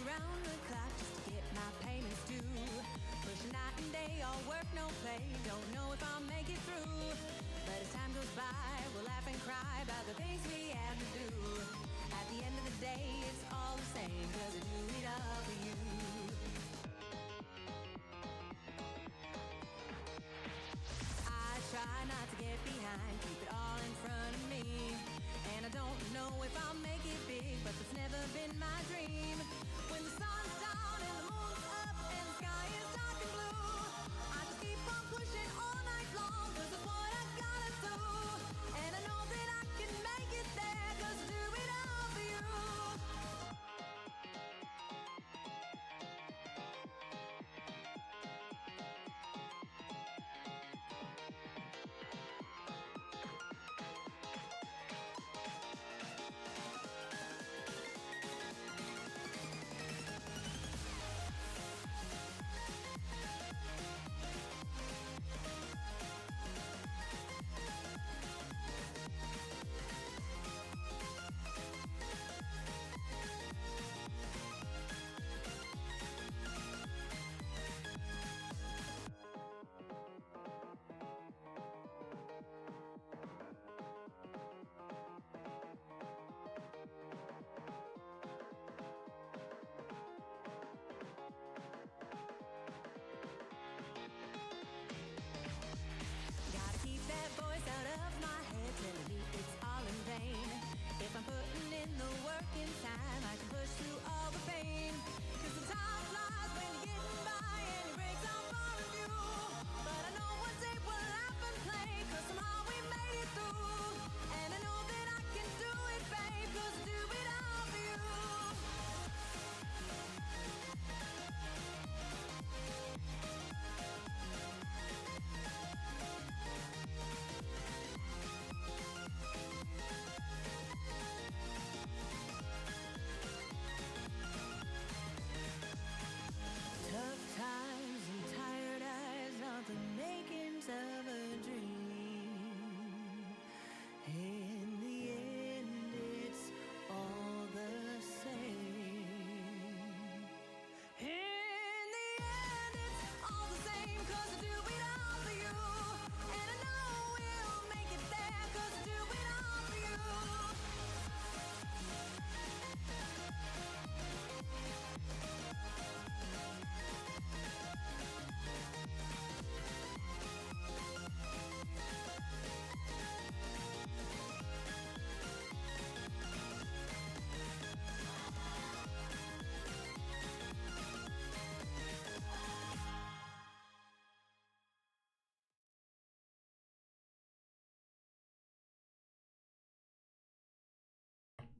around the clock just to get my payments due. Pushing night and day, all work, no play. Don't know if I'll make it through. But as time goes by, we'll laugh and cry about the things we had to do. At the end of the day, it's all the same, 'cause I do it all for you. I try not to get behind, keep it all in front of me. And I don't know if I'll make it big, but that's never been my dream. When the sun's down and the moon's up and the sky is dark and blue, I just keep on pushing all night long, 'cause it's what I gotta do. And I know that I can make it there, 'cause I do it all for you. Gotta keep that voice out of my head, telling me it's all in vain. If I'm putting in the work in time, I can push through all the pain. 'Cause the time flies when you're getting by and it breaks out far of you. But I know one day we'll laugh and play, 'cause somehow we made it through. And I know that I can do it, babe, 'cause I do it all for you. Tough times and tired eyes are the makings of a dream. In the end, it's all the same. In the end, it's all the same, 'cause I do it all for you. And I know we'll make it there, 'cause I do it all for you.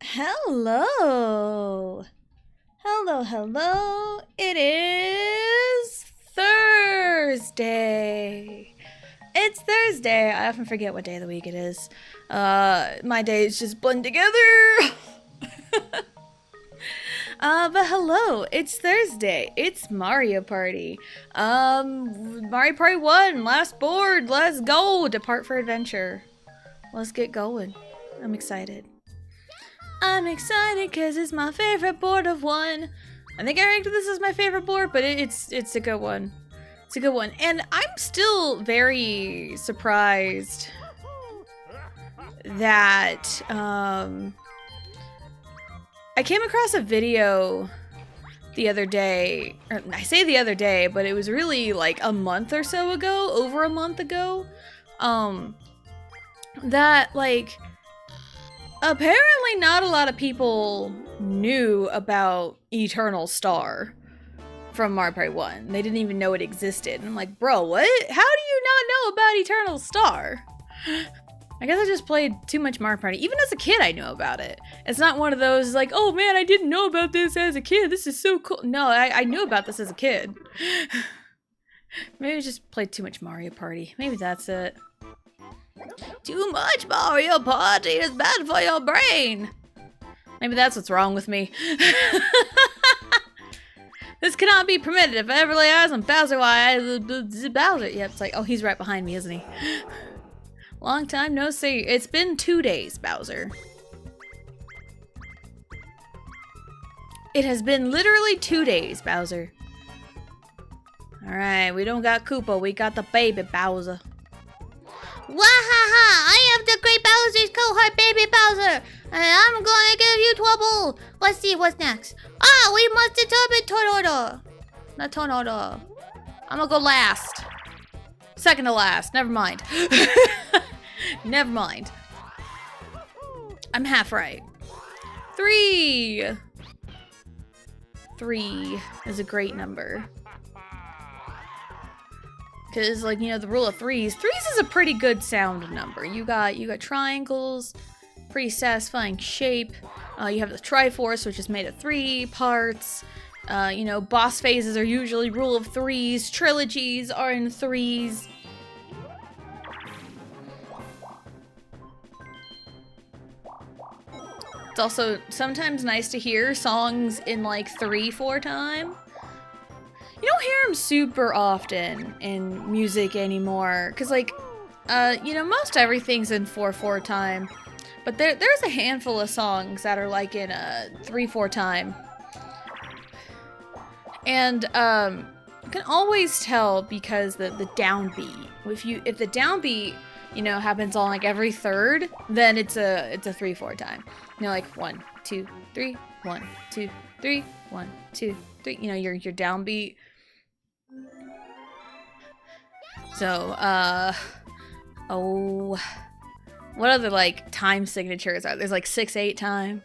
Hello. Hello. It is Thursday. It's Thursday. I often forget what day of the week it is. My days just blend together. But hello, it's Thursday. It's Mario Party. Mario Party 1, last board. Let's go. Depart for adventure. Let's get going. I'm excited. I'm excited because it's my favorite board of one. I think I ranked this as my favorite board, but it's a good one. It's a good one. And I'm still very surprised that I came across a video the other day, or I say the other day, but it was really like a month or so ago, over a month ago, that like apparently not a lot of people knew about Eternal Star from Mario Party 1. They didn't even know it existed. And I'm like, bro, what? How do you not know about Eternal Star? I guess I just played too much Mario Party. Even as a kid, I knew about it. It's not one of those like, oh man, I didn't know about this as a kid. This is so cool. No, I knew about this as a kid. Maybe I just played too much Mario Party. Maybe that's it. Too much Mario Party is bad for your brain. Maybe that's what's wrong with me. This cannot be permitted. If I ever lay eyes on Bowser, why Bowser? Yep, it's like, oh, he's right behind me, isn't he? Long time no see. It's been 2 days, Bowser. It has been literally 2 days, Bowser. Alright, we don't got Koopa, we got the baby Bowser. Wahaha! I am the great Bowser's cohort, baby Bowser! And I'm gonna give you trouble! Let's see what's next. Ah, we must determine turn order! Not turn order. I'm gonna go last. Second to last, never mind. Never mind. I'm half right. 3! 3 is a great number. Because, like, you know, the rule of threes. Threes is a pretty good sound number. You got triangles, pretty satisfying shape. You have the Triforce, which is made of 3 parts. You know, boss phases are usually rule of threes. Trilogies are in threes. It's also sometimes nice to hear songs in like 3/4 time. You don't hear them super often in music anymore, cause like, you know, most everything's in 4/4 time, but there's a handful of songs that are like in 3/4 time, and you can always tell because the downbeat. If the downbeat, you know, happens on like every third, then it's a 3/4 time. You know, like 1, 2, 3, 1, 2, 3, 1, 2, 3. You know, your downbeat. So, oh, what other like time signatures are there? There's like 6/8 time.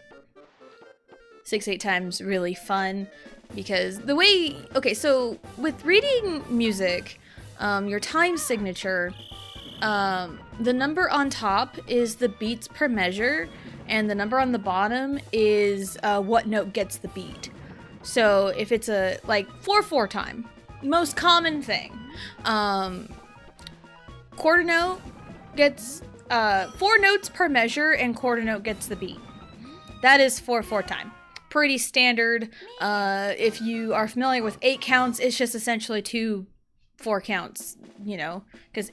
6/8 time's really fun because the way, okay, so with reading music, your time signature, the number on top is the beats per measure, and the number on the bottom is what note gets the beat. So if it's a like 4/4 time, most common thing, quarter note gets 4 notes per measure, and quarter note gets the beat. That is 4/4 time. Pretty standard. If you are familiar with 8 counts, it's just essentially 2 4 counts, you know, because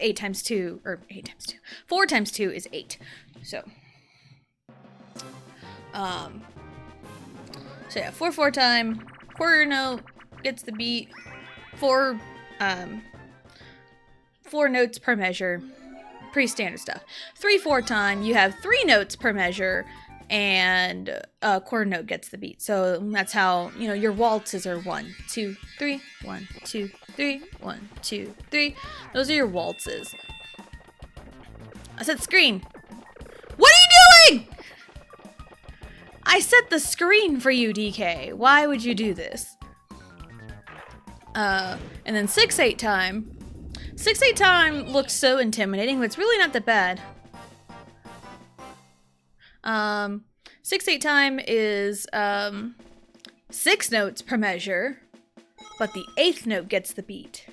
4 times 2 is 8. So yeah, 4/4 time, quarter note gets the beat, 4 notes per measure, pretty standard stuff. 3/4 time, you have 3 notes per measure, and quarter note gets the beat. So that's how, you know, your waltzes are 1, 2, 3, 1, 2, 3, 1, 2, 3. Those are your waltzes. I said screen. What are you doing? I set the screen for you, DK. Why would you do this? And then 6/8 time. 6/8 time looks so intimidating, but it's really not that bad. 6/8 time is 6 notes per measure, but the 8th note gets the beat.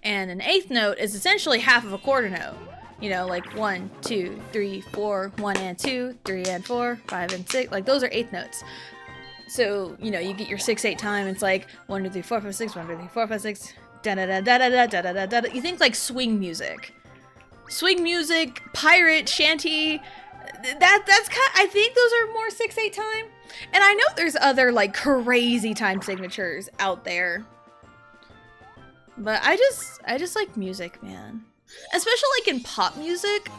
And an 8th note is essentially half of a quarter note. You know, like 1, 2, 3, 4, 1 and 2, 3 and 4, 5 and 6. Like those are 8th notes. So, you know, you get your 6/8 time, it's like 1, 2, 3, 4, 5, 6, 1, 2, 3, 4, 5, 6, da da da da da da da da da. You think like swing music. Swing music, pirate, shanty. That's kind, I think those are more 6/8 time. And I know there's other like crazy time signatures out there. But I just like music, man. Especially like in pop music.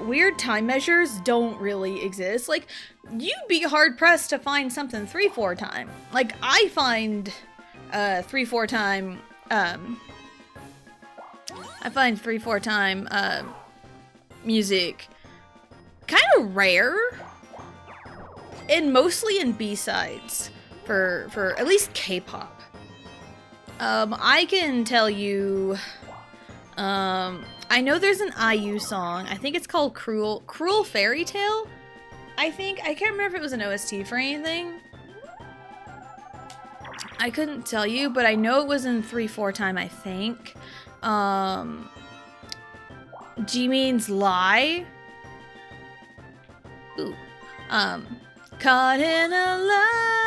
Weird time measures don't really exist. Like, you'd be hard pressed to find something 3/4 time. Like, I find 3/4 time music kind of rare, and mostly in B-sides for at least K-pop. I can tell you, I know there's an IU song. I think it's called Cruel Fairy Tale. I can't remember if it was an OST for anything. I couldn't tell you, but I know it was in 3/4 time, I think. Jimin's Lie. Ooh. Caught in a Lie.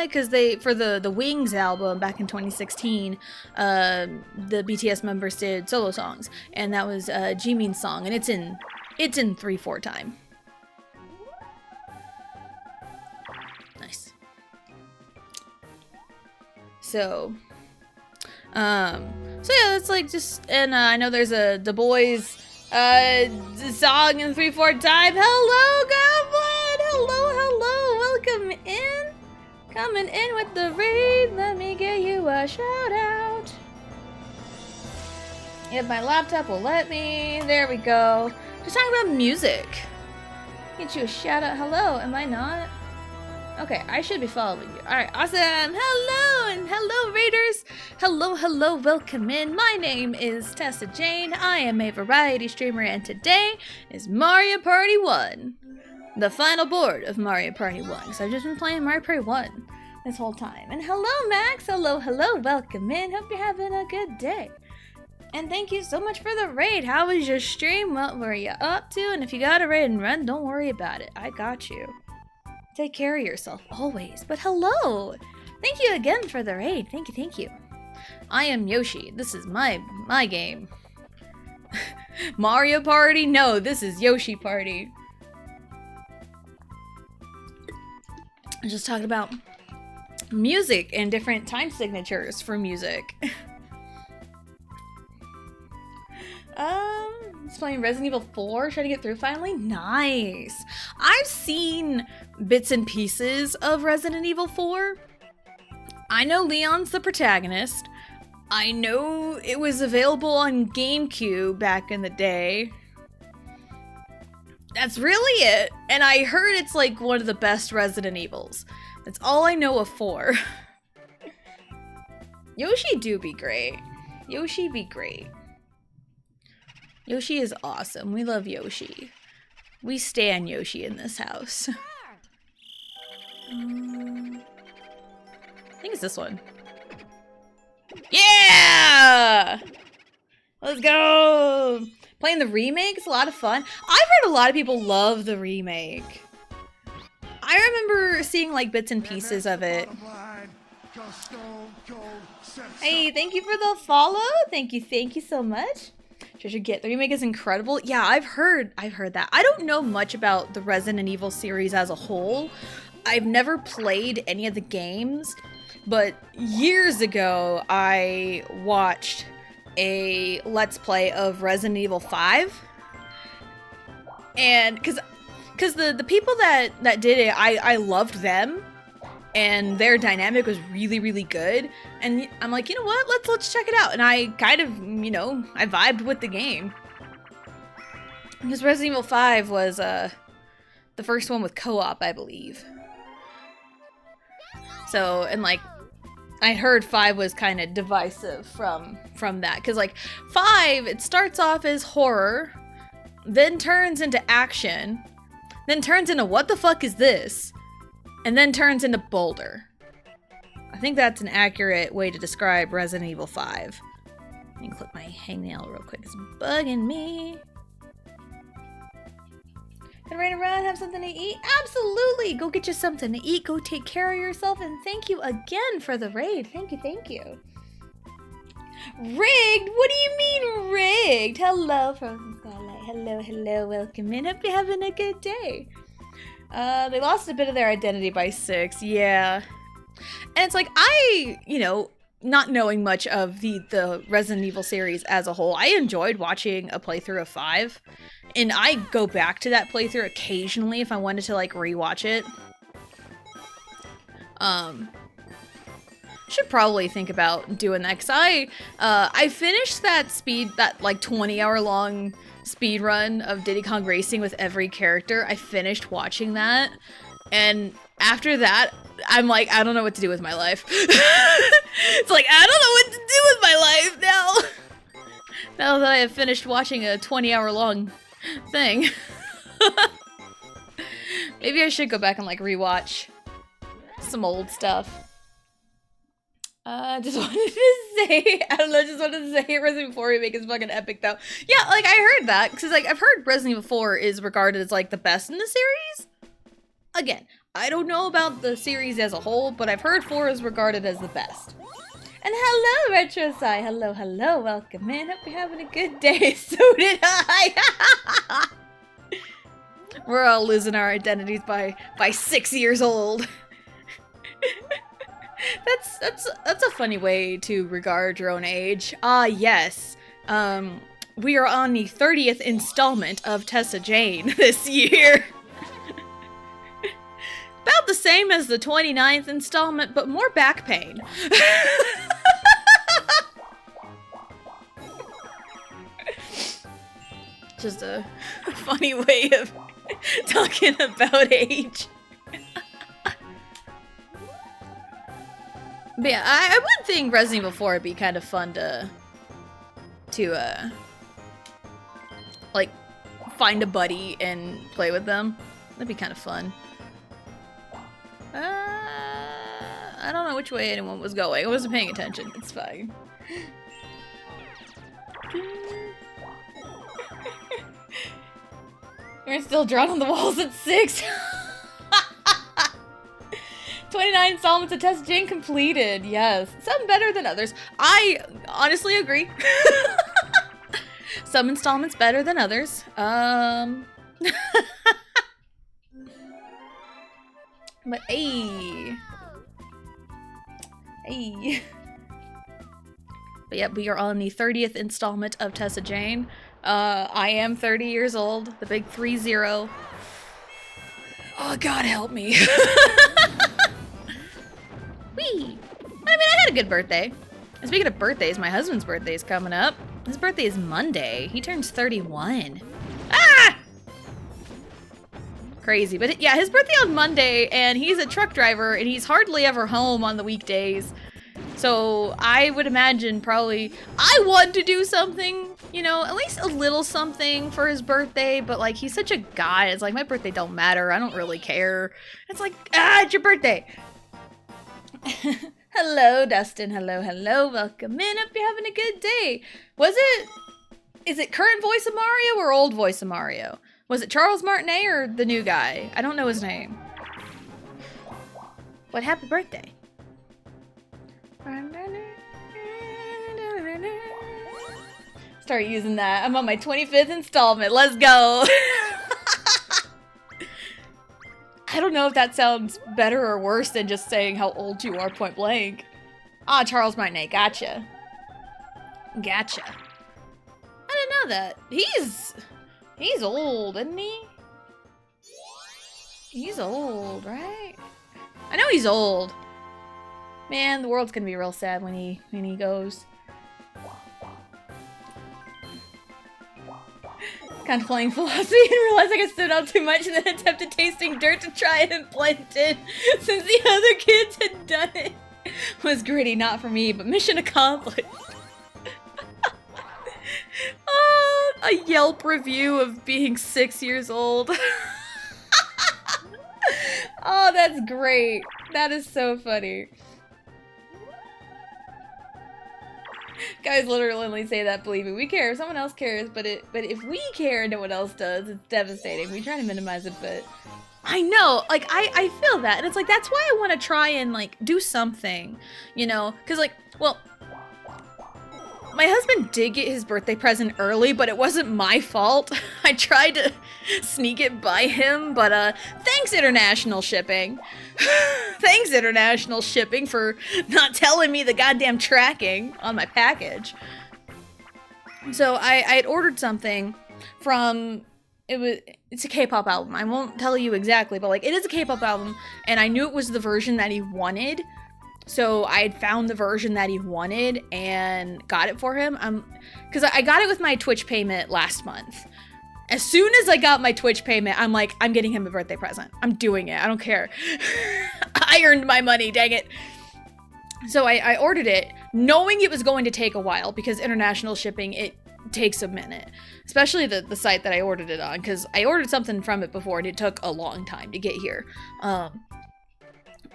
Because for the Wings album back in 2016, the BTS members did solo songs, and that was Jimin's song, and it's in 3/4 time. So, so yeah, that's like just, and I know there's a The Boys song in 3/4 time. Hello, Goblin! Hello, welcome in. Coming in with the raid, let me give you a shout out. If my laptop will let me, there we go. Just talking about music. Get you a shout out. Hello, am I not? Okay, I should be following you. Alright, awesome. Hello, and hello, Raiders. Hello, welcome in. My name is Tessa Jane. I am a variety streamer, and today is Mario Party 1. The final board of Mario Party 1. So I've just been playing Mario Party 1 this whole time. And hello, Max. Hello, welcome in. Hope you're having a good day. And thank you so much for the raid. How was your stream? What were you up to? And if you got a raid and run, don't worry about it. I got you. Take care of yourself, always. But hello! Thank you again for the raid. Thank you. I am Yoshi. This is my game. Mario Party? No, this is Yoshi Party. I'm just talking about music and different time signatures for music. Just playing Resident Evil 4, trying to get through finally. Nice. I've seen bits and pieces of Resident Evil 4. I know Leon's the protagonist. I know it was available on GameCube back in the day. That's really it. And I heard it's like one of the best Resident Evils. That's all I know of 4. Yoshi do be great. Yoshi be great. Yoshi is awesome. We love Yoshi. We stan Yoshi in this house. I think it's this one. Yeah! Let's go! Playing the remake is a lot of fun. I've heard a lot of people love the remake. I remember seeing like bits and pieces of it. Hey, thank you for the follow. Thank you so much. Treasure Get, the remake is incredible. Yeah, I've heard that. I don't know much about the Resident Evil series as a whole. I've never played any of the games, but years ago I watched a Let's Play of Resident Evil 5. And cause the people that did it, I loved them. And their dynamic was really, really good. And I'm like, you know what? Let's check it out. And I kind of, I vibed with the game. Because Resident Evil 5 was the first one with co-op, I believe. So, and like, I heard 5 was kind of divisive from that. Because like, 5, it starts off as horror, then turns into action, then turns into what the fuck is this? And then turns into Boulder. I think that's an accurate way to describe Resident Evil 5. Let me click my hangnail real quick. It's bugging me. Gonna ready to run? Have something to eat? Absolutely! Go get you something to eat. Go take care of yourself. And thank you again for the raid. Thank you. Rigged? What do you mean rigged? Hello, Frozen Starlight. Hello. Welcome in. Hope you're having a good day. They lost a bit of their identity by 6, yeah. And it's like, not knowing much of the Resident Evil series as a whole, I enjoyed watching a playthrough of 5. And I go back to that playthrough occasionally if I wanted to, like, rewatch it. Should probably think about doing that, because I finished that 20-hour long speed run of Diddy Kong Racing with every character. I finished watching that, and after that, I'm like, I don't know what to do with my life. It's like, I don't know what to do with my life now. Now that I have finished watching a 20-hour long thing. Maybe I should go back and like rewatch some old stuff. Just wanted to say, Resident Evil 4 remake is fucking epic though. Yeah, like I heard that, because like I've heard Resident Evil 4 is regarded as like the best in the series. Again, I don't know about the series as a whole, but I've heard 4 is regarded as the best. And hello, RetroSci. Hello, welcome in. Hope you're having a good day. So did I. We're all losing our identities by 6 years old. That's a funny way to regard your own age. Ah, yes. We are on the 30th installment of Tessa Jane this year. About the same as the 29th installment, but more back pain. Just a funny way of talking about age. But yeah, I would think Resident Evil 4 would be kind of fun to like, find a buddy and play with them. That'd be kind of fun. I don't know which way anyone was going. I wasn't paying attention. It's fine. We're still drawn on the walls at 6. 29 installments of Tessa Jane completed. Yes. Some better than others. I honestly agree. Some installments better than others. But hey. But yeah, we are on the 30th installment of Tessa Jane. I am 30 years old. The big 30. Oh, God help me. Whee! I mean, I had a good birthday. And speaking of birthdays, my husband's birthday is coming up. His birthday is Monday. He turns 31. Ah! Crazy. But yeah, his birthday on Monday, and he's a truck driver, and he's hardly ever home on the weekdays. So I would imagine probably I want to do something, you know, at least a little something for his birthday, but like he's such a guy. It's like my birthday don't matter. I don't really care. It's like, it's your birthday. Hello, Dustin. Hello. Welcome in. Hope you're having a good day. Is it current voice of Mario or old voice of Mario? Was it Charles Martinet or the new guy? I don't know his name. But happy birthday. Start using that. I'm on my 25th installment. Let's go. I don't know if that sounds better or worse than just saying how old you are point blank. Ah, Charles Martinet. Gotcha. I didn't know that. He's old, isn't he? He's old, right? I know he's old. Man, the world's gonna be real sad when he goes. Contemplating philosophy and realizing I stood out too much and then attempted tasting dirt to try and blend in since the other kids had done it. Was gritty, not for me, but mission accomplished. Oh, a Yelp review of being 6 years old. Oh, that's great. That is so funny. Guys literally say that, believe me. We care if someone else cares, but if we care and no one else does, it's devastating. We try to minimize it, but I know, like, I feel that. And it's like, that's why I want to try and, like, do something, you know? Because, like, well, my husband did get his birthday present early, but it wasn't my fault. I tried to sneak it by him, but thanks international shipping. Thanks international shipping for not telling me the goddamn tracking on my package. So I had ordered something from, it's a K-pop album. I won't tell you exactly, but like it is a K-pop album, and I knew it was the version that he wanted. So I had found the version that he wanted and got it for him. Because I got it with my Twitch payment last month. As soon as I got my Twitch payment, I'm like, I'm getting him a birthday present. I'm doing it. I don't care. I earned my money, dang it. So I ordered it, knowing it was going to take a while, because international shipping, it takes a minute. Especially the site that I ordered it on, because I ordered something from it before and it took a long time to get here.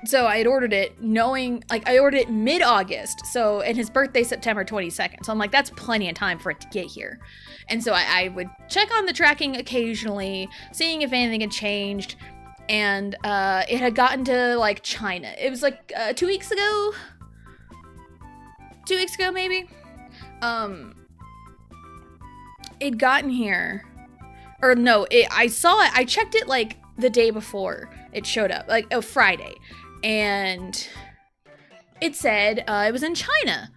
So I had ordered it knowing, like, I ordered it mid-August, so, and his birthday's September 22nd, so I'm like, that's plenty of time for it to get here. And so I would check on the tracking occasionally, seeing if anything had changed, and it had gotten to, like, China. It was, like, 2 weeks ago? 2 weeks ago, maybe? It'd gotten here, or no, I saw it, I checked it, like, the day before it showed up, like, Friday. And it said it was in China.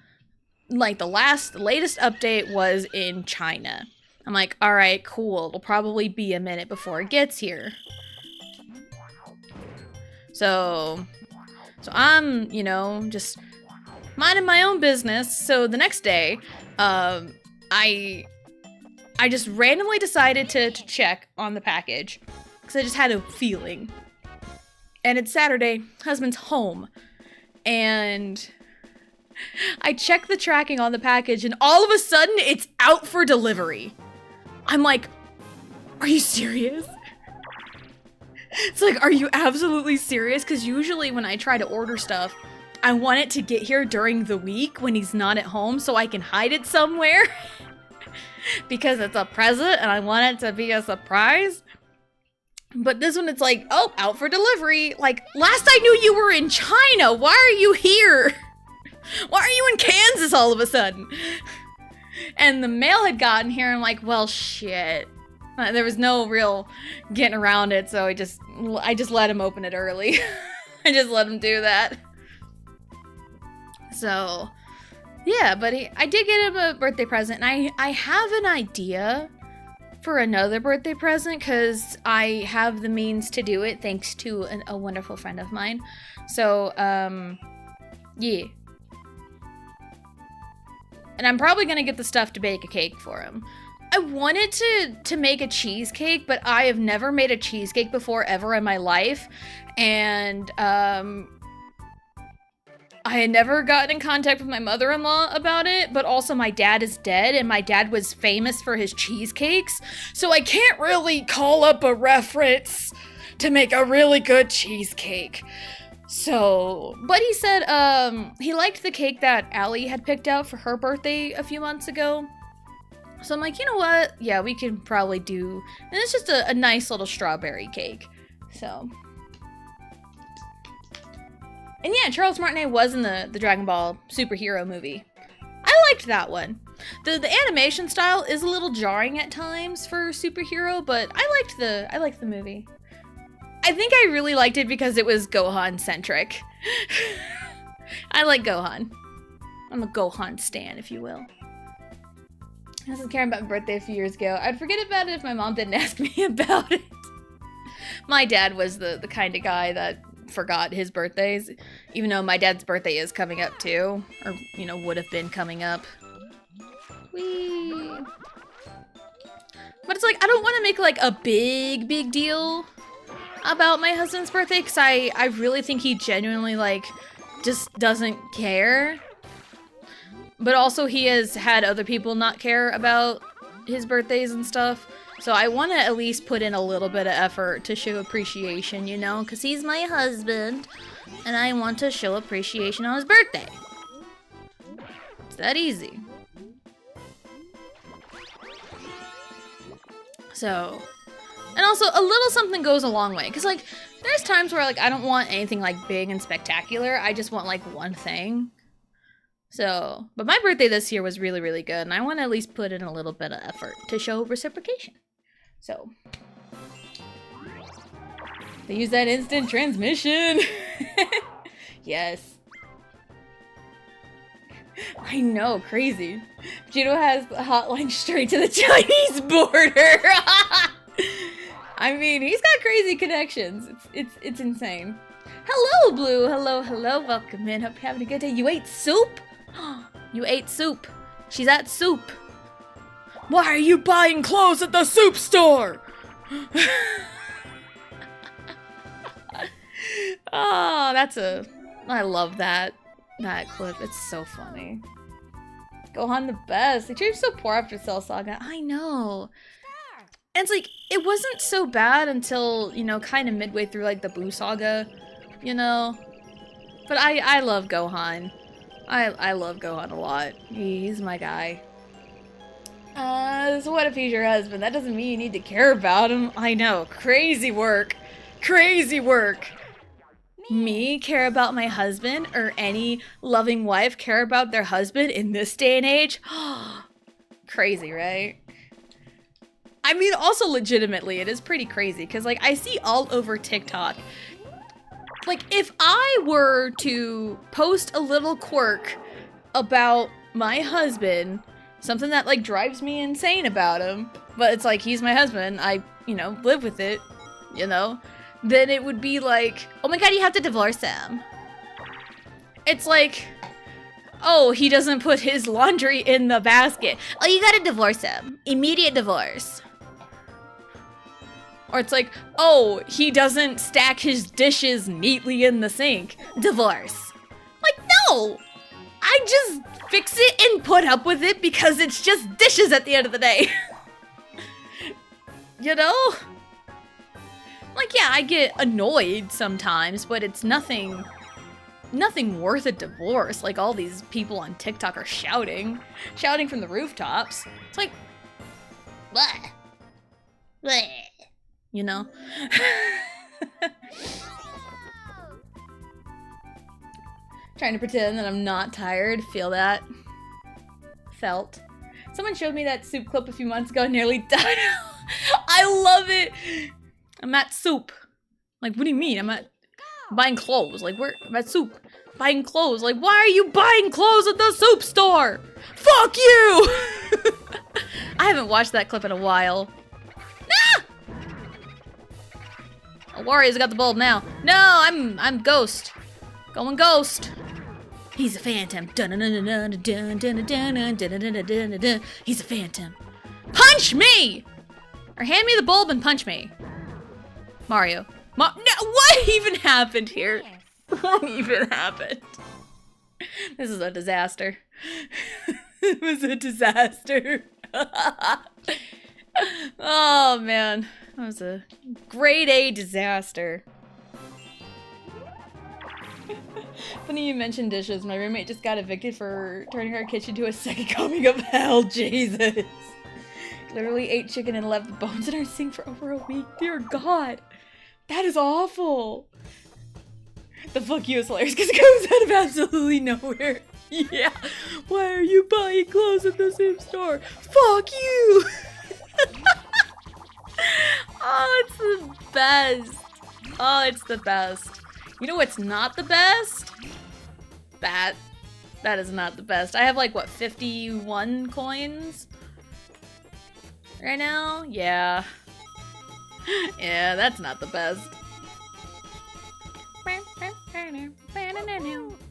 Like the latest update was in China. I'm like, all right, cool. It'll probably be a minute before it gets here. So I'm, you know, just minding my own business. So the next day, I just randomly decided to check on the package because I just had a feeling. And it's Saturday, husband's home, and I check the tracking on the package, and all of a sudden, it's out for delivery. I'm like, are you serious? It's like, are you absolutely serious? Because usually when I try to order stuff, I want it to get here during the week when he's not at home so I can hide it somewhere. Because it's a present and I want it to be a surprise. But this one, it's like, oh, out for delivery. Like, last I knew you were in China. Why are you here? Why are you in Kansas all of a sudden? And the mail had gotten here. I'm like, well, shit. There was no real getting around it, so I just let him open it early. I just let him do that. So, yeah, but I did get him a birthday present, and I have an idea for another birthday present, because I have the means to do it, thanks to a wonderful friend of mine. So, yeah. And I'm probably gonna get the stuff to bake a cake for him. I wanted to make a cheesecake, but I have never made a cheesecake before ever in my life. And, I had never gotten in contact with my mother-in-law about it, but also my dad is dead, and my dad was famous for his cheesecakes, so I can't really call up a reference to make a really good cheesecake. So, but he said, he liked the cake that Allie had picked out for her birthday a few months ago. So I'm like, you know what? Yeah, we can probably do, and it's just a nice little strawberry cake. So. And yeah, Charles Martinet was in the Dragon Ball superhero movie. I liked that one. The animation style is a little jarring at times for superhero, but I liked the movie. I think I really liked it because it was Gohan centric. I like Gohan. I'm a Gohan stan, if you will. I wasn't caring about my birthday a few years ago. I'd forget about it if my mom didn't ask me about it. My dad was the kind of guy that forgot his birthdays, even though my dad's birthday is coming up too, or, you know, would have been coming up. Whee! But it's like, I don't want to make like a big deal about my husband's birthday, because I really think he genuinely like just doesn't care. But also he has had other people not care about his birthdays and stuff. So I want to at least put in a little bit of effort to show appreciation, you know? Because he's my husband, and I want to show appreciation on his birthday. It's that easy. So, and also a little something goes a long way. Because, like, there's times where, like, I don't want anything, like, big and spectacular. I just want, like, one thing. So, but my birthday this year was really, really good, and I want to at least put in a little bit of effort to show reciprocation. So, they use that instant transmission. Yes. I know, crazy. Judo has the hotline straight to the Chinese border. I mean, he's got crazy connections. It's insane. Hello, Blue. Hello. Welcome in. Hope you're having a good day. You ate soup? You ate soup. She's at soup. Why are you buying clothes at the soup store? Oh, I love that clip. It's so funny. Gohan the best. They changed so poor after Cell Saga. I know. And it's like, it wasn't so bad until, you know, kind of midway through like the Buu Saga, you know? But I love Gohan. I love Gohan a lot. He's my guy. So what if he's your husband? That doesn't mean you need to care about him. I know. Crazy work. Crazy work. Me care about my husband, or any loving wife care about their husband in this day and age? Crazy, right? I mean, also legitimately, it is pretty crazy, because, like, I see all over TikTok Like, if I were to post a little quirk about my husband, something that, like, drives me insane about him, but it's like, he's my husband, I, live with it, then it would be like, oh my god, you have to divorce him. It's like, oh, he doesn't put his laundry in the basket. Oh, you gotta divorce him. Immediate divorce. Or it's like, oh, he doesn't stack his dishes neatly in the sink. Divorce. Like, no! I just fix it and put up with it because it's just dishes at the end of the day. Like, yeah, I get annoyed sometimes, but it's nothing worth a divorce. Like, all these people on TikTok are shouting from the rooftops. It's like, bleh. Bleh. Trying to pretend that I'm not tired. Feel that. Felt. Someone showed me that soup clip a few months ago and nearly died. I love it. I'm at soup. Like, what do you mean? I'm at buying clothes. Like, I'm at soup. Buying clothes. Like, why are you buying clothes at the soup store? Fuck you! I haven't watched that clip in a while. Ah! Oh, Warrior's got the bulb now. No, I'm Ghost. Going Ghost. He's a phantom. He's a phantom. Punch me! Or hand me the bulb and punch me. Mario. No, what even happened here? What even happened? This is a disaster. It was a disaster. Oh, man. That was a grade A disaster. Funny you mentioned dishes. My roommate just got evicted for turning our kitchen to a second coming of hell. Jesus. Literally ate chicken and left the bones in our sink for over a week. Dear God. That is awful. The fuck you is hilarious because it comes out of absolutely nowhere. Yeah. Why are you buying clothes at the same store? Fuck you. Oh, it's the best. Oh, it's the best. You know what's not the best? That is not the best. I have like, what, 51 coins? Right now? Yeah. Yeah, that's not the best.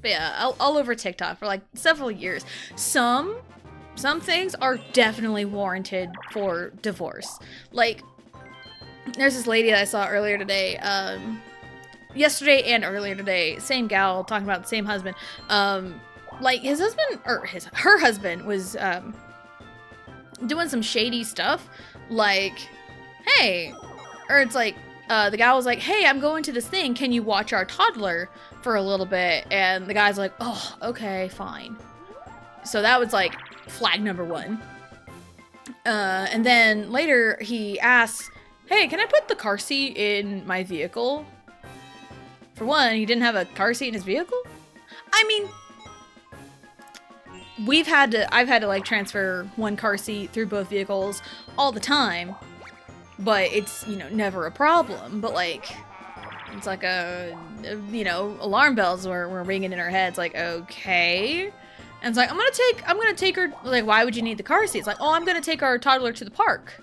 But yeah, all over TikTok for like several years. Some things are definitely warranted for divorce. Like, there's this lady that I saw earlier today, yesterday and earlier today, same gal talking about the same husband. Like his husband, or her husband was doing some shady stuff. Like, hey, or it's like, the guy was like, hey, I'm going to this thing. Can you watch our toddler for a little bit? And the guy's like, oh, okay, fine. So that was like flag number 1. And then later he asks, hey, can I put the car seat in my vehicle? For one, he didn't have a car seat in his vehicle? I mean, I've had to like transfer one car seat through both vehicles all the time. But it's, never a problem. But, like, it's like alarm bells were ringing in our heads. Like, okay. And it's like, I'm gonna take her. Like, why would you need the car seat? It's like, oh, I'm gonna take our toddler to the park.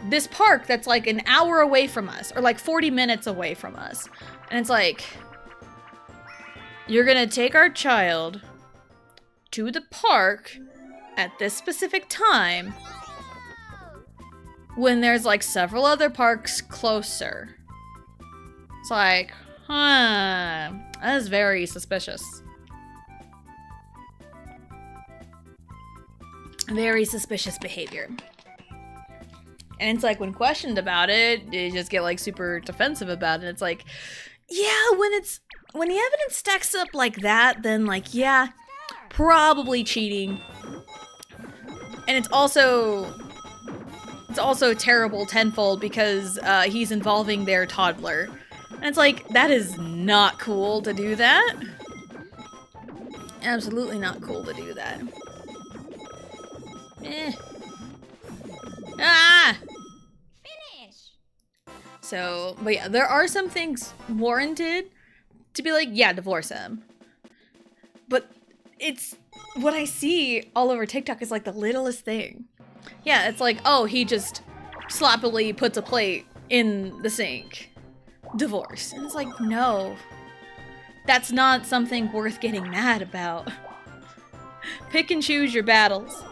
This park that's like an hour away from us. Or like 40 minutes away from us. And it's like, you're gonna take our child to the park at this specific time when there's like several other parks closer. It's like, that is very suspicious. Very suspicious behavior. And it's like, when questioned about it, they just get like super defensive about it. It's like, yeah, when the evidence stacks up like that, then like, yeah, probably cheating. And it's also terrible tenfold because he's involving their toddler. And it's like, that is not cool to do that. Absolutely not cool to do that. Ah! Finish! So, but yeah, there are some things warranted to be like, yeah, divorce him. But it's what I see all over TikTok is like the littlest thing. Yeah, it's like, oh, he just sloppily puts a plate in the sink. Divorce. And it's like, no. That's not something worth getting mad about. Pick and choose your battles.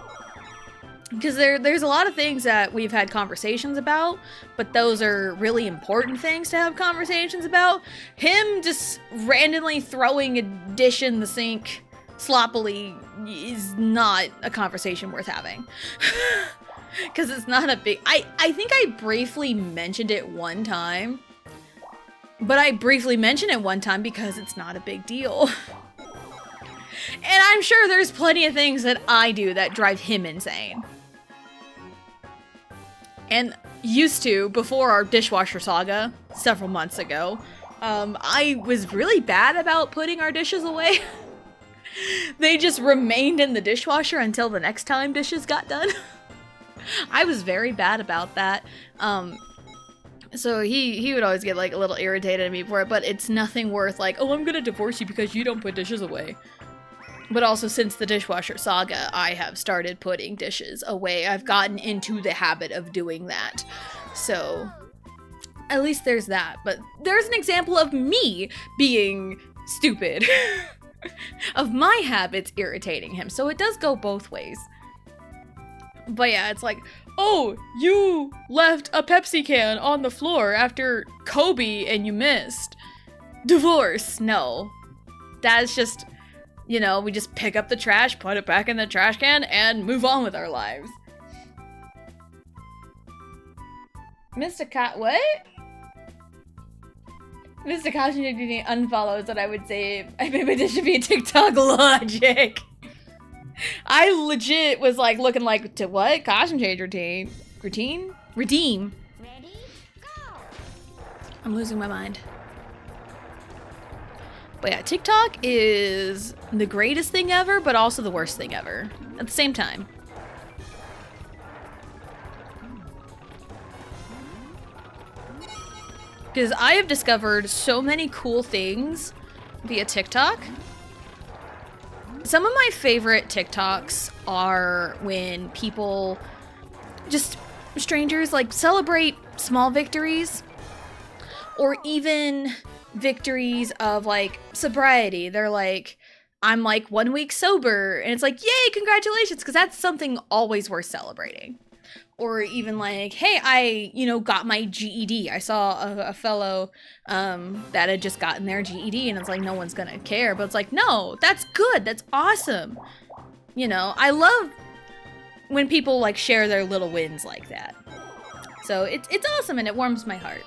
Because there's a lot of things that we've had conversations about, but those are really important things to have conversations about. Him just randomly throwing a dish in the sink sloppily is not a conversation worth having. Because it's not a big... I think I briefly mentioned it one time. But I briefly mentioned it one time because it's not a big deal. And I'm sure there's plenty of things that I do that drive him insane. And used to, before our dishwasher saga, several months ago, I was really bad about putting our dishes away. They just remained in the dishwasher until the next time dishes got done. I was very bad about that. So he would always get like a little irritated at me for it, but it's nothing worth like, oh, I'm gonna divorce you because you don't put dishes away. But also, since the dishwasher saga, I have started putting dishes away. I've gotten into the habit of doing that. So, at least there's that. But there's an example of me being stupid. Of my habits irritating him. So it does go both ways. But yeah, it's like, oh, you left a Pepsi can on the floor after Kobe and you missed. Divorce. No. That's just... You know, we just pick up the trash, put it back in the trash can, and move on with our lives. Mr. What? Mr. Caution unfollows what I would say. Maybe this should be a TikTok logic. I legit was like looking like, to what? Costume change routine? Routine? Redeem. Ready? Go! I'm losing my mind. But yeah, TikTok is the greatest thing ever, but also the worst thing ever at the same time. Because I have discovered so many cool things via TikTok. Some of my favorite TikToks are when people, just strangers, like celebrate small victories, or even victories of like sobriety. They're like, I'm like 1 week sober, and it's like, yay, congratulations, because that's something always worth celebrating. Or even like, hey, I, got my GED. I saw a fellow that had just gotten their GED, and it's like, no one's gonna care, but it's like, no, that's good, that's awesome. I love when people like share their little wins like that. So it's awesome, and it warms my heart.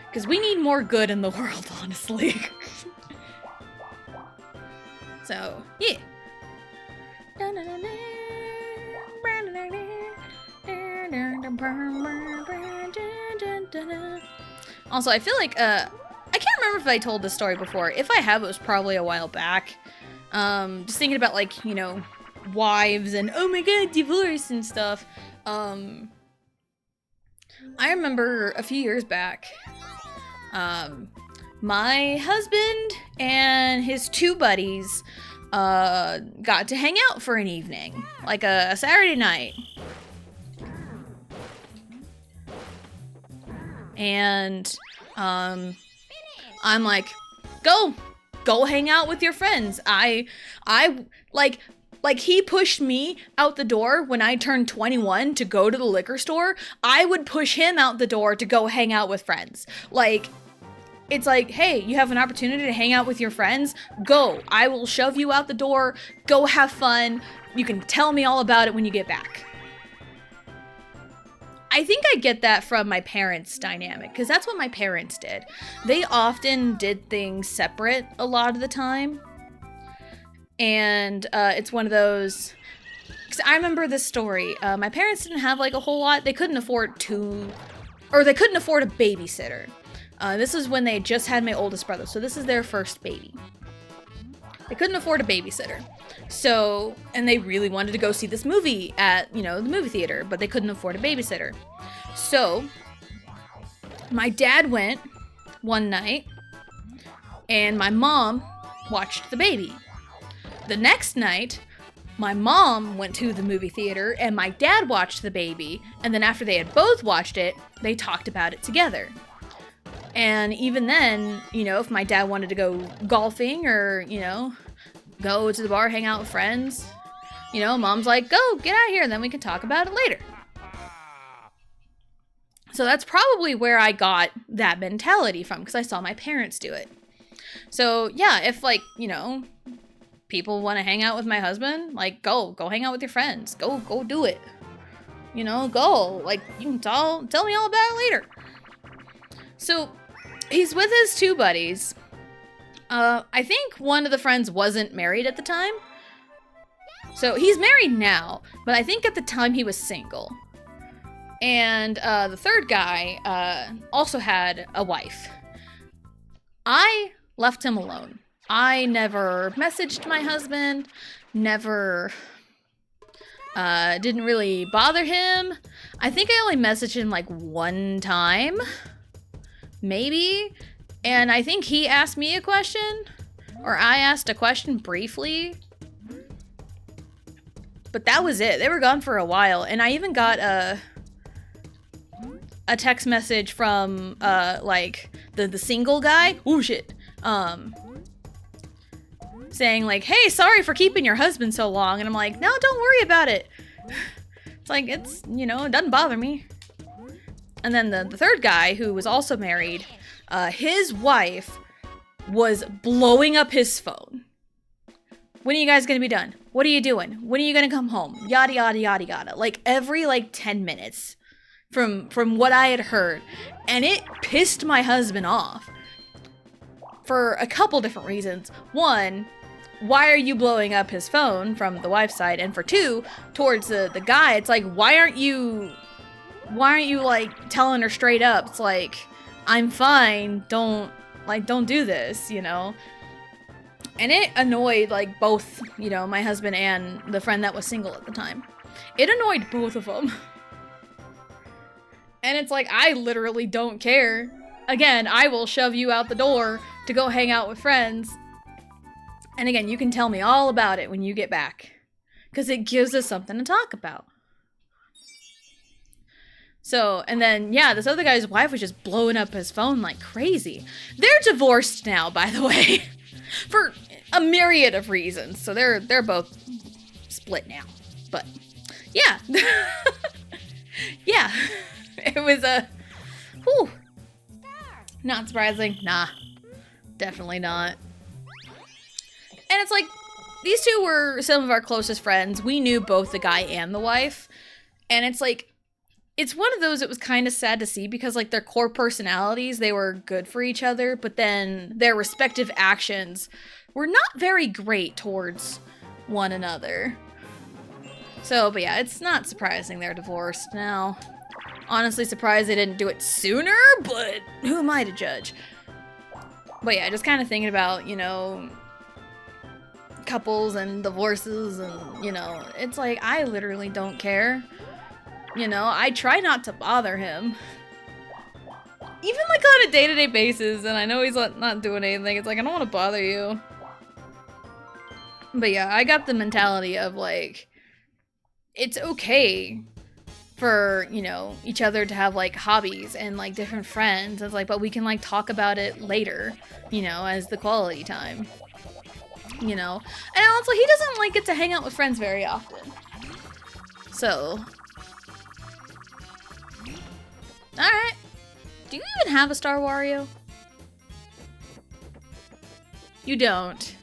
Because we need more good in the world, honestly. So, yeah. Also, I feel like, I can't remember if I told this story before. If I have, it was probably a while back. Just thinking about, like, wives and, oh my god, divorce and stuff. I remember a few years back, my husband and his two buddies got to hang out for an evening, like a Saturday night. And I'm like, go hang out with your friends. I like he pushed me out the door when I turned 21 to go to the liquor store. I would push him out the door to go hang out with friends. Like, it's like, hey, you have an opportunity to hang out with your friends? Go. I will shove you out the door. Go have fun. You can tell me all about it when you get back. I think I get that from my parents' dynamic, because that's what my parents did. They often did things separate a lot of the time. And it's one of those, because I remember this story. My parents didn't have like a whole lot. They couldn't afford a babysitter. This is when they just had my oldest brother, so this is their first baby. They couldn't afford a babysitter. So, and they really wanted to go see this movie at, the movie theater, but they couldn't afford a babysitter. So, my dad went one night and my mom watched the baby. The next night, my mom went to the movie theater and my dad watched the baby, and then after they had both watched it, they talked about it together. And even then, you know, if my dad wanted to go golfing or, you know, go to the bar, hang out with friends, you know, mom's like, go, get out of here, and then we can talk about it later. So that's probably where I got that mentality from, because I saw my parents do it. So yeah, if like, you know, people want to hang out with my husband, like go hang out with your friends, go do it, you know, go, like you can tell me all about it later. So he's with his two buddies. I think one of the friends wasn't married at the time, so he's married now, but I think at the time he was single. And the third guy also had a wife. I left him alone. I never messaged my husband, never didn't really bother him. I think I only messaged him like one time, maybe. And I think he asked me a question, or I asked a question briefly. But that was it. They were gone for a while. And I even got a text message from like the single guy. Ooh, shit. Saying like, hey, sorry for keeping your husband so long. And I'm like, no, don't worry about it. It's like, it's, you know, it doesn't bother me. And then the third guy, who was also married, his wife was blowing up his phone. When are you guys gonna be done? What are you doing? When are you gonna come home? Yada, yada, yada, yada. Like every like 10 minutes from what I had heard. And it pissed my husband off for a couple different reasons. One, why are you blowing up his phone from the wife's side? And for two, towards the guy, it's like, why aren't you like telling her straight up? It's like, I'm fine, don't do this, you know? And it annoyed like both, you know, my husband and the friend that was single at the time. It annoyed both of them. And it's like, I literally don't care. Again, I will shove you out the door to go hang out with friends. And again, you can tell me all about it when you get back, because it gives us something to talk about. So, and then, yeah, this other guy's wife was just blowing up his phone like crazy. They're divorced now, by the way, for a myriad of reasons. So they're both split now. But, yeah. Yeah. It was whew. Not surprising. Nah. Definitely not. And it's like, these two were some of our closest friends. We knew both the guy and the wife. And it's like, it's one of those that was kind of sad to see, because like their core personalities, they were good for each other, but then their respective actions were not very great towards one another. So, but yeah, it's not surprising they're divorced now. Honestly surprised they didn't do it sooner, but who am I to judge? But yeah, just kind of thinking about, you know, couples and divorces, and, you know, it's like, I literally don't care. You know, I try not to bother him. Even like on a day-to-day basis, and I know he's not doing anything. It's like, I don't want to bother you. But yeah, I got the mentality of like, it's okay for, you know, each other to have like hobbies and like different friends. It's like, but we can like talk about it later, you know, as the quality time. You know? And also, he doesn't like get to hang out with friends very often. So, alright. Do you even have a Star Wario? You don't.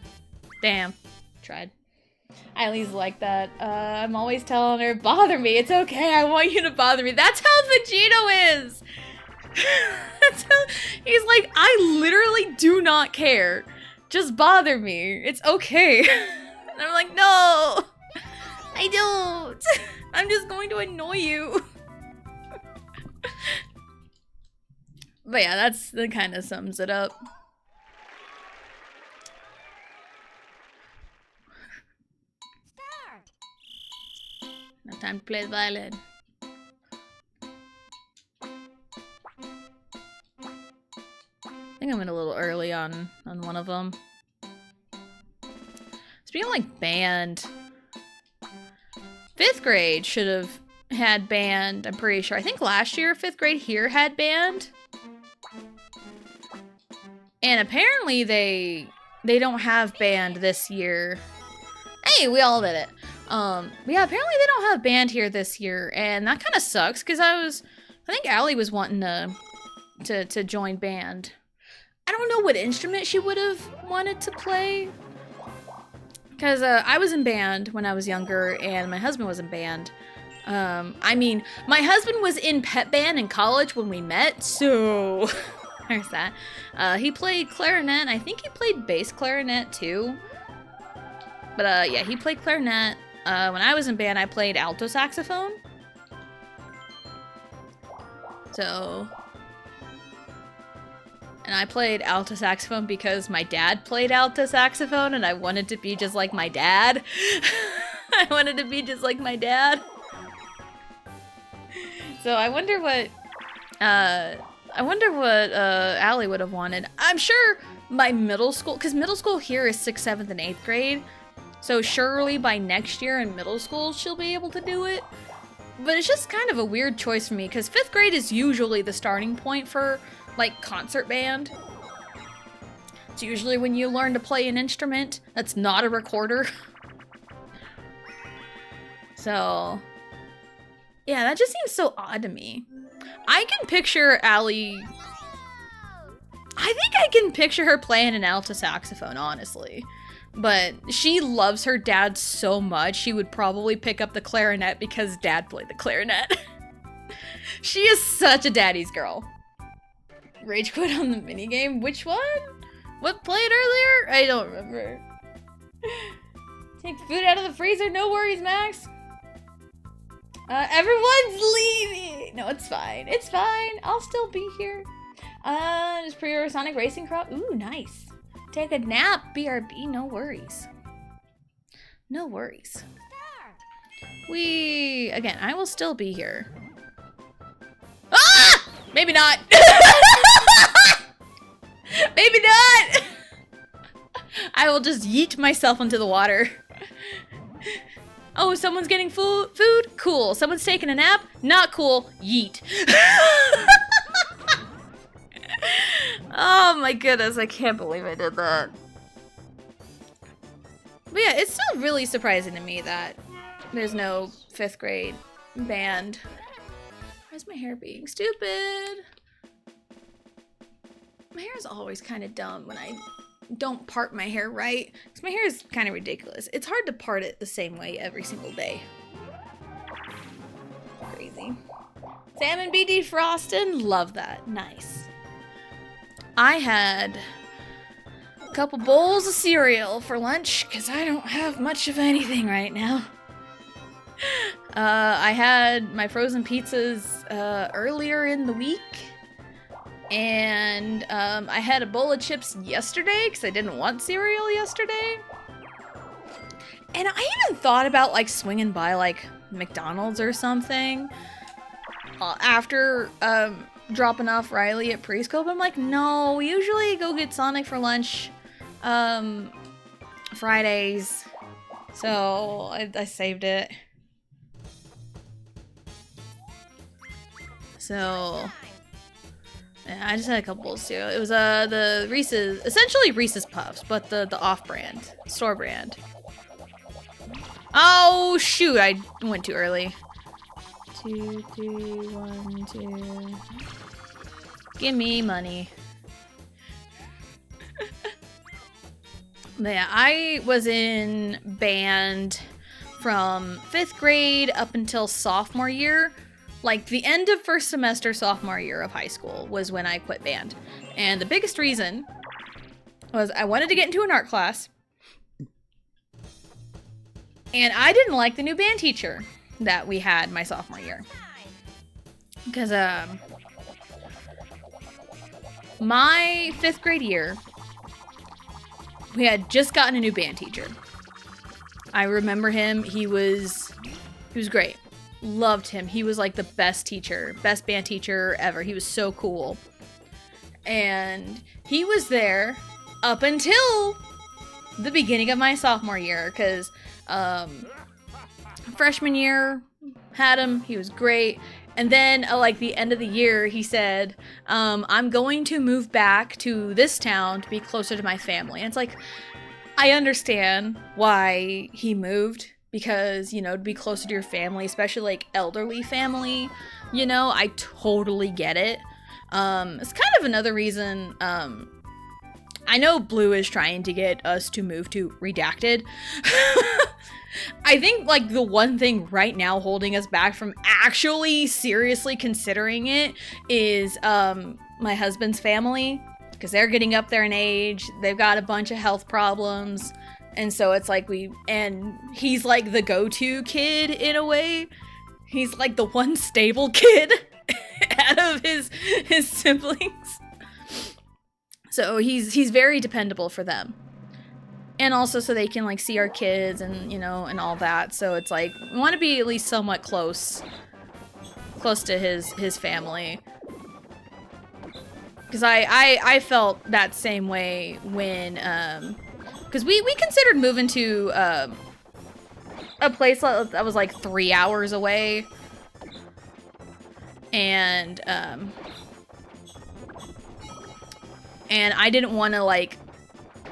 Damn. Tried. I at least like that. I'm always telling her, bother me. It's okay. I want you to bother me. That's how Vegito is. That's how, he's like, I literally do not care. Just bother me. It's okay. And I'm like, no. I don't. I'm just going to annoy you. But yeah, that kind of sums it up. No time to play the violin. I think think I went a little early on one of them. Speaking of like band, 5th grade should have had band, I'm pretty sure. I think last year 5th grade here had band. And apparently they don't have band this year. Hey, we all did it. Yeah, apparently they don't have band here this year, and that kind of sucks because I think Allie was wanting to join band. I don't know what instrument she would have wanted to play. Because I was in band when I was younger, and my husband was in band. I mean, my husband was in pep band in college when we met, so there's that. He played clarinet. I think he played bass clarinet too. But yeah, he played clarinet. When I was in band, I played alto saxophone. So, and I played alto saxophone because my dad played alto saxophone, and I wanted to be just like my dad. I wanted to be just like my dad. So I wonder what Allie would have wanted. I'm sure by middle school, because middle school here is 6th, 7th, and 8th grade. So surely by next year in middle school, she'll be able to do it. But it's just kind of a weird choice for me, because 5th grade is usually the starting point for, like, concert band. It's usually when you learn to play an instrument that's not a recorder. So, yeah, that just seems so odd to me. I can picture Allie... I think I can picture her playing an alto saxophone, honestly. But she loves her dad so much, she would probably pick up the clarinet because dad played the clarinet. She is such a daddy's girl. Rage quit on the minigame? Which one? What played earlier? I don't remember. Take food out of the freezer? No worries, Max. Everyone's leaving. No, it's fine. It's fine. I'll still be here. Just pre-order Sonic Racing Crop. Ooh, nice. Take a nap, BRB. No worries. No worries. Again, I will still be here. Ah! Maybe not. Maybe not. I will just yeet myself into the water. Oh, someone's getting food? Cool. Someone's taking a nap? Not cool. Yeet. Oh my goodness, I can't believe I did that. But yeah, it's still really surprising to me that there's no 5th grade band. Why is my hair being stupid? My hair is always kind of dumb when I don't part my hair right. Because my hair is kind of ridiculous. It's hard to part it the same way every single day. Crazy. Salmon be defrosted? Love that. Nice. I had a couple bowls of cereal for lunch because I don't have much of anything right now. I had my frozen pizzas earlier in the week. And I had a bowl of chips yesterday because I didn't want cereal yesterday. And I even thought about like swinging by like McDonald's or something after dropping off Riley at preschool. But I'm like, no, we usually go get Sonic for lunch Fridays. So I saved it. So yeah, I just had a couple of cereal. It was the Reese's, essentially Reese's Puffs, but the off-brand, store brand. Oh shoot, I went too early. 2, 3, 1, 2. Give me money. Yeah, I was in band from 5th grade up until sophomore year. Like, the end of first semester sophomore year of high school was when I quit band. And the biggest reason was I wanted to get into an art class. And I didn't like the new band teacher that we had my sophomore year. Because, my 5th grade year, we had just gotten a new band teacher. I remember him. He was great. Loved him. He was like the best teacher, best band teacher ever. He was so cool. And he was there up until the beginning of my sophomore year, because freshman year had him, he was great. And then like the end of the year, he said, I'm going to move back to this town to be closer to my family. And it's like, I understand why he moved, because, you know, to be closer to your family, especially like elderly family, you know, I totally get it. It's kind of another reason, I know Blue is trying to get us to move to Redacted. I think, like, the one thing right now holding us back from actually seriously considering it is, my husband's family, because they're getting up there in age. They've got a bunch of health problems. And so it's like and he's like the go-to kid in a way. He's like the one stable kid out of his siblings. So he's very dependable for them. And also so they can like see our kids and, you know, and all that. So it's like, we want to be at least somewhat close to his family. Because I felt that same way when, because we considered moving to a place that was like 3 hours away. And I didn't want to, like,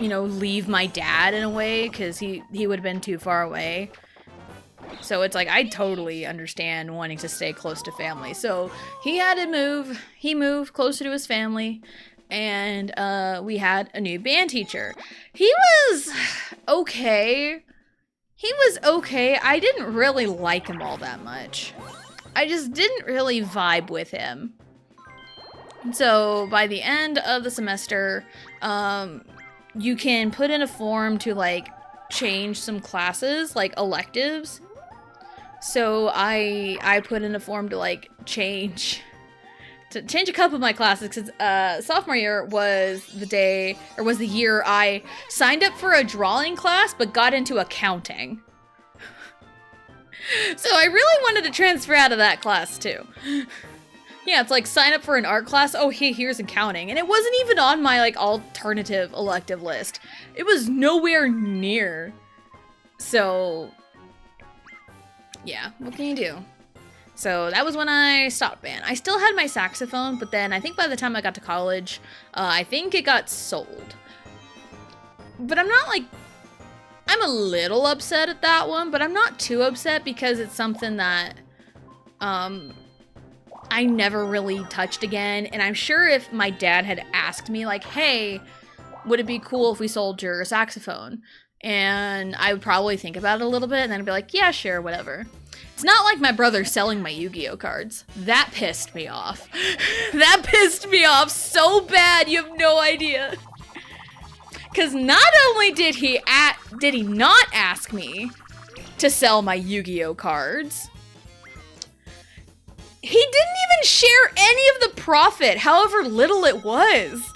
you know, leave my dad in a way, because he would have been too far away. So it's like, I totally understand wanting to stay close to family. So he had to move. He moved closer to his family. And we had a new band teacher. He was okay. I didn't really like him all that much. I just didn't really vibe with him. So by the end of the semester, you can put in a form to like change some classes, like electives. So I put in a form to like change a couple of my classes, because sophomore year was the year I signed up for a drawing class but got into accounting. So I really wanted to transfer out of that class too. Yeah, it's like sign up for an art class. Oh, here's accounting. And it wasn't even on my like alternative elective list. It was nowhere near. So yeah, what can you do? So that was when I stopped band. I still had my saxophone, but then I think by the time I got to college, I think it got sold. But I'm not like, I'm a little upset at that one, but I'm not too upset because it's something that I never really touched again. And I'm sure if my dad had asked me like, hey, would it be cool if we sold your saxophone? And I would probably think about it a little bit and then I'd be like, yeah, sure, whatever. It's not like my brother selling my Yu-Gi-Oh cards. That pissed me off. That pissed me off so bad, you have no idea. Because not only did he not ask me to sell my Yu-Gi-Oh cards, he didn't even share any of the profit, however little it was.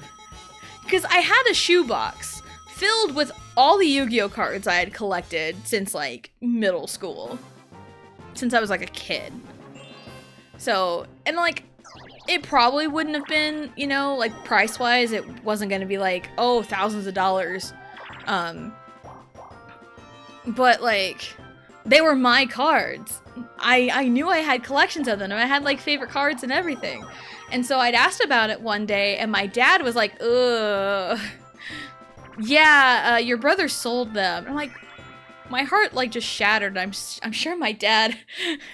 Because I had a shoebox filled with all the Yu-Gi-Oh cards I had collected since like middle school. Since I was like a kid. So, and like, it probably wouldn't have been, you know, like price-wise, it wasn't gonna be like, oh, thousands of dollars. But like, they were my cards. I knew I had collections of them, and I had like favorite cards and everything. And so I'd asked about it one day, and my dad was like, ugh. Yeah, your brother sold them. I'm like, my heart like just shattered. I'm sure my dad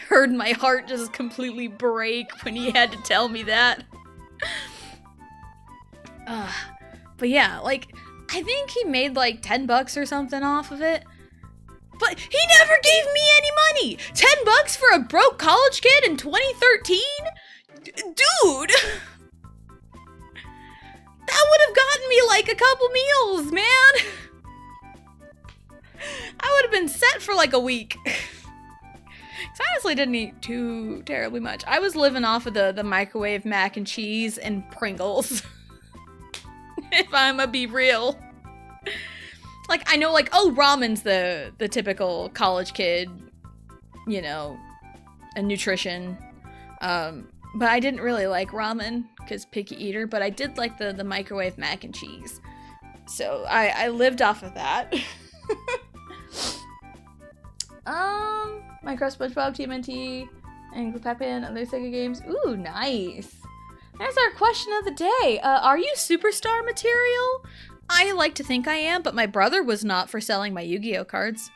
heard my heart just completely break when he had to tell me that. But yeah, like, I think he made like $10 or something off of it. But he never gave me any money! $10 for a broke college kid in 2013? Dude! That would have gotten me like a couple meals, man! I would have been set for like a week. Cause I honestly didn't eat too terribly much. I was living off of the microwave mac and cheese and Pringles. If I'm gonna be real. Like, I know, like, oh, ramen's the typical college kid, you know, and nutrition. But I didn't really like ramen because picky eater, but I did like the microwave mac and cheese. So I lived off of that. Minecraft, SpongeBob, TMNT, and Pepe and other Sega games. Ooh, nice. There's our question of the day. Are you superstar material? I like to think I am, but my brother was not for selling my Yu-Gi-Oh cards.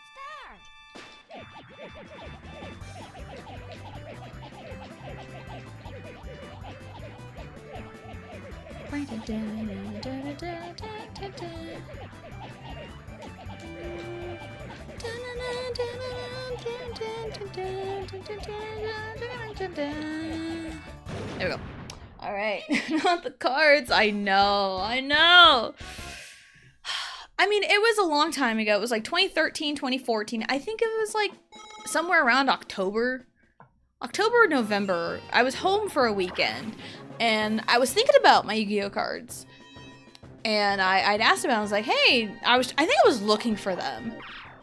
There we go. All right, not the cards. I know. I mean, it was a long time ago. It was like 2013, 2014. I think it was like somewhere around October or November. I was home for a weekend and I was thinking about my Yu-Gi-Oh cards. And I'd asked about it. I was like, hey, I think I was looking for them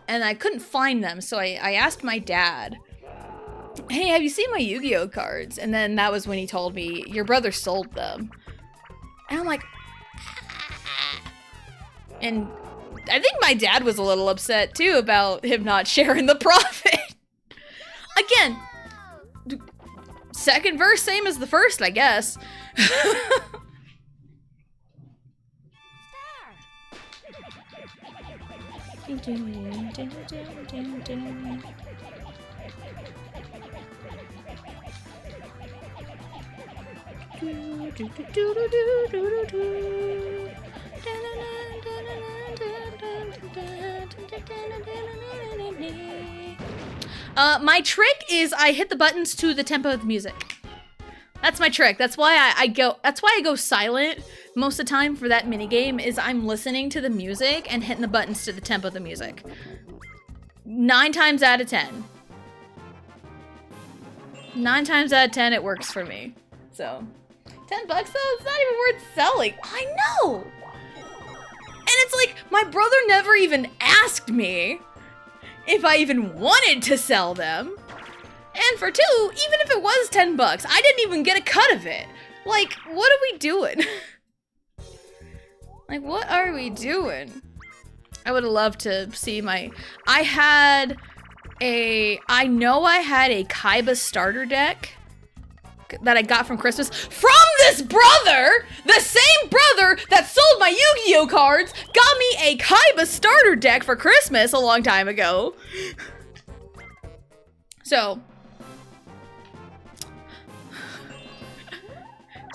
and I couldn't find them. So I asked my dad, hey, have you seen my Yu-Gi-Oh cards? And then that was when he told me, your brother sold them. And I'm like, and I think my dad was a little upset too about him not sharing the profit. Again, second verse, same as the first, I guess. My trick is I hit the buttons to the tempo of the music. That's my trick. That's why I go silent most of the time for that minigame, is I'm listening to the music and hitting the buttons to the tempo of the music. 9 times out of 10. 9 times out of 10 it works for me. So, $10 though, it's not even worth selling. I know! And it's like, my brother never even asked me if I even wanted to sell them. And for 2, even if it was $10, I didn't even get a cut of it. Like, what are we doing? Like, what are we doing? I would have loved to see my... I know I had a Kaiba starter deck that I got from Christmas from this brother! The same brother that sold my Yu-Gi-Oh cards got me a Kaiba starter deck for Christmas a long time ago. So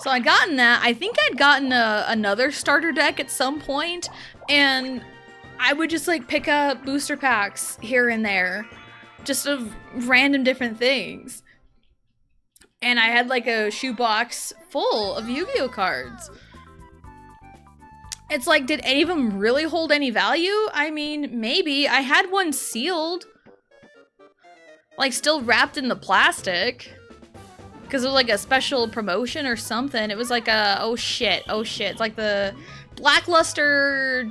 I'd gotten that. I think I'd gotten another starter deck at some point, and I would just like pick up booster packs here and there, just of random different things. And I had like a shoebox full of Yu-Gi-Oh cards. It's like, did any of them really hold any value? I mean, maybe. I had one sealed. Like, still wrapped in the plastic. Because it was like a special promotion or something. It was like a, oh shit. It's like the Blackluster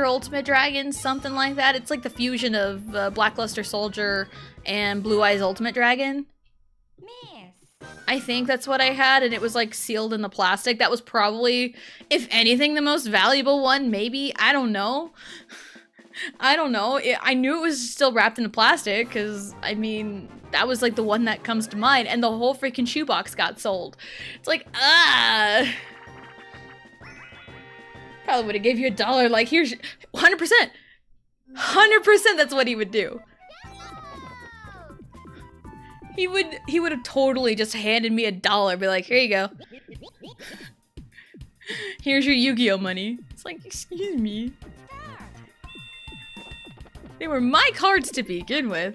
Ultimate Dragon, something like that. It's like the fusion of Blackluster Soldier and Blue Eyes Ultimate Dragon. I think that's what I had, and it was like sealed in the plastic. That was probably, if anything, the most valuable one, maybe. I don't know. I knew it was still wrapped in the plastic, because, I mean, that was like the one that comes to mind, and the whole freaking shoebox got sold. It's like, probably would have gave you $1, like, here's 100%. 100% that's what he would do. He would have totally just handed me $1, be like, here you go. Here's your Yu-Gi-Oh money. It's like, excuse me. They were my cards to begin with.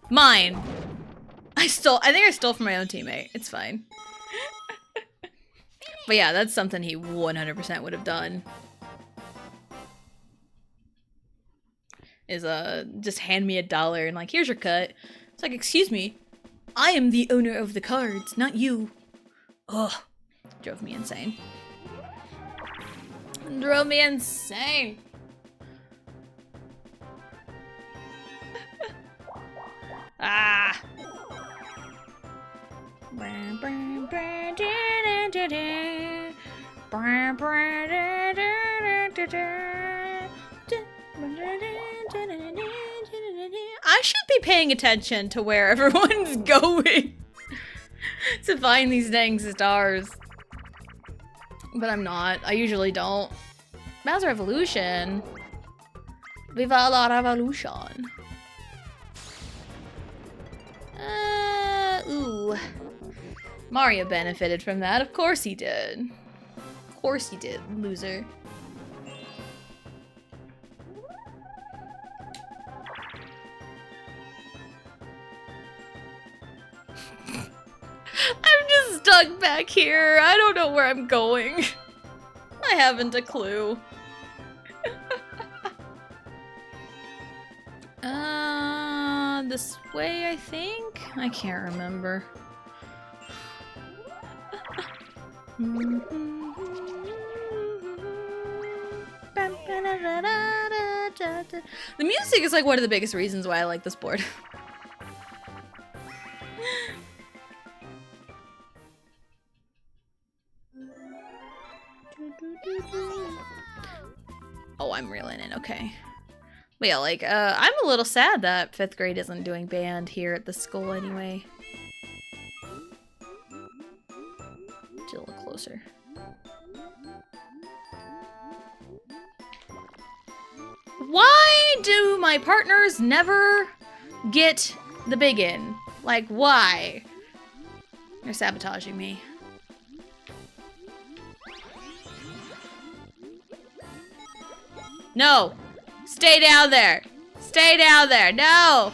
Mine. I think I stole from my own teammate. It's fine. But yeah, that's something he 100% would have done. Is just hand me $1 and like, here's your cut. It's like, excuse me, I am the owner of the cards, not you. Ugh, drove me insane. Ah! I should be paying attention to where everyone's going to find these dang stars. But I'm not. I usually don't. Bowser Revolution. Viva la Revolution. Ooh. Mario benefited from that. Of course he did. Of course he did, loser. I'm just stuck back here. I don't know where I'm going. I haven't a clue. This way, I think? I can't remember. The music is like one of the biggest reasons why I like this board. Oh, I'm reeling in, okay. But yeah, like, I'm a little sad that 5th grade isn't doing band here at the school anyway. Get a little closer. Why do my partners never get the big in? Like, why? You're sabotaging me. No! Stay down there! Stay down there! No!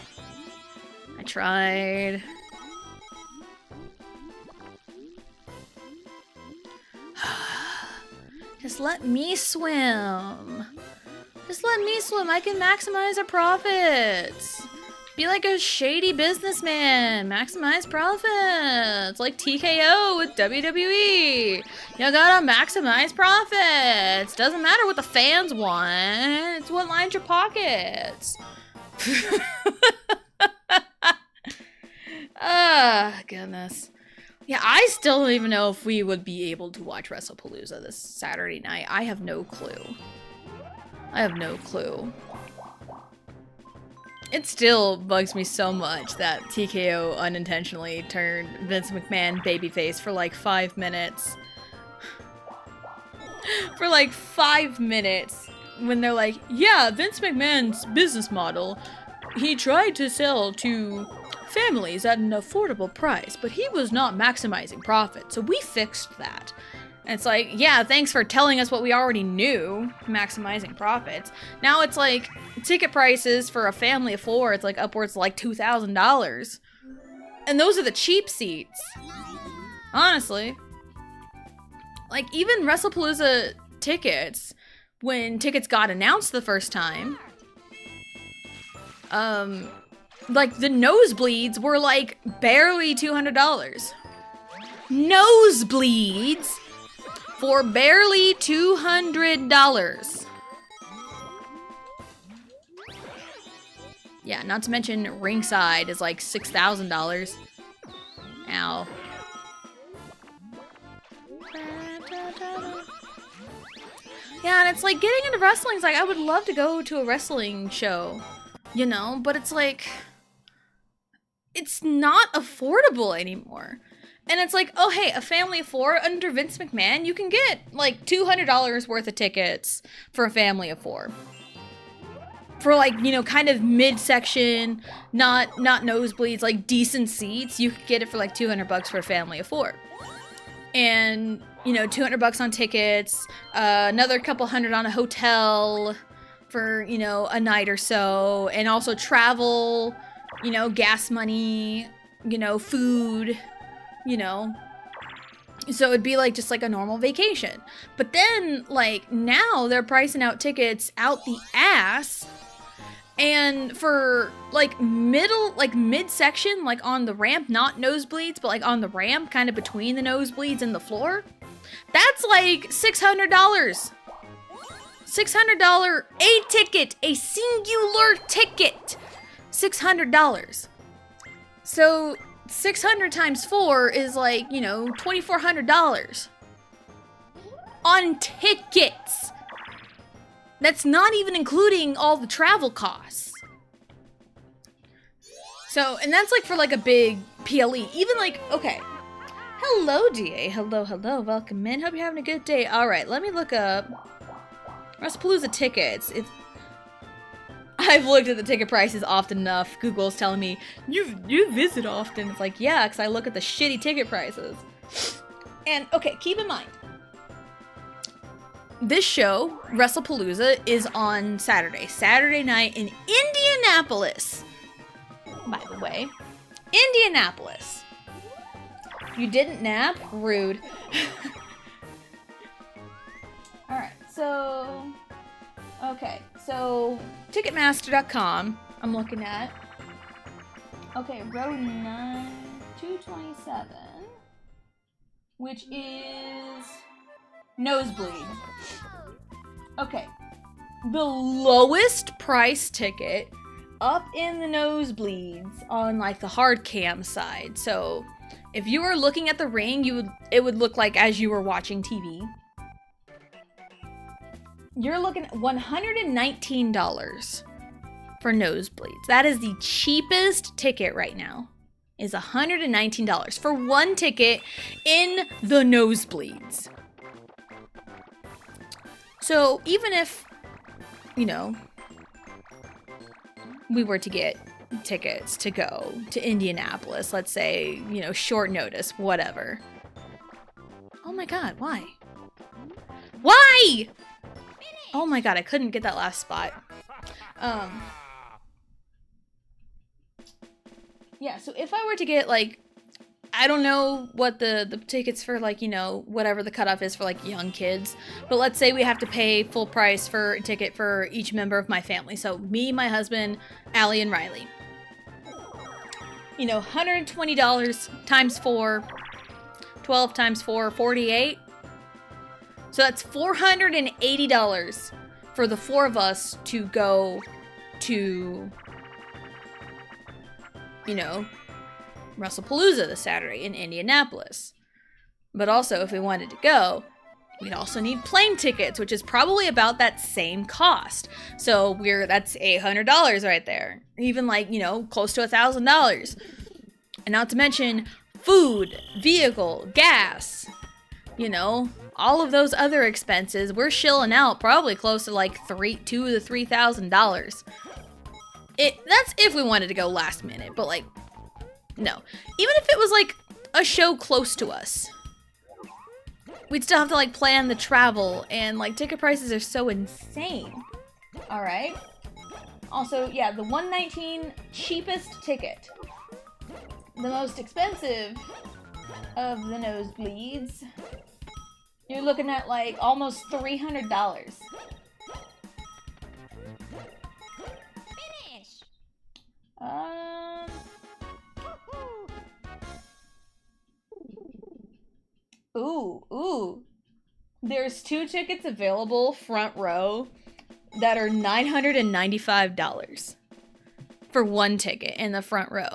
I tried. Just let me swim. Just let me swim. I can maximize our profits. Be like a shady businessman. Maximize profits. Like TKO with WWE. You gotta maximize profits. Doesn't matter what the fans want. It's what lines your pockets. Ah, goodness. Yeah, I still don't even know if we would be able to watch WrestlePalooza this Saturday night. I have no clue. I have no clue. It still bugs me so much that TKO unintentionally turned Vince McMahon babyface for like 5 minutes. For like 5 minutes. When they're like, yeah, Vince McMahon's business model, he tried to sell to families at an affordable price, but he was not maximizing profit, so we fixed that. And it's like, yeah, thanks for telling us what we already knew, maximizing profits. Now it's like, ticket prices for a family of 4, it's like upwards of like $2,000. And those are the cheap seats. Honestly. Like, even WrestlePalooza tickets, when tickets got announced the first time, like, the nosebleeds were like barely $200. Nosebleeds for barely $200. Yeah, not to mention ringside is like $6,000. Ow. Yeah, and it's like getting into wrestling is like, I would love to go to a wrestling show, you know, but it's like, it's not affordable anymore. And it's like, oh, hey, a family of 4 under Vince McMahon, you can get like $200 worth of tickets for a family of 4. For like, you know, kind of midsection, not nosebleeds, like decent seats, you could get it for like $200 for a family of 4. And, you know, $200 on tickets, another couple hundred on a hotel for, you know, a night or so, and also travel, you know, gas money, you know, food, you know. So it'd be like just like a normal vacation. But then, like, now they're pricing out tickets out the ass. And for like midsection, like on the ramp, not nosebleeds, but like on the ramp, kind of between the nosebleeds and the floor, that's like $600. $600 a ticket, a singular ticket. $600. So 600 times 4 is like, you know, $2,400 on tickets. That's not even including all the travel costs. So, and that's like for like a big PLE. Even like, okay. Hello, DA. Hello, hello. Welcome in. Hope you're having a good day. All right, let me look up WrestlePalooza tickets. I've looked at the ticket prices often enough. Google's telling me, you visit often. It's like, yeah, because I look at the shitty ticket prices. And, okay, keep in mind, this show, WrestlePalooza, is on Saturday night in Indianapolis. By the way, Indianapolis. You didn't nap? Rude. Alright, so... Okay, so Ticketmaster.com, I'm looking at. Okay, row 227, which is nosebleed. Okay, the lowest price ticket up in the nosebleeds on like the hard cam side. So if you were looking at the ring, it would look like as you were watching TV. You're looking at $119 for nosebleeds. That is the cheapest ticket right now. Is $119 for one ticket in the nosebleeds. So even if, you know, we were to get tickets to go to Indianapolis, let's say, you know, short notice, whatever. Oh my god, why? Why? Oh my god, I couldn't get that last spot. Yeah, so if I were to get, like, I don't know what the tickets for, like, you know, whatever the cutoff is for, like, young kids. But let's say we have to pay full price for a ticket for each member of my family. So me, my husband, Allie, and Riley. You know, $120 times 4, 12 times 4, 48. So that's $480 for the four of us to go to, you know, WrestlePalooza this Saturday in Indianapolis. But also, if we wanted to go, we'd also need plane tickets, which is probably about that same cost. So that's $800 right there. Even like, you know, close to $1,000. And not to mention food, vehicle, gas, you know, all of those other expenses. We're shilling out probably close to like $2,000 to $3,000. That's if we wanted to go last minute, but like, no. Even if it was like a show close to us, we'd still have to like plan the travel, and like ticket prices are so insane. All right. Also, yeah, the $119 cheapest ticket. The most expensive of the nosebleeds, you're looking at like almost $300. Finish. Ooh. There's 2 tickets available front row that are $995 for one ticket in the front row.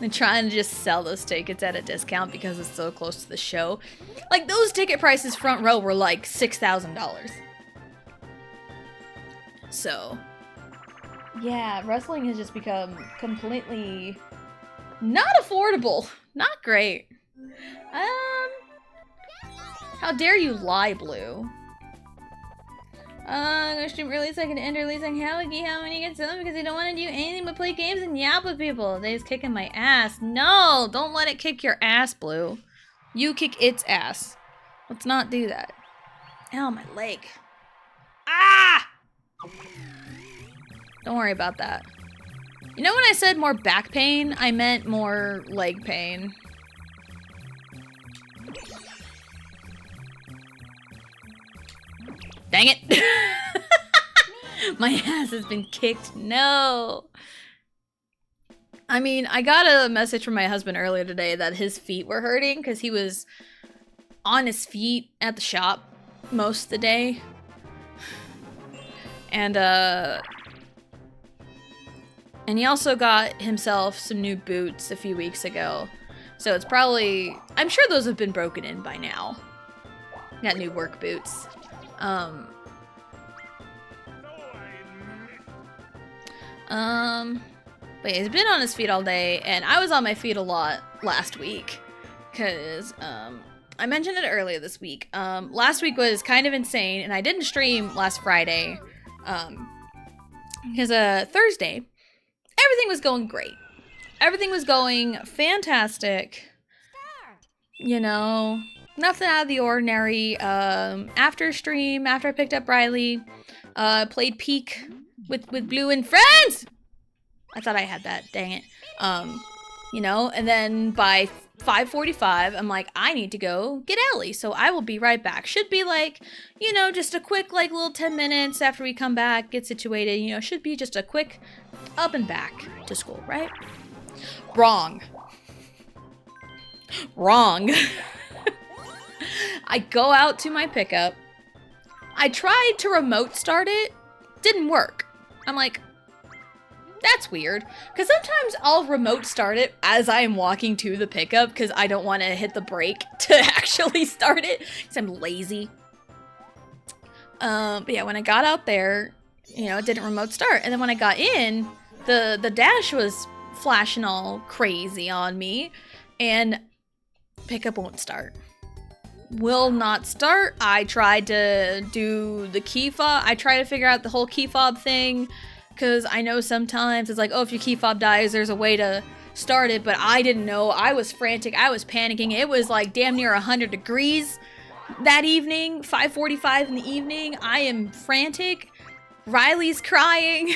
They're trying to just sell those tickets at a discount because it's so close to the show. Like, those ticket prices front row were like $6,000. So, yeah, wrestling has just become completely not affordable. Not great. How dare you lie, Blue? I'm gonna stream early so I can end early so I can have a how many get to them because they don't want to do anything but play games and yap with people. They just kicking my ass. No, don't let it kick your ass, Blue. You kick its ass. Let's not do that. Ow, my leg. Ah! Don't worry about that. You know when I said more back pain, I meant more leg pain. Dang it! My ass has been kicked. No! I mean, I got a message from my husband earlier today that his feet were hurting because he was on his feet at the shop most of the day. And, And he also got himself some new boots a few weeks ago. So it's probably, I'm sure those have been broken in by now. Got new work boots. But yeah, he's been on his feet all day, and I was on my feet a lot last week. Because, I mentioned it earlier this week. Last week was kind of insane, and I didn't stream last Friday. Because, Thursday, everything was going great. Everything was going fantastic. You know, nothing out of the ordinary. After stream, after I picked up Riley, played Peak with Blue and friends! I thought I had that, dang it. You know, and then by 5:45, I'm like, I need to go get Ellie, so I will be right back. Should be like, you know, just a quick, like, little 10 minutes after we come back, get situated, you know, should be just a quick up and back to school, right? Wrong. Wrong. I go out to my pickup. I tried to remote start it. Didn't work. I'm like, that's weird. Because sometimes I'll remote start it as I am walking to the pickup because I don't want to hit the brake to actually start it because I'm lazy. But yeah, when I got out there, you know, it didn't remote start. And then when I got in, the dash was flashing all crazy on me. And pickup won't start. Will not start. I tried to do the key fob. I tried to figure out the whole key fob thing. Because I know sometimes it's like, oh, if your key fob dies, there's a way to start it. But I didn't know. I was frantic. I was panicking. It was like damn near 100 degrees that evening. 5:45 in the evening. I am frantic. Riley's crying.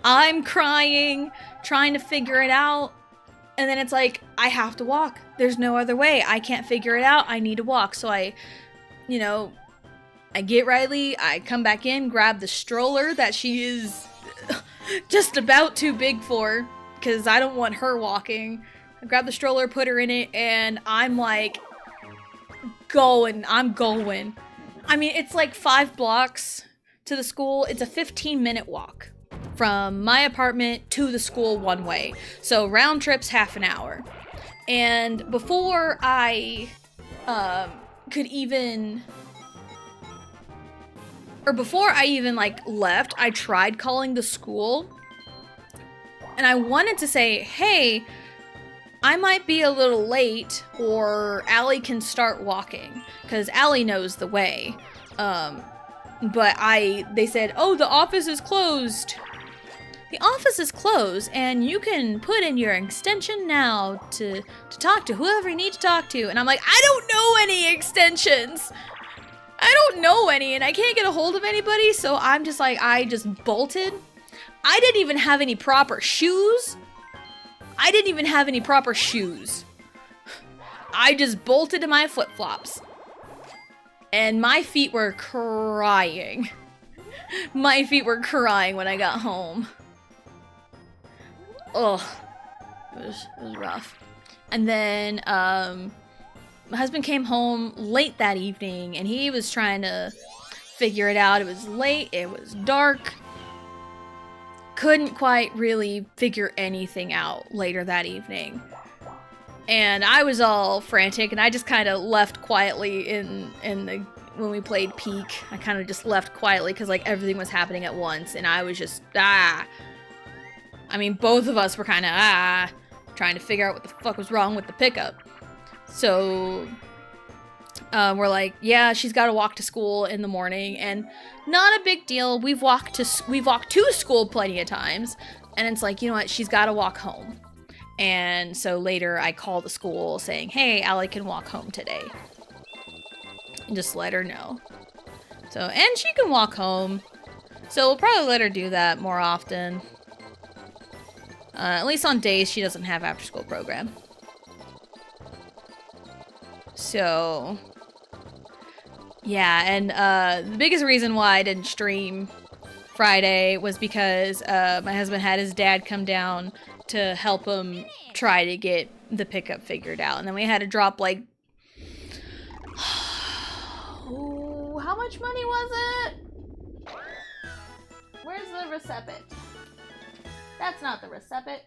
I'm crying. Trying to figure it out. And then it's like, I have to walk. There's no other way. I can't figure it out. I need to walk. So I, you know, I get Riley. I come back in, grab the stroller that she is just about too big for because I don't want her walking. I grab the stroller, put her in it, and I'm like going. I'm going. I mean, it's like 5 blocks to the school. It's a 15-minute walk from my apartment to the school one way. So round trip's half an hour. And before I could even... Or before I even, like, left, I tried calling the school. And I wanted to say, hey, I might be a little late, or Allie can start walking. Because Allie knows the way. But they said, oh, the office is closed. The office is closed, and you can put in your extension now to talk to whoever you need to talk to. And I'm like, I don't know any extensions. I don't know any, and I can't get a hold of anybody, so I'm just like, I just bolted. I didn't even have any proper shoes. I just bolted to my flip-flops. And my feet were crying. My feet were crying when I got home. Ugh. It was rough. And then, my husband came home late that evening, and he was trying to figure it out. It was late, it was dark. Couldn't quite really figure anything out later that evening. And I was all frantic, and I just kind of left quietly when we played Peak. I kind of just left quietly because, like, everything was happening at once, and I was just, I mean, both of us were kind of, trying to figure out what the fuck was wrong with the pickup. So, we're like, yeah, she's got to walk to school in the morning, and not a big deal. We've walked to school plenty of times, and it's like, you know what, she's got to walk home. And so later I call the school saying, hey, Allie can walk home today. And just let her know. So, and she can walk home. So we'll probably let her do that more often. At least on days she doesn't have after school program. So, yeah, and the biggest reason why I didn't stream Friday was because my husband had his dad come down to help him try to get the pickup figured out. And then we had to drop, like, oh, how much money was it? Where's the receipt? That's not the recipit.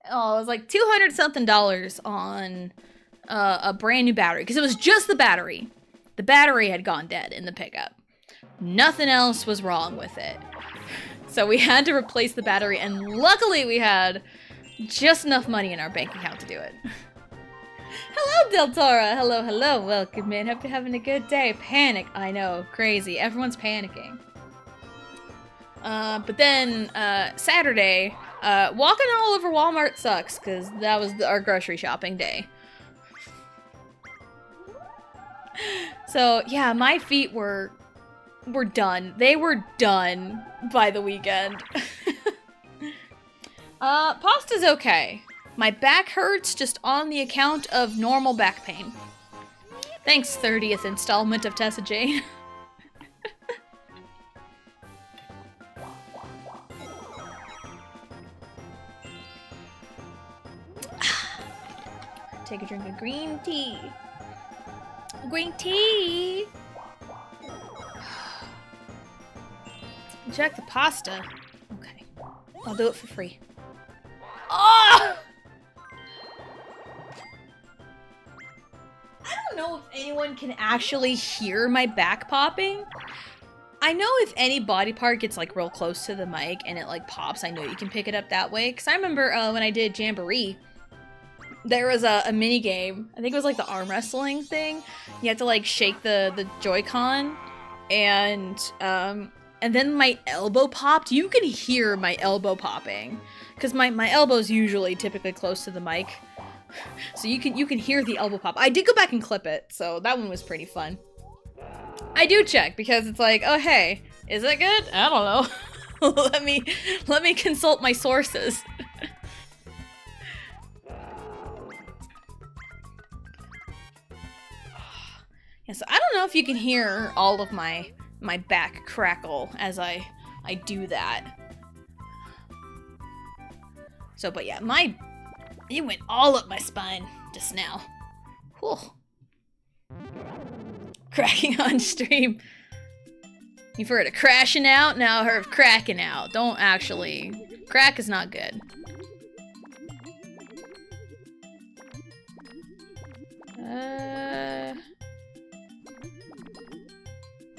Oh, it was like $200 something on a brand new battery because it was just the battery. The battery had gone dead in the pickup. Nothing else was wrong with it. So we had to replace the battery, and luckily we had just enough money in our bank account to do it. Hello, Del Toro. Hello, hello. Welcome in. Hope you're having a good day. Panic. I know. Crazy. Everyone's panicking. But then, Saturday, walking all over Walmart sucks, because that was our grocery shopping day. So, yeah, my feet were done. They were done by the weekend. Pasta's okay. My back hurts just on the account of normal back pain. Thanks, 30th installment of Tessa Jane. Take a drink of green tea. Green tea! Check the pasta. Okay. I'll do it for free. Oh! I don't know if anyone can actually hear my back popping. I know if any body part gets like real close to the mic and it like pops, I know you can pick it up that way. Because I remember when I did Jamboree, there was a mini game. I think it was like the arm wrestling thing. You had to like shake the Joy-Con, and then my elbow popped. You can hear my elbow popping because my elbow's usually typically close to the mic, so you can hear the elbow pop. I did go back and clip it, so that one was pretty fun. I do check because it's like, oh hey, is it good? I don't know. let me consult my sources. Yeah, so I don't know if you can hear all of my back crackle as I do that. So, but yeah, it went all up my spine just now. Whew. Cracking on stream. You've heard of crashing out, now heard of cracking out. Don't actually. Crack is not good.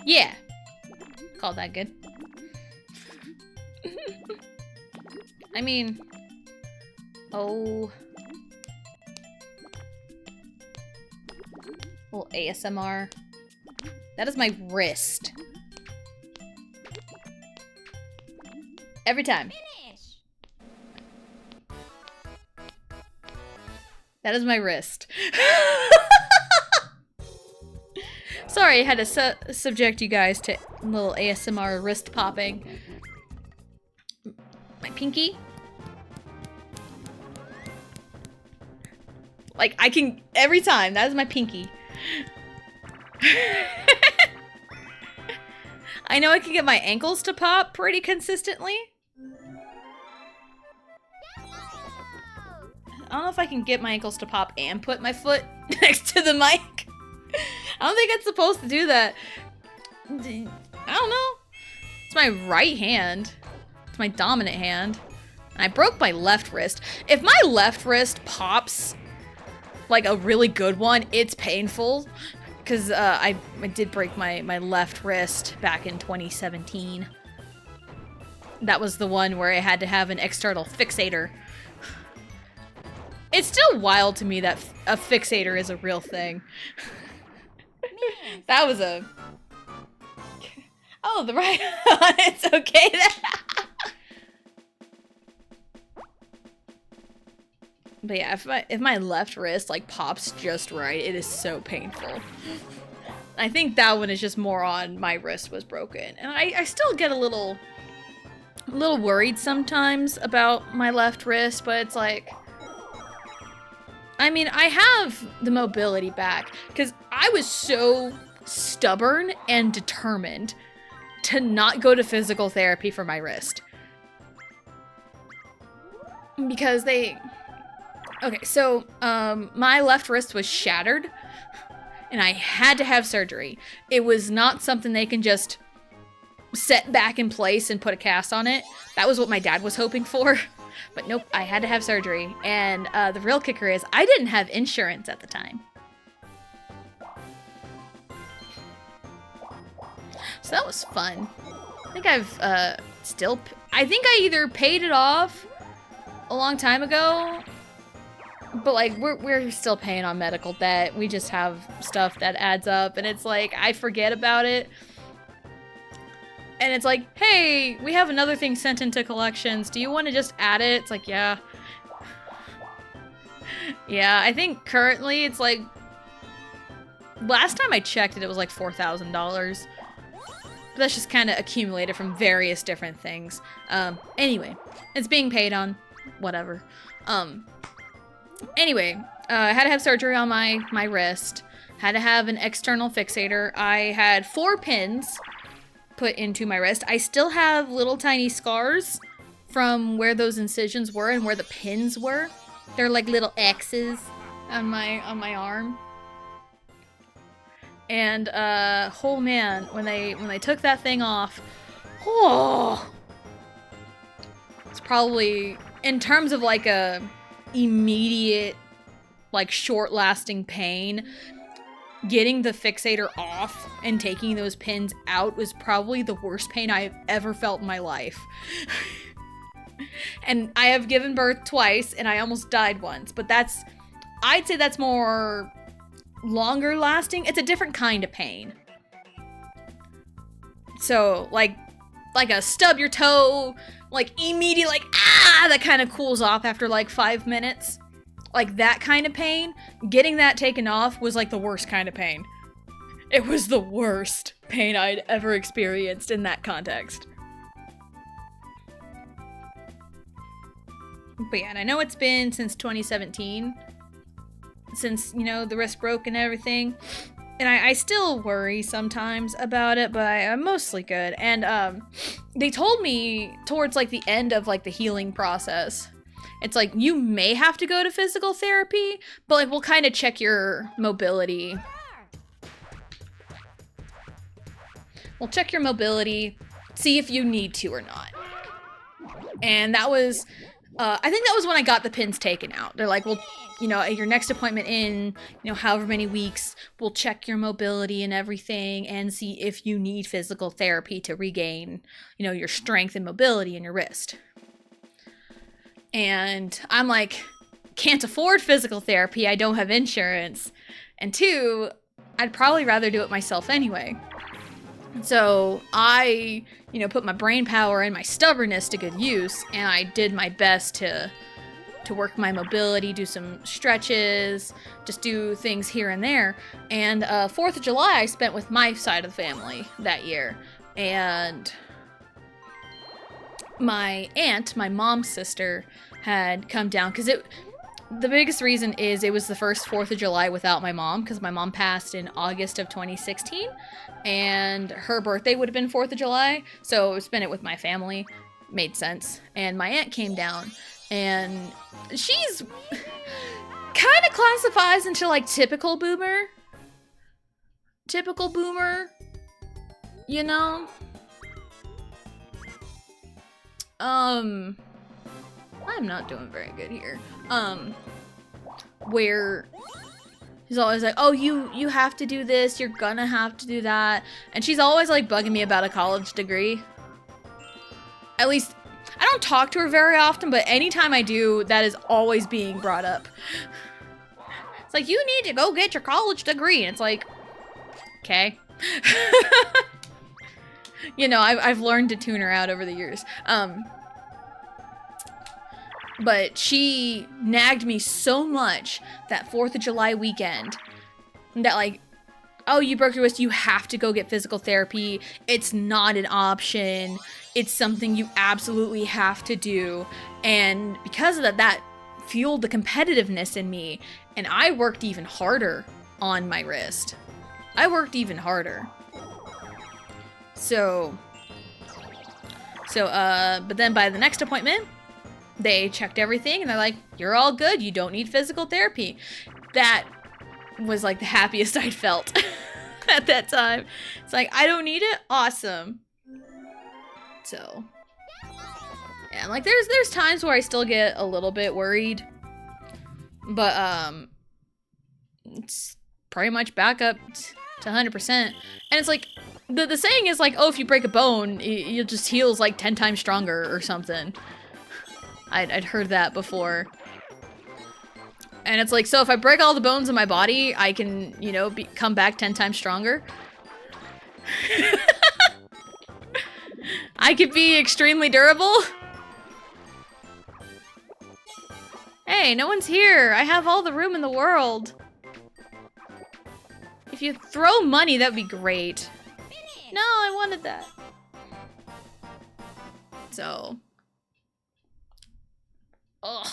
Yeah. Call that good. I mean, oh. Little ASMR. That is my wrist. Every time. That is my wrist. Sorry, I had to subject you guys to a little ASMR wrist popping. My pinky. Like, I can, every time, that is my pinky. I know I can get my ankles to pop pretty consistently. I don't know if I can get my ankles to pop and put my foot next to the mic. I don't think it's supposed to do that. I don't know. It's my right hand. It's my dominant hand. And I broke my left wrist. If my left wrist pops, like a really good one, it's painful. Because I did break my left wrist back in 2017. That was the one where I had to have an external fixator. It's still wild to me that a fixator is a real thing. That was a... Oh, the right... It's okay. But yeah, if my left wrist like pops just right, it is so painful. I think that one is just more on my wrist was broken. And I still get a little worried sometimes about my left wrist, but it's like... I mean, I have the mobility back because I was so stubborn and determined to not go to physical therapy for my wrist. Because okay, so my left wrist was shattered and I had to have surgery. It was not something they can just set back in place and put a cast on it. That was what my dad was hoping for. But nope, I had to have surgery. And the real kicker is I didn't have insurance at the time. So that was fun. I think I've I think I either paid it off a long time ago, but like we're still paying on medical debt. We just have stuff that adds up, and it's like I forget about it. And it's like, hey, we have another thing sent into collections. Do you want to just add it? It's like, yeah. Yeah, I think currently it's like, last time I checked it, it was like $4,000. But that's just kind of accumulated from various different things. Anyway, it's being paid on, whatever. Anyway, I had to have surgery on my wrist. Had to have an external fixator. I had 4 pins put into my wrist. I still have little tiny scars from where those incisions were and where the pins were. They're like little X's on my arm. And oh man, when they took that thing off, oh, it's probably, in terms of like a immediate, like short-lasting pain, getting the fixator off and taking those pins out was probably the worst pain I've ever felt in my life. And I have given birth twice, and I almost died once, but I'd say that's more longer lasting. It's a different kind of pain. So, like a stub your toe, like immediate, like, that kind of cools off after like 5 minutes. Like that kind of pain, getting that taken off was like the worst kind of pain. It was the worst pain I'd ever experienced in that context. But yeah, and I know it's been since 2017, since, you know, the wrist broke and everything. And I still worry sometimes about it, but I'm mostly good. And they told me towards like the end of like the healing process, it's like, you may have to go to physical therapy, but like we'll kind of check your mobility. We'll check your mobility, see if you need to or not. And that was, I think that was when I got the pins taken out. They're like, well, you know, at your next appointment in, you know, however many weeks, we'll check your mobility and everything and see if you need physical therapy to regain, you know, your strength and mobility in your wrist. And I'm like, can't afford physical therapy. I don't have insurance. And 2, I'd probably rather do it myself anyway. So I, you know, put my brain power and my stubbornness to good use, and I did my best to work my mobility, do some stretches, just do things here and there. And 4th of July I spent with my side of the family that year. And my aunt, my mom's sister, had come down because the biggest reason is it was the first 4th of July without my mom, because my mom passed in August of 2016 and her birthday would have been 4th of July, so spend it with my family made sense. And my aunt came down, and she's kind of classifies into like typical boomer, you know. I'm not doing very good here. Where he's always like, oh, you have to do this, you're gonna have to do that. And she's always like bugging me about a college degree. At least, I don't talk to her very often, but anytime I do, that is always being brought up. It's like, you need to go get your college degree. And it's like, okay. You know, I've learned to tune her out over the years. But she nagged me so much that 4th of July weekend that like, oh, you broke your wrist, you have to go get physical therapy. It's not an option. It's something you absolutely have to do. And because of that, that fueled the competitiveness in me. And I worked even harder on my wrist. I worked even harder. But then by the next appointment, they checked everything and they're like, you're all good. You don't need physical therapy. That was like the happiest I'd felt at that time. It's like, I don't need it. Awesome. So, yeah, like there's times where I still get a little bit worried, but it's pretty much back up to 100%. And it's like the saying is like, oh, if you break a bone, it just heals like 10 times stronger or something. I'd heard that before. And it's like, so if I break all the bones in my body, I can, you know, come back 10 times stronger. I could be extremely durable. Hey, no one's here. I have all the room in the world. If you throw money, that'd be great. No, I wanted that. So. Ugh.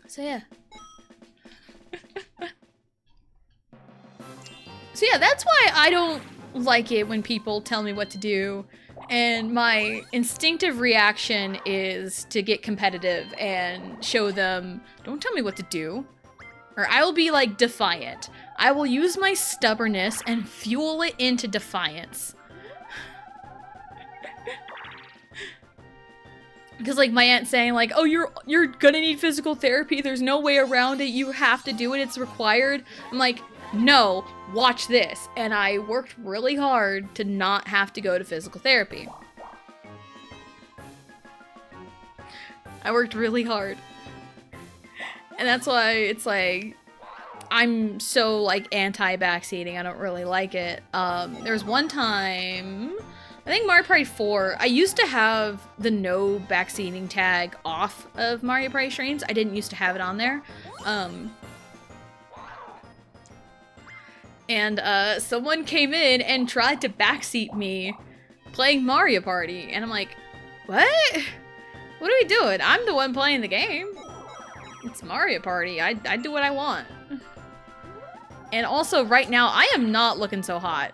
So yeah. So yeah, that's why I don't like it when people tell me what to do. And my instinctive reaction is to get competitive and show them, don't tell me what to do. Or I will be like defiant. I will use my stubbornness and fuel it into defiance. Because like my aunt saying like, oh, you're gonna need physical therapy. There's no way around it. You have to do it. It's required. I'm like, no, watch this. And I worked really hard to not have to go to physical therapy. I worked really hard. And that's why it's like, I'm so like anti-backseating. I don't really like it. There's one time, I think Mario Party 4, I used to have the no backseating tag off of Mario Party streams. I didn't used to have it on there. And someone came in and tried to backseat me playing Mario Party. And I'm like, what? What are we doing? I'm the one playing the game. It's Mario Party. I do what I want. And also, right now, I am not looking so hot.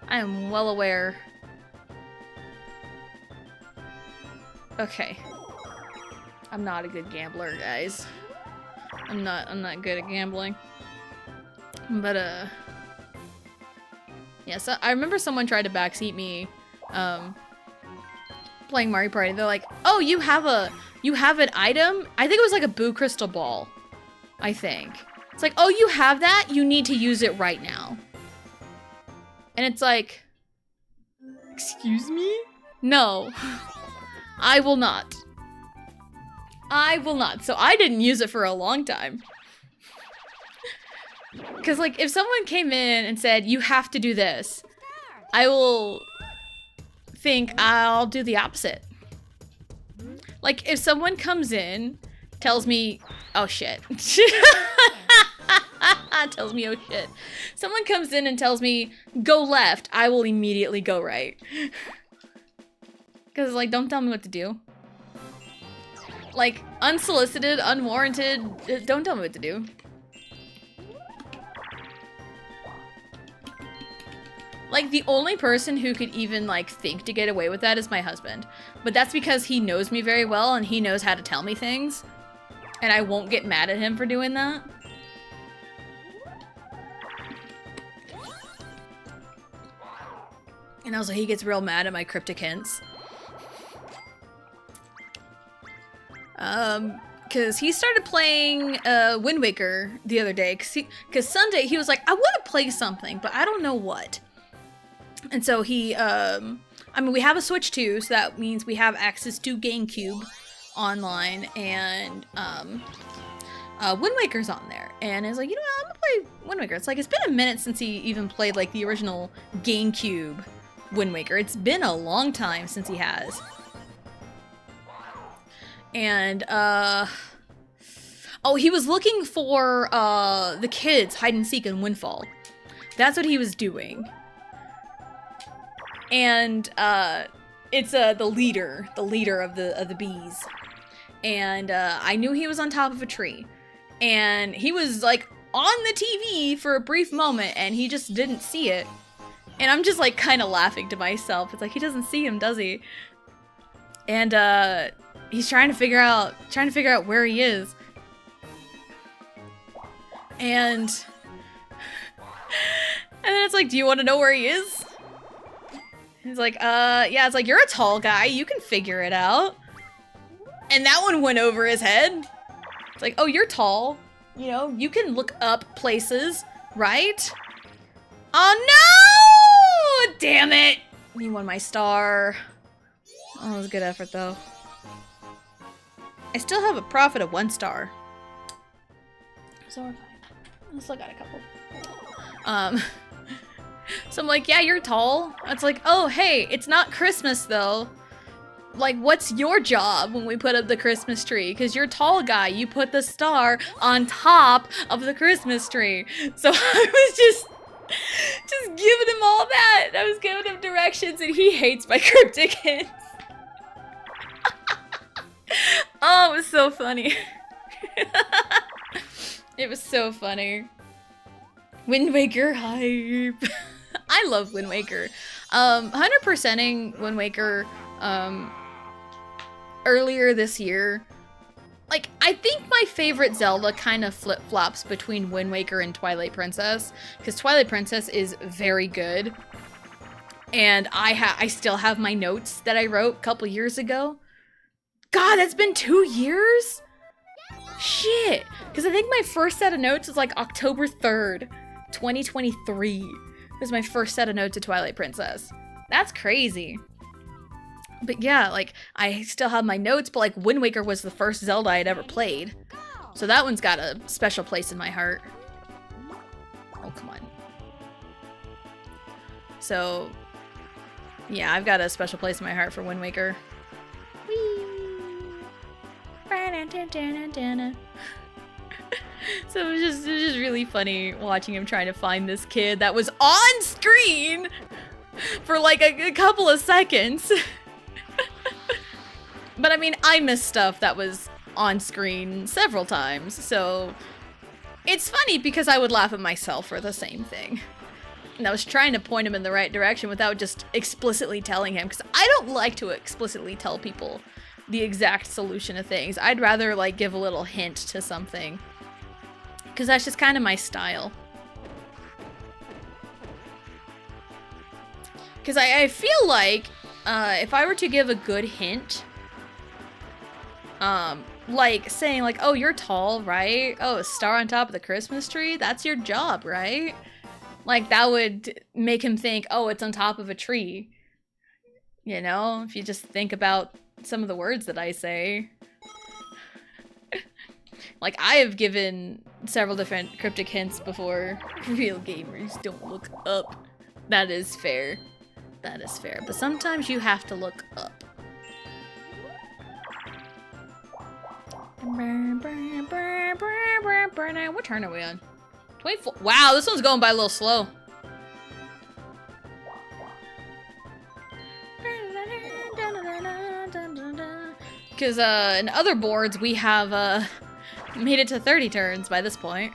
I am well aware. Okay. I'm not a good gambler, guys. I'm not good at gambling. But, yeah, so I remember someone tried to backseat me, playing Mario Party. They're like, oh, you have an item? I think it was like a Boo Crystal Ball. I think. It's like, oh, you have that? You need to use it right now. And it's like, excuse me? No. I will not. I will not. So I didn't use it for a long time. Because, like, if someone came in and said, you have to do this, I will think I'll do the opposite. Like, if someone comes in, tells me, oh shit. Tells me, oh shit. Someone comes in and tells me, go left, I will immediately go right. Because, like, don't tell me what to do. Like, unsolicited, unwarranted, don't tell me what to do. Like, the only person who could even, like, think to get away with that is my husband. But that's because he knows me very well and he knows how to tell me things. And I won't get mad at him for doing that. And also, he gets real mad at my cryptic hints. Because he started playing Wind Waker the other day. Because Sunday, he was like, I want to play something, but I don't know what. And so he, I mean, we have a Switch too, so that means we have access to GameCube online, and Wind Waker's on there. And it's like, you know what, I'm gonna play Wind Waker. It's like, it's been a minute since he even played, like, the original GameCube Wind Waker. It's been a long time since he has. And, oh, he was looking for, the kids hide and seek in Windfall. That's what he was doing. And, it's, the leader of the bees. And, I knew he was on top of a tree. And he was, like, on the TV for a brief moment, and he just didn't see it. And I'm just, like, kind of laughing to myself. It's like, he doesn't see him, does he? And, he's trying to figure out where he is. And then it's like, do you want to know where he is? He's like, yeah, it's like, you're a tall guy, you can figure it out. And that one went over his head. It's like, oh, you're tall. You know, you can look up places, right? Oh no! Damn it! You won my star. Oh, that was a good effort though. I still have a profit of 1 star. So we're fine. I still got a couple. So I'm like, yeah, you're tall. It's like, oh, hey, it's not Christmas though. Like, what's your job when we put up the Christmas tree? Because you're a tall guy, you put the star on top of the Christmas tree. So I was just giving him all that. I was giving him directions and he hates my cryptic hints. Oh, it was so funny. It was so funny. Wind Waker hype. I love Wind Waker. 100%ing Wind Waker earlier this year. Like, I think my favorite Zelda kind of flip-flops between Wind Waker and Twilight Princess, because Twilight Princess is very good. And I still have my notes that I wrote a couple years ago. God, that's been 2 years? Shit. Because I think my first set of notes was like October 3rd, 2023. Was my first set of notes of Twilight Princess. That's crazy. But yeah, like, I still have my notes, but like, Wind Waker was the first Zelda I had ever played. So that one's got a special place in my heart. Oh, come on. So, yeah, I've got a special place in my heart for Wind Waker. Whee! So it was just really funny watching him trying to find this kid that was on screen for like a couple of seconds. But I mean, I missed stuff that was on screen several times, so it's funny because I would laugh at myself for the same thing. And I was trying to point him in the right direction without just explicitly telling him, because I don't like to explicitly tell people the exact solution of things. I'd rather like give a little hint to something, because that's just kind of my style. Because I feel like if I were to give a good hint, like saying like, oh, you're tall, right? Oh, a star on top of the Christmas tree? That's your job, right? Like, that would make him think, oh, it's on top of a tree. You know, if you just think about some of the words that I say. Like, I have given several different cryptic hints before. Real gamers don't look up. That is fair. That is fair. But sometimes you have to look up. What turn are we on? 24. Wow, this one's going by a little slow. Because in other boards, we have made it to 30 turns by this point.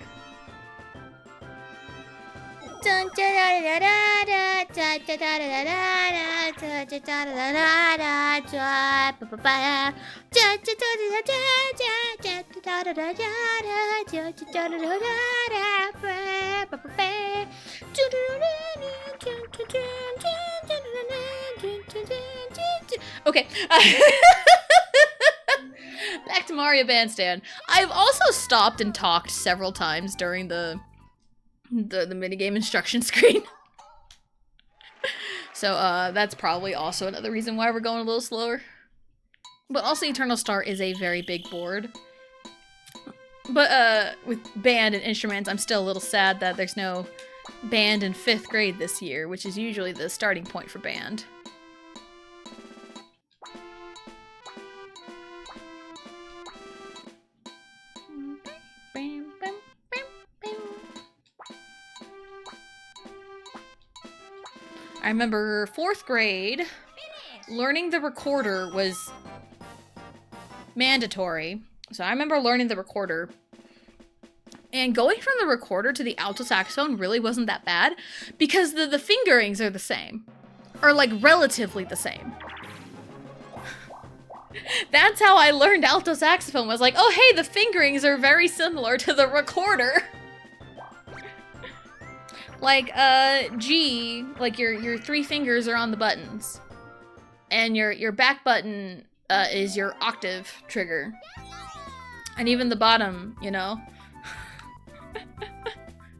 Okay. Back to Mario Bandstand. I've also stopped and talked several times during the minigame instruction screen. So, that's probably also another reason why we're going a little slower. But also, Eternal Star is a very big board. But, with band and instruments, I'm still a little sad that there's no band in 5th grade this year, which is usually the starting point for band. I remember 4th grade, learning the recorder was mandatory. So I remember learning the recorder. And going from the recorder to the alto saxophone really wasn't that bad, because the fingerings are the same. Or like relatively the same. That's how I learned alto saxophone, was like, oh hey, the fingerings are very similar to the recorder. Like, G, like your 3 fingers are on the buttons. And your back button, is your octave trigger. And even the bottom, you know.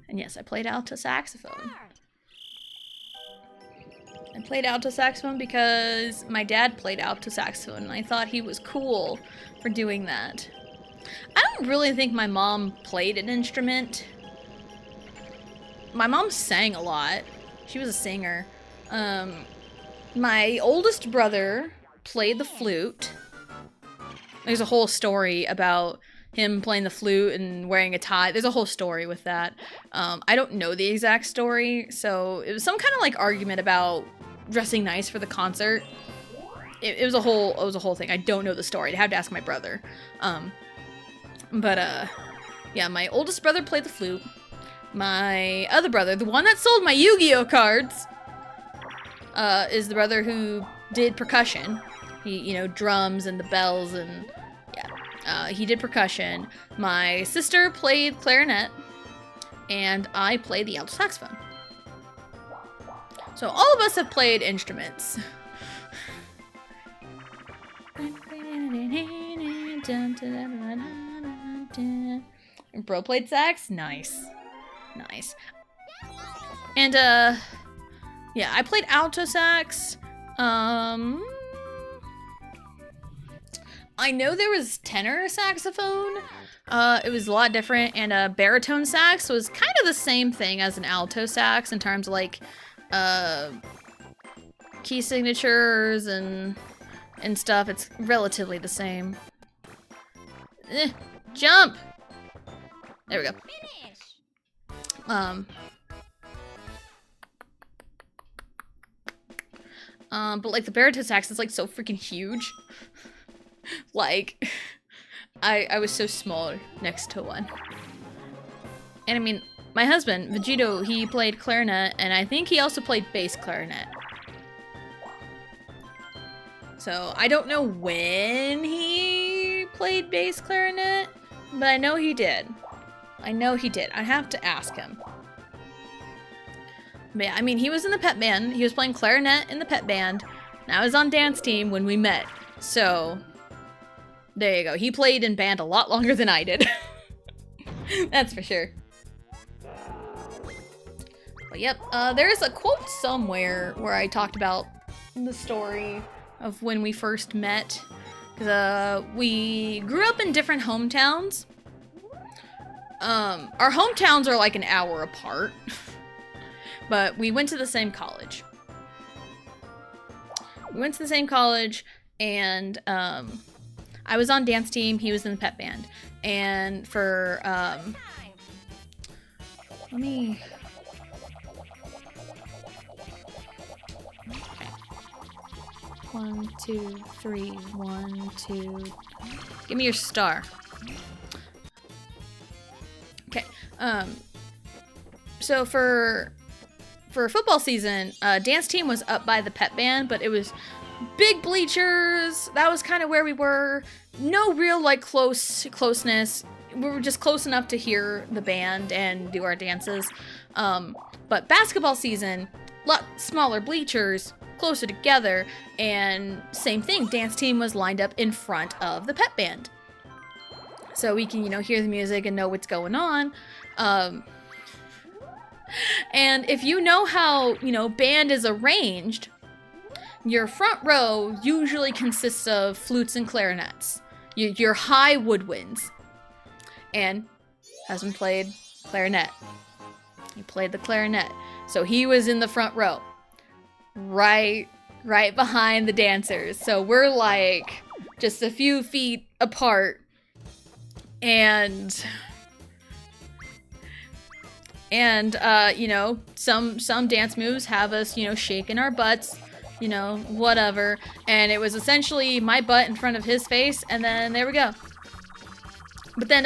And yes, I played alto saxophone. I played alto saxophone because my dad played alto saxophone, and I thought he was cool for doing that. I don't really think my mom played an instrument. My mom sang a lot. She was a singer. My oldest brother played the flute. There's a whole story about him playing the flute and wearing a tie. There's a whole story with that. I don't know the exact story, so it was some kind of like argument about dressing nice for the concert. It was a whole thing. I don't know the story. I'd have to ask my brother. Yeah, my oldest brother played the flute. My other brother, the one that sold my Yu-Gi-Oh cards, is the brother who did percussion. He, you know, drums and the bells and yeah. He did percussion. My sister played clarinet, and I played the alto saxophone. So all of us have played instruments. Bro played sax? Nice. Nice. And, yeah, I played alto sax. I know there was tenor saxophone. It was a lot different, and baritone sax was kind of the same thing as an alto sax in terms of, like, key signatures and stuff. It's relatively the same. Jump! There we go. But like the baritone sax is like so freaking huge. Like, I was so small next to one. And I mean, my husband, Vegito, he played clarinet, and I think he also played bass clarinet. So I don't know when he played bass clarinet, but I know he did. I know he did. I have to ask him. But yeah, I mean, he was in the pep band. He was playing clarinet in the pep band. And I was on dance team when we met. So, there you go. He played in band a lot longer than I did. That's for sure. But yep, there's a quote somewhere where I talked about the story of when we first met. Because we grew up in different hometowns. Our hometowns are like an hour apart. But we went to the same college. And I was on dance team, he was in the pep band. And for, let me... Okay. 1, 2, 3, 1, 2... Give me your star. Okay, so for football season, dance team was up by the pep band, but it was big bleachers. That was kind of where we were. No real like closeness. We were just close enough to hear the band and do our dances. But basketball season, lot smaller bleachers, closer together, and same thing. Dance team was lined up in front of the pep band, so we can, you know, hear the music and know what's going on. And if you know how, you know, band is arranged, your front row usually consists of flutes and clarinets. Your high woodwinds. And husband played clarinet. He played the clarinet. So he was in the front row. Right behind the dancers. So we're like just a few feet apart. And you know, some dance moves have us, you know, shaking our butts, you know, whatever. And it was essentially my butt in front of his face, and then there we go. But then,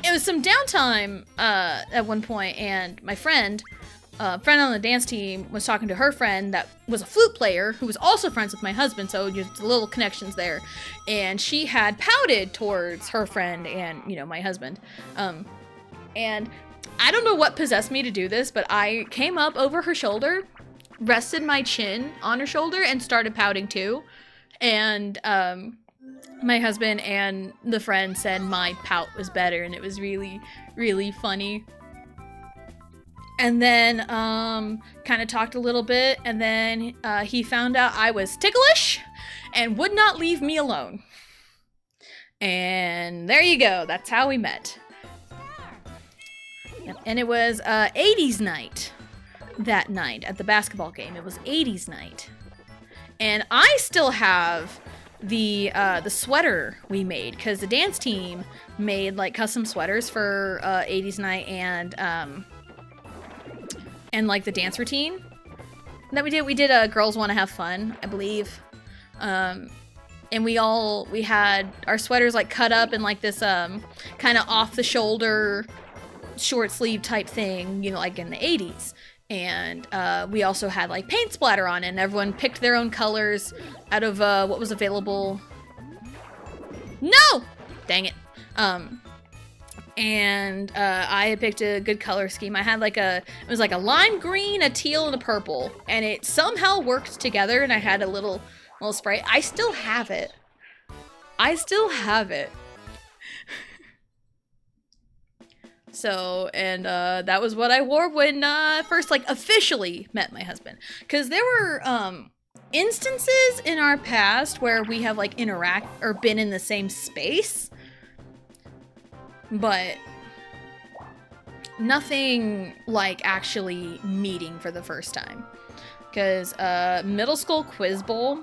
it was some downtime, at one point, and my friend on the dance team was talking to her friend that was a flute player who was also friends with my husband, so just little connections there. And she had pouted towards her friend and, you know, my husband. And I don't know what possessed me to do this, but I came up over her shoulder, rested my chin on her shoulder, and started pouting too. And my husband and the friend said my pout was better, and it was really, really funny. And then kind of talked a little bit, and then he found out I was ticklish and would not leave me alone. And there you go. That's how we met. And it was 80s night that night at the basketball game. It was 80s night. And I still have the sweater we made, because the dance team made like custom sweaters for 80s night and like the dance routine that we did. We did a Girls Want to Have Fun, I believe. And we had our sweaters like cut up in like this kind of off the shoulder short sleeve type thing, you know, like in the 80s. And we also had like paint splatter on it, and everyone picked their own colors out of what was available. No! Dang it. And I had picked a good color scheme. I had it was like a lime green, a teal, and a purple, and it somehow worked together, and I had a little spray. I still have it. So, and that was what I wore when first like officially met my husband. Because there were instances in our past where we have like interact or been in the same space, but nothing like actually meeting for the first time. Because middle school quiz bowl,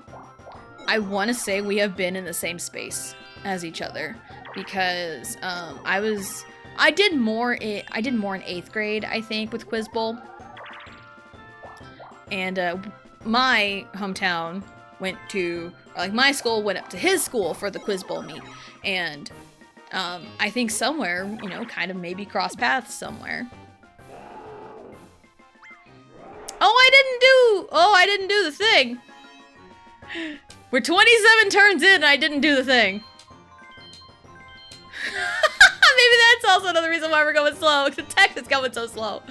I want to say we have been in the same space as each other, because I did more in 8th grade, I think, with Quiz Bowl. And my hometown my school went up to his school for the Quiz Bowl meet. And I think somewhere, you know, kind of maybe cross paths somewhere. I didn't do the thing. We're 27 turns in and I didn't do the thing. Maybe that's also another reason why we're going slow. The text is going so slow.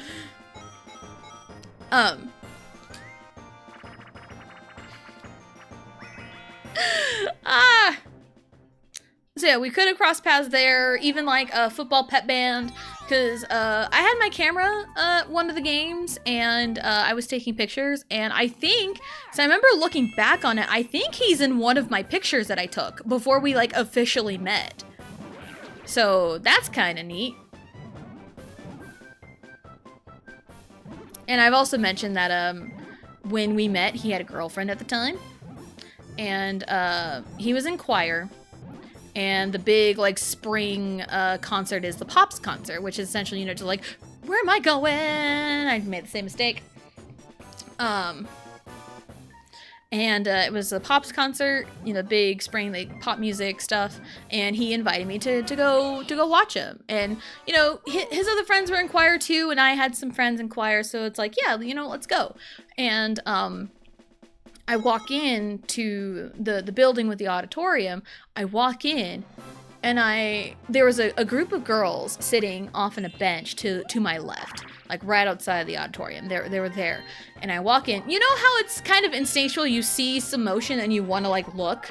So yeah, we could have crossed paths there, even like a football pep band, because I had my camera at one of the games, and I was taking pictures, and I remember looking back on it, I think he's in one of my pictures that I took before we like officially met. So that's kind of neat. And I've also mentioned that when we met, he had a girlfriend at the time. And he was in choir. And the big like spring concert is the Pops concert, which is essentially, you know, to like, where am I going? I made the same mistake. And it was a Pops concert, you know, big spring, like pop music stuff. And he invited me to go watch him. And, you know, his other friends were in choir too. And I had some friends in choir. So it's like, yeah, you know, let's go. And I walk in to the building with the auditorium. I walk in and there was a group of girls sitting off on a bench to my left, like right outside of the auditorium. They were there. And I walk in. You know how it's kind of instinctual? You see some motion and you want to like look.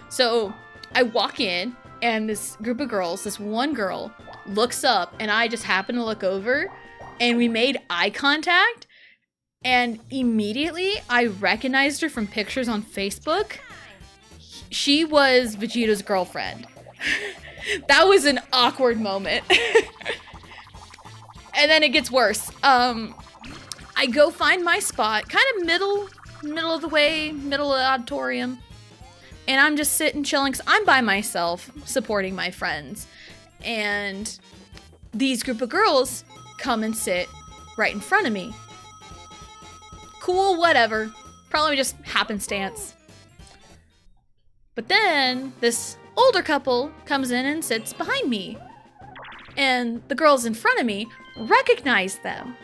So I walk in and this group of girls, this one girl looks up and I just happen to look over and we made eye contact. And immediately I recognized her from pictures on Facebook. She was Vegeta's girlfriend. That was an awkward moment. And then it gets worse. I go find my spot, kind of middle of the way, middle of the auditorium. And I'm just sitting chilling because I'm by myself supporting my friends. And these group of girls come and sit right in front of me. Cool, whatever. Probably just happenstance. But then this older couple comes in and sits behind me. And the girls in front of me recognize them.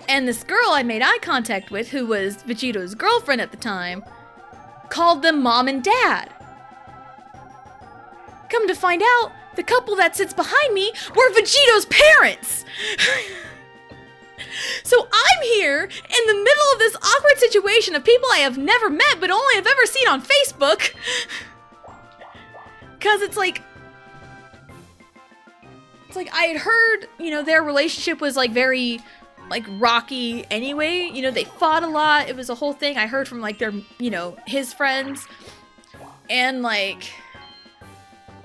And this girl I made eye contact with, who was Vegeta's girlfriend at the time, called them mom and dad. Come to find out, The couple that sits behind me were Vegito's parents! So I'm here in the middle of this awkward situation of people I have never met but only have ever seen on Facebook. Cause it's like I had heard, you know, their relationship was like very like rocky anyway. You know, they fought a lot. It was a whole thing. I heard from like their, you know, his friends. And like,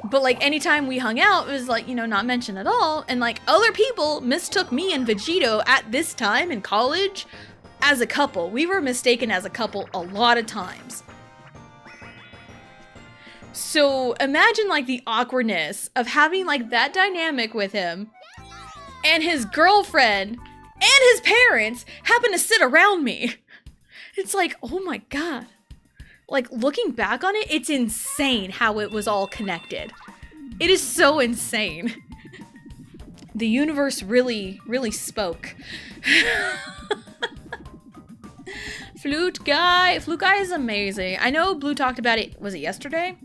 but like anytime we hung out, it was like, you know, not mentioned at all. And like other people mistook me and Vegito at this time in college as a couple. We were mistaken as a couple a lot of times. So imagine like the awkwardness of having like that dynamic with him and his girlfriend and his parents happen to sit around me. It's like, oh my God. Like looking back on it, it's insane how it was all connected. It is so insane. The universe really, really spoke. Flute Guy is amazing. I know Blue talked about it, was it yesterday?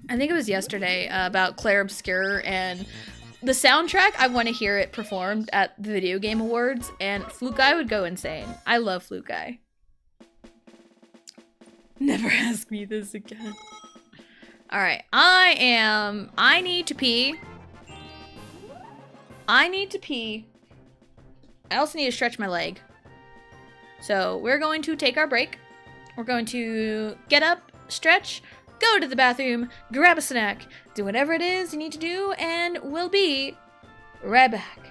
I think it was yesterday, about Claire Obscure, and the soundtrack, I want to hear it performed at the Video Game Awards, and Flute Guy would go insane. I love Flute Guy. Never ask me this again. Alright, I need to pee. I also need to stretch my leg. So we're going to take our break. We're going to get up, stretch, go to the bathroom, grab a snack, do whatever it is you need to do, and we'll be right back.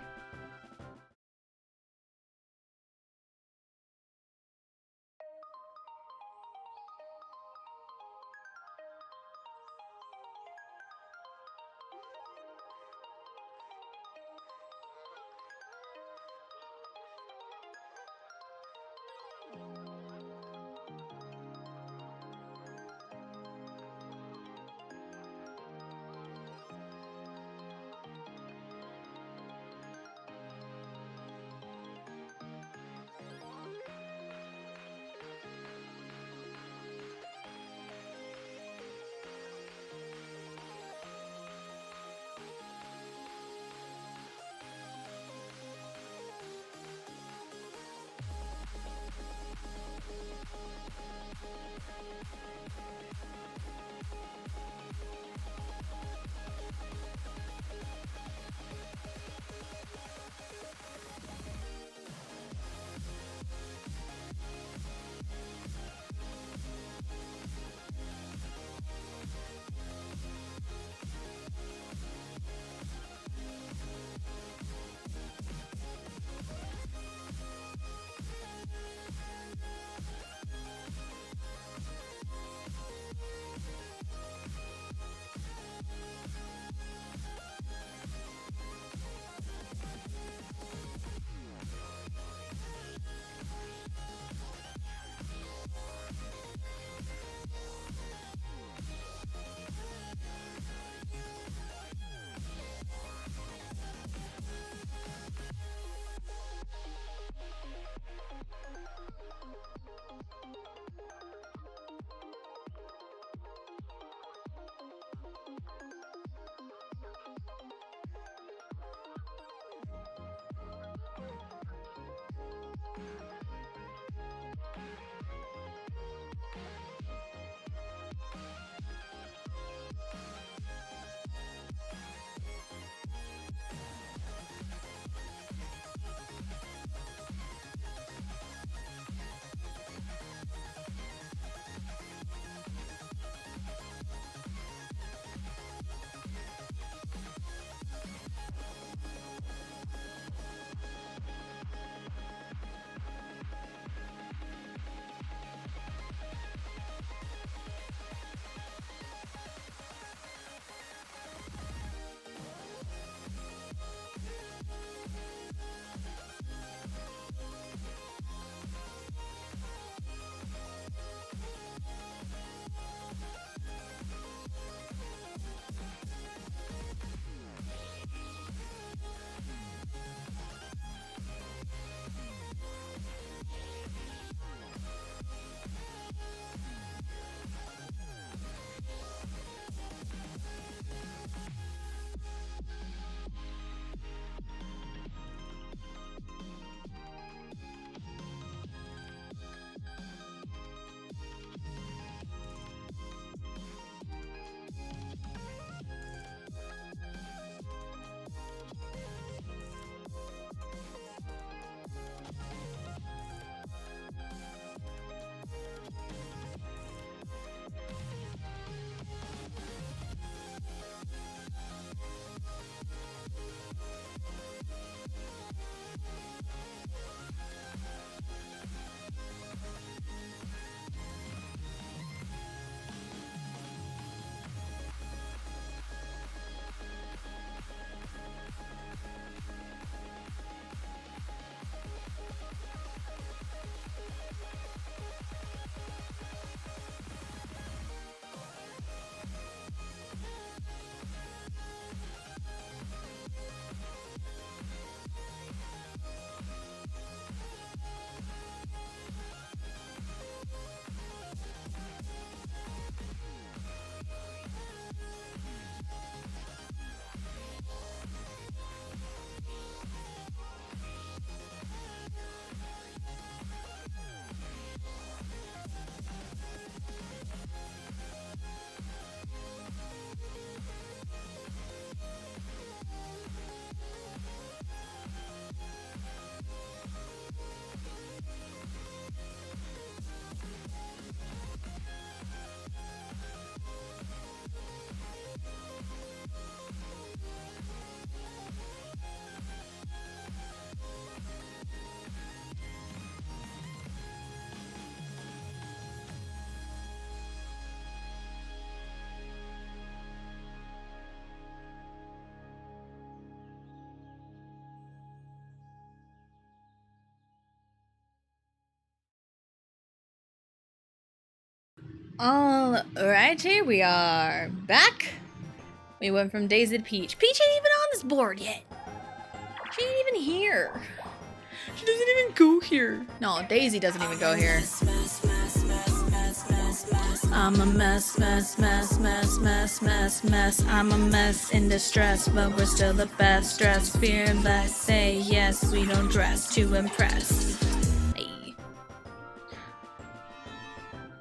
Alright, here we are. Back. We went from Daisy to Peach. Peach ain't even on this board yet. She ain't even here. She doesn't even go here. No, Daisy doesn't even go here. I'm a mess, mess, mess, mess, mess, mess, mess. I'm a mess in distress, but we're still the best. Dress fearless, say yes. We don't dress to impress. Hey.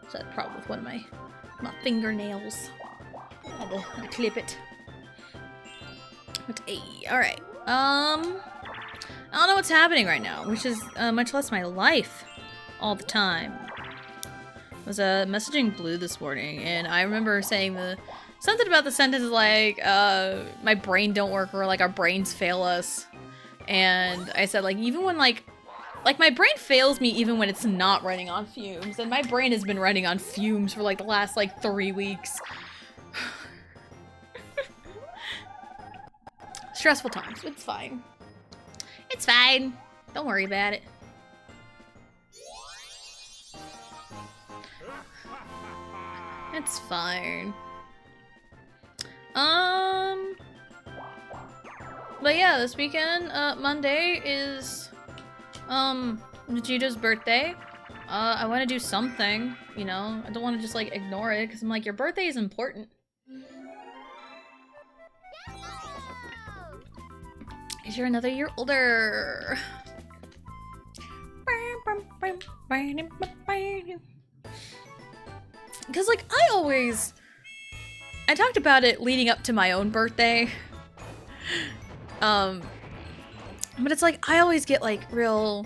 Is that a problem with one of my fingernails? I had to clip it. But hey, alright. I don't know what's happening right now, which is much less my life all the time. I was messaging Blue this morning, and I remember saying something about the sentence like, my brain don't work, or like our brains fail us. And I said like, even when like my brain fails me even when it's not running on fumes, and my brain has been running on fumes for like the last like 3 weeks. Stressful times. It's fine. It's fine. Don't worry about it. It's fine. But yeah, this weekend, Monday is, Vegeta's birthday. I want to do something, you know? I don't want to just, like, ignore it, because I'm like, your birthday is important. Because you're another year older. Because, like, I talked about it leading up to my own birthday. But it's like, I always get, like, real,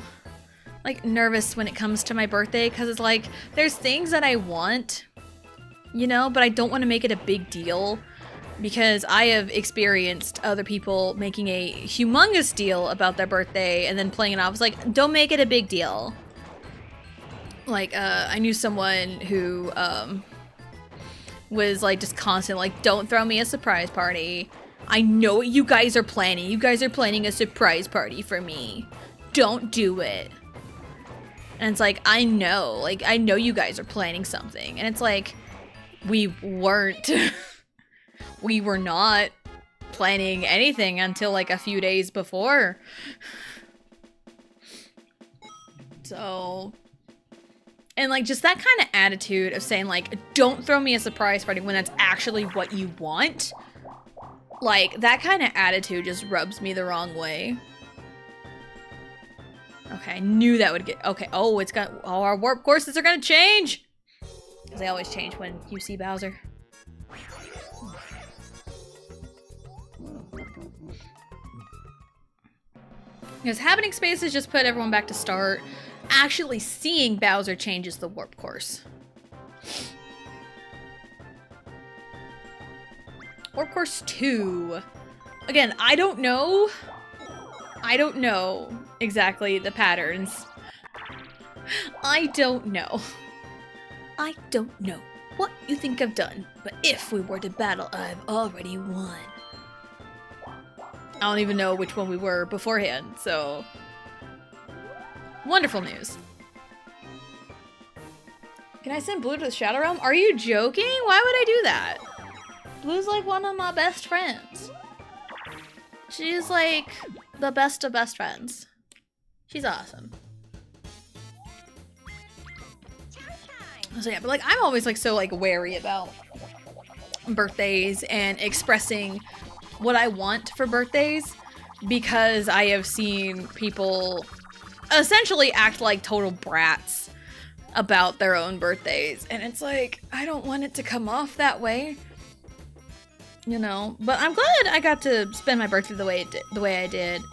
like, nervous when it comes to my birthday, because it's like, there's things that I want, you know, but I don't want to make it a big deal, because I have experienced other people making a humongous deal about their birthday and then playing it off. It's like, don't make it a big deal. Like, I knew someone who, was, like, just constant, like, don't throw me a surprise party. I know what you guys are planning. You guys are planning a surprise party for me. Don't do it. And it's like, I know you guys are planning something. And it's like, we weren't. We were not planning anything until, like, a few days before. So... And, like, just that kind of attitude of saying, like, don't throw me a surprise party when that's actually what you want. Like, that kind of attitude just rubs me the wrong way. Okay, I knew that would get... Okay, oh, our warp courses are gonna change! Because they always change when you see Bowser. Because Happening Spaces just put everyone back to start. Actually seeing Bowser changes the warp course. Warp course 2. Again, I don't know exactly the patterns. I don't know what you think I've done, but if we were to battle, I've already won. I don't even know which one we were beforehand, so... Wonderful news. Can I send Blue to the Shadow Realm? Are you joking? Why would I do that? Blue's like one of my best friends. She's like the best of best friends. She's awesome. So yeah, but like I'm always like so like wary about birthdays and expressing what I want for birthdays, because I have seen people essentially act like total brats about their own birthdays, and it's like, I don't want it to come off that way, you know. But I'm glad I got to spend my birthday the way I did,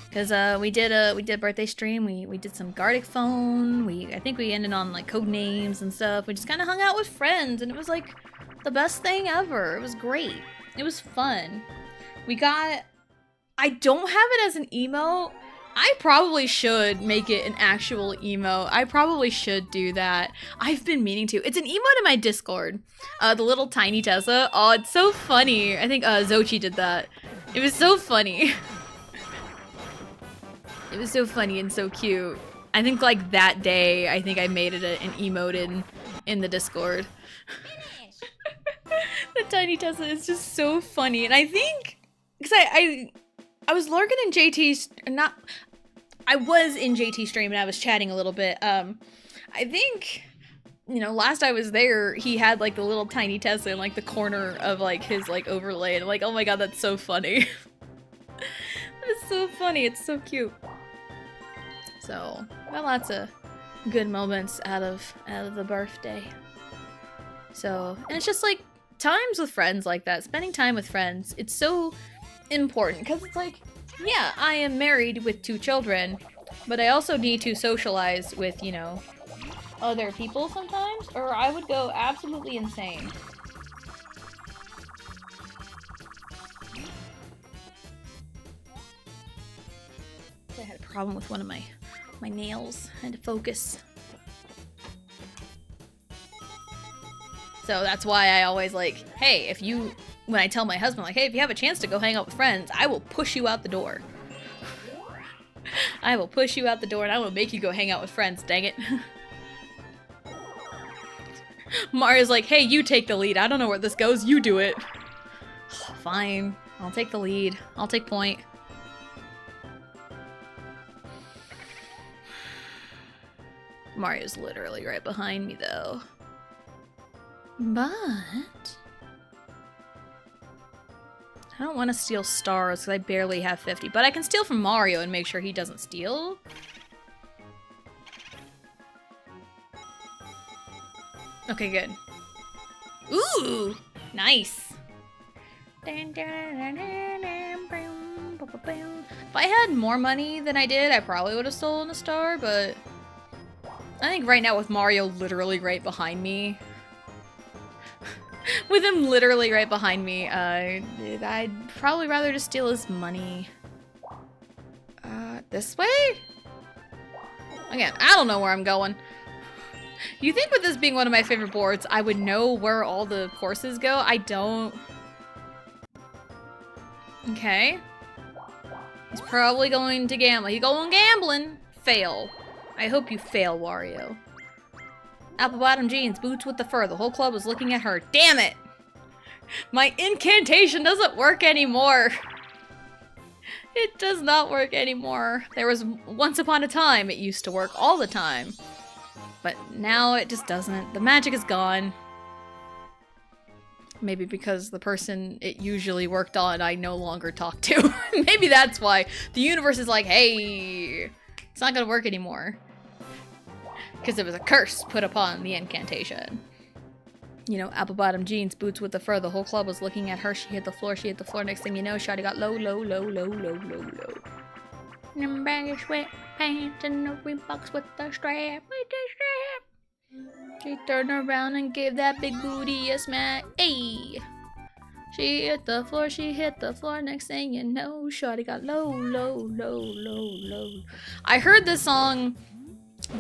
because we did a birthday stream. We did some Gartic Phone. I think we ended on like code names and stuff. We just kind of hung out with friends, and it was like the best thing ever. It was great. It was fun. I don't have it as an emo. I probably should make it an actual emo. I probably should do that. I've been meaning to. It's an emote in my Discord. The little tiny Tessa. Oh, it's so funny. I think Xochi did that. It was so funny. It was so funny and so cute. I think like that day, I think I made it an emote in the Discord. The Tiny Tesla is just so funny, and I think because I was lurking in JT's I was in JT stream and I was chatting a little bit. I think, you know, last I was there, he had like the little Tiny Tesla in like the corner of like his like overlay, and I'm like, oh my god, that's so funny. It's so funny. It's so cute. So got lots of good moments out of the birthday. So, and it's just like times with friends like that, spending time with friends. It's so important because it's like, yeah, I am married with 2 children, but I also need to socialize with, you know, other people sometimes, or I would go absolutely insane. I had a problem with one of my nails. I had to focus. So that's why I always like, hey, when I tell my husband, like, hey, if you have a chance to go hang out with friends, I will push you out the door. I will push you out the door and I will make you go hang out with friends, dang it. Mario's like, hey, you take the lead. I don't know where this goes. You do it. Fine. I'll take the lead. I'll take point. Mario's literally right behind me, though. But I don't want to steal stars because I barely have 50. But I can steal from Mario and make sure he doesn't steal. Okay, good. Ooh! Nice! If I had more money than I did, I probably would have stolen a star, but I think right now with Mario literally right behind me, with him literally right behind me, I'd probably rather just steal his money. This way? Again, I don't know where I'm going. You think with this being one of my favorite boards, I would know where all the courses go? I don't. Okay. He's probably going to gamble. He's going gambling. Fail. I hope you fail, Wario. Apple bottom jeans, boots with the fur. The whole club was looking at her. Damn it! My incantation doesn't work anymore. It does not work anymore. There was once upon a time it used to work all the time. But now it just doesn't. The magic is gone. Maybe because the person it usually worked on I no longer talk to. Maybe that's why. The universe is like, hey, it's not gonna work anymore. Because there was a curse put upon the incantation. You know, apple bottom jeans, boots with the fur. The whole club was looking at her. She hit the floor. She hit the floor. Next thing you know, Shawty got low, low, low, low, low, low, low. Them baggy sweatpants and the Reeboks with the strap. With the strap. She turned around and gave that big booty a smack. Ayy. She hit the floor. She hit the floor. Next thing you know, Shawty got low, low, low, low, low. I heard this song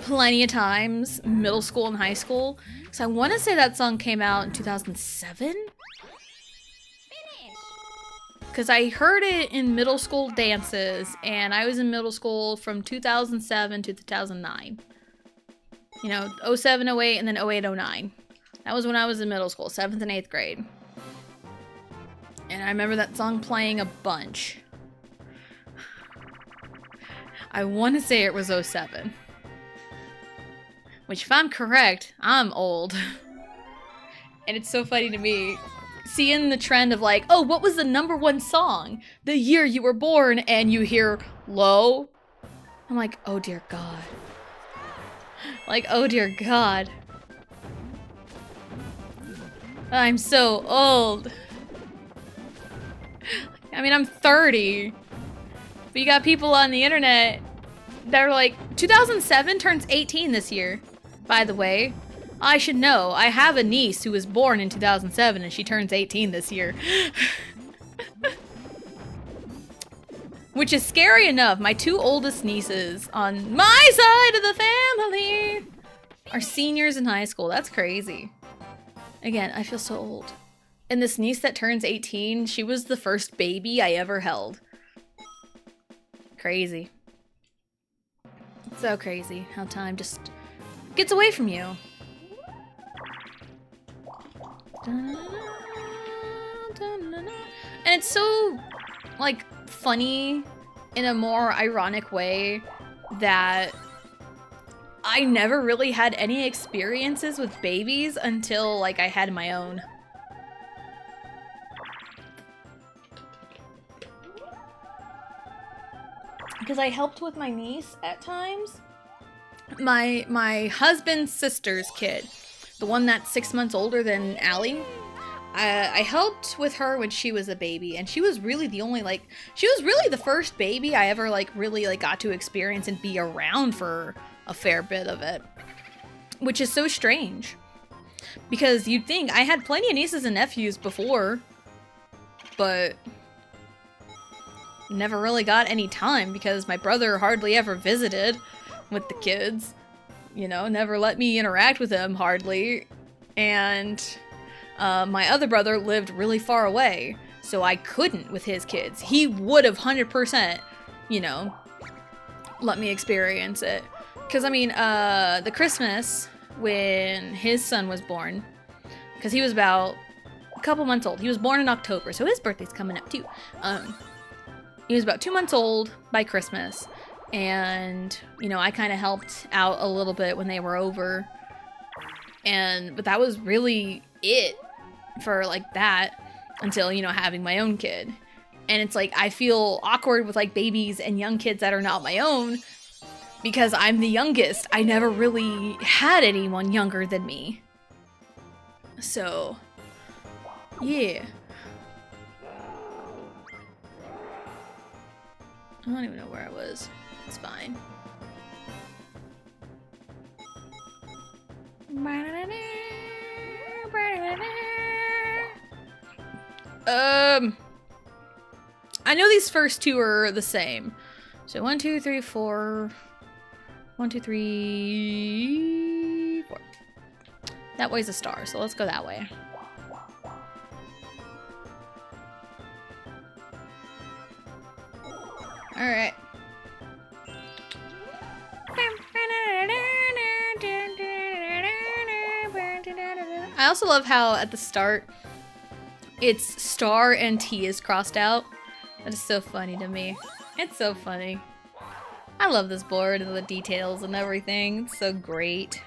plenty of times, middle school and high school. So I want to say that song came out in 2007? Because I heard it in middle school dances, and I was in middle school from 2007 to 2009. You know, 07, 08, and then 08, 09. That was when I was in middle school, 7th and 8th grade. And I remember that song playing a bunch. I want to say it was 07. Which, if I'm correct, I'm old. And it's so funny to me, seeing the trend of like, oh, what was the #1 song? The year you were born, and you hear low. I'm like, oh dear God. Like, oh dear God. I'm so old. I mean, I'm 30. But you got people on the internet that are like, 2007 turns 18 this year. By the way, I should know. I have a niece who was born in 2007 and she turns 18 this year. Which is scary enough. My 2 oldest nieces on my side of the family are seniors in high school. That's crazy. Again, I feel so old. And this niece that turns 18, she was the first baby I ever held. Crazy. So crazy how time just gets away from you. And it's so, like, funny in a more ironic way that I never really had any experiences with babies until, like, I had my own. Because I helped with my niece at times. My husband's sister's kid, the one that's 6 months older than Allie. I helped with her when she was a baby, and she was really the only, like, she was really the first baby I ever, like, really, like, got to experience and be around for a fair bit of it. Which is so strange. Because you'd think, I had plenty of nieces and nephews before, but never really got any time because my brother hardly ever visited with the kids. You know, never let me interact with them hardly. And my other brother lived really far away, so I couldn't with his kids. He would have 100%, you know, let me experience it. Because, I mean, the Christmas when his son was born, because he was about a couple months old. He was born in October, so his birthday's coming up too. He was about 2 months old by Christmas, and, you know, I kind of helped out a little bit when they were over. But that was really it for, like, that until, you know, having my own kid. And it's like, I feel awkward with, like, babies and young kids that are not my own because I'm the youngest. I never really had anyone younger than me. So, yeah. I don't even know where I was. It's fine. I know these first two are the same. So 1, 2, 3, 4. 1, 2, 3, 4. That way's a star, so let's go that way. Alright. I also love how at the start it's star and T is crossed out. That is so funny to me. It's so funny. I love this board and the details and everything. It's so great.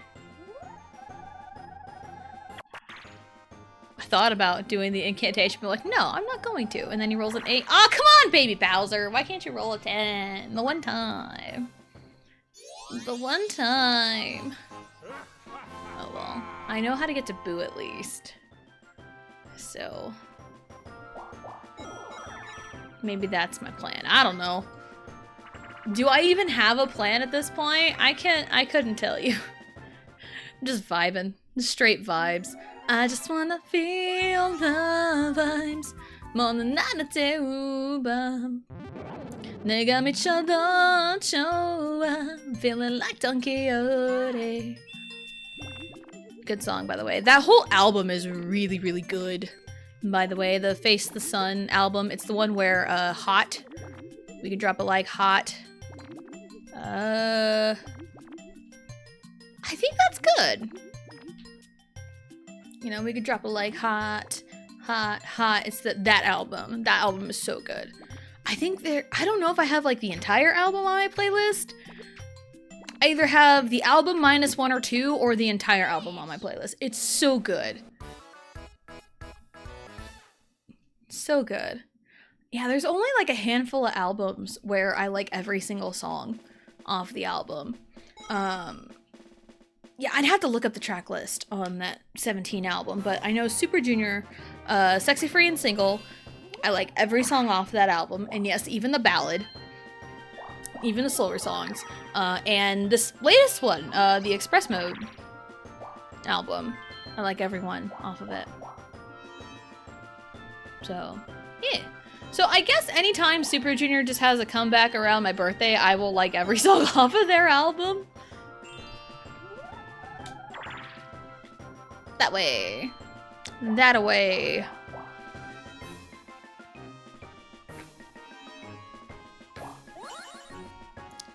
I thought about doing the incantation, but like, no, I'm not going to. And then he rolls an 8. Oh, come on, baby Bowser. Why can't you roll a 10? The one time. The one time. Oh, well. I know how to get to Boo at least. So maybe that's my plan. I don't know. Do I even have a plan at this point? I couldn't tell you. I'm just vibing. Just straight vibes. I just wanna feel the vibes more than I do. 내가 미쳐도 좋아. Feeling like Don Quixote. Good song, by the way. That whole album is really, really good. By the way, the Face the Sun album, it's the one where Hot. We can drop it like Hot. I think that's good. You know, we could drop it like Hot, Hot, Hot. It's that album. That album is so good. I think I don't know if I have like the entire album on my playlist. I either have the album minus 1 or 2 or the entire album on my playlist. It's so good. So good. Yeah, there's only like a handful of albums where I like every single song off the album. Yeah, I'd have to look up the track list on that 17 album, but I know Super Junior, Sexy Free and Single, I like every song off that album, and yes, even the ballad, even the slower songs, and this latest one, the Express Mode album, I like every one off of it. So, yeah. So I guess anytime Super Junior just has a comeback around my birthday, I will like every song off of their album. That way. That-a-way.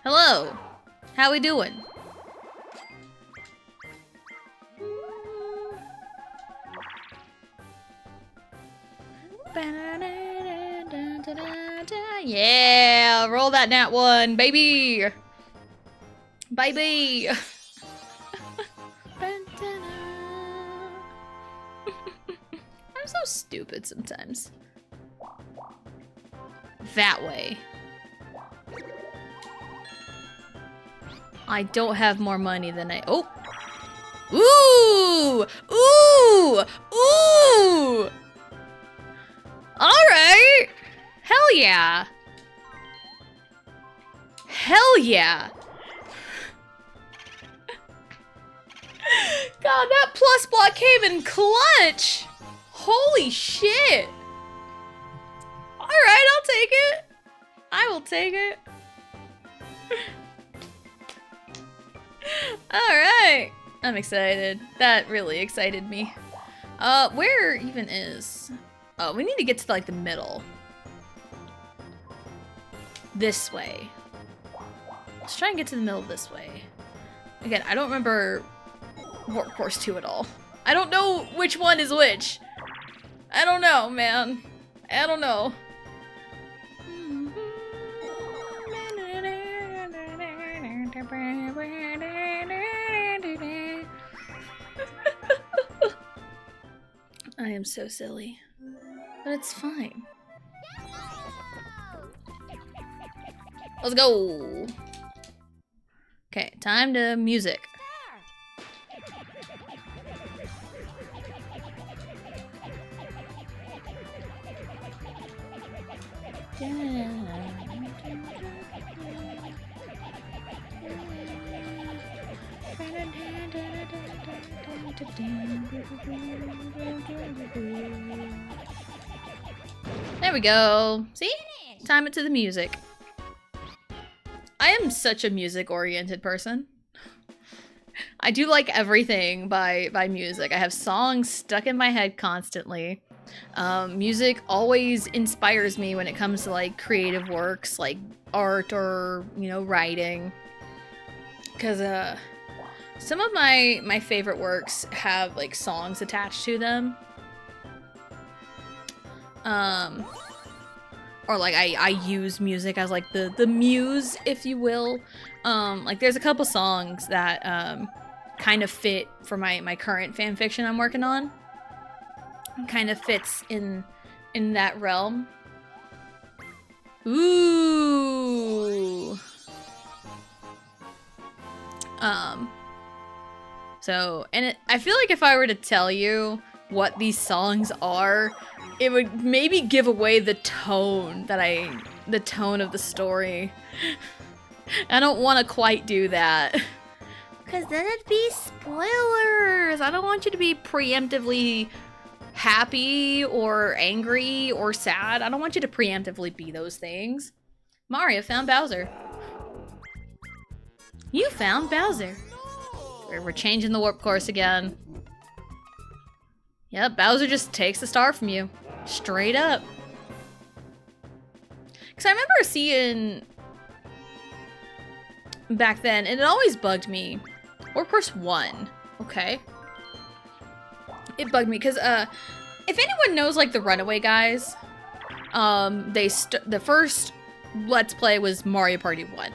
Hello. How we doing? Yeah, roll that nat 1, baby. Baby. I'm so stupid sometimes. That way. I don't have more money than I... Oh! Ooh! Ooh! Ooh! Alright! Hell yeah! Hell yeah! God, that plus block came in clutch! Holy shit! Alright, I'll take it. I will take it. Alright. I'm excited. That really excited me. Where even is... Oh, we need to get to, like, the middle. This way. Let's try and get to the middle this way. Again, I don't remember Warp Course 2 at all. I don't know which one is which. I don't know, man. I don't know. I am so silly. But it's fine. Let's go! Okay, time to music. There we go. See? Time it to the music. I am such a music-oriented person. I do like everything by music. I have songs stuck in my head constantly. Music always inspires me when it comes to like creative works, like art or, you know, writing. Because some of my favorite works have like songs attached to them. Or like I use music as like the muse, if you will. Like there's a couple songs that kind of fit for my current fan fiction I'm working on. Kind of fits in that realm. Ooh. So, and I feel like if I were to tell you what these songs are, it would maybe give away the tone the tone of the story. I don't want to quite do that. Because then it'd be spoilers. I don't want you to be preemptively happy or angry or sad. I don't want you to preemptively be those things. Mario found Bowser. You found Bowser. We're changing the warp course again. Yep, Bowser just takes the star from you. Straight up. Because I remember seeing back then, and it always bugged me. Warp Course 1. Okay. It bugged me because if anyone knows like the Runaway guys, the first Let's Play was Mario Party 1.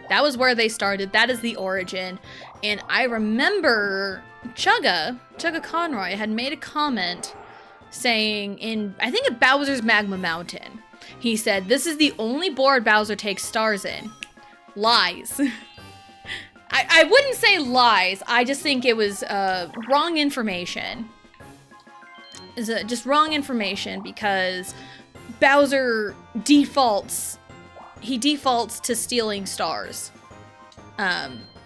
That was where they started. That is the origin. And I remember Chugga Conroy had made a comment saying I think at Bowser's Magma Mountain, he said, "This is the only board Bowser takes stars in." Lies. I wouldn't say lies. I just think it was wrong information. Just wrong information because Bowser defaults to stealing stars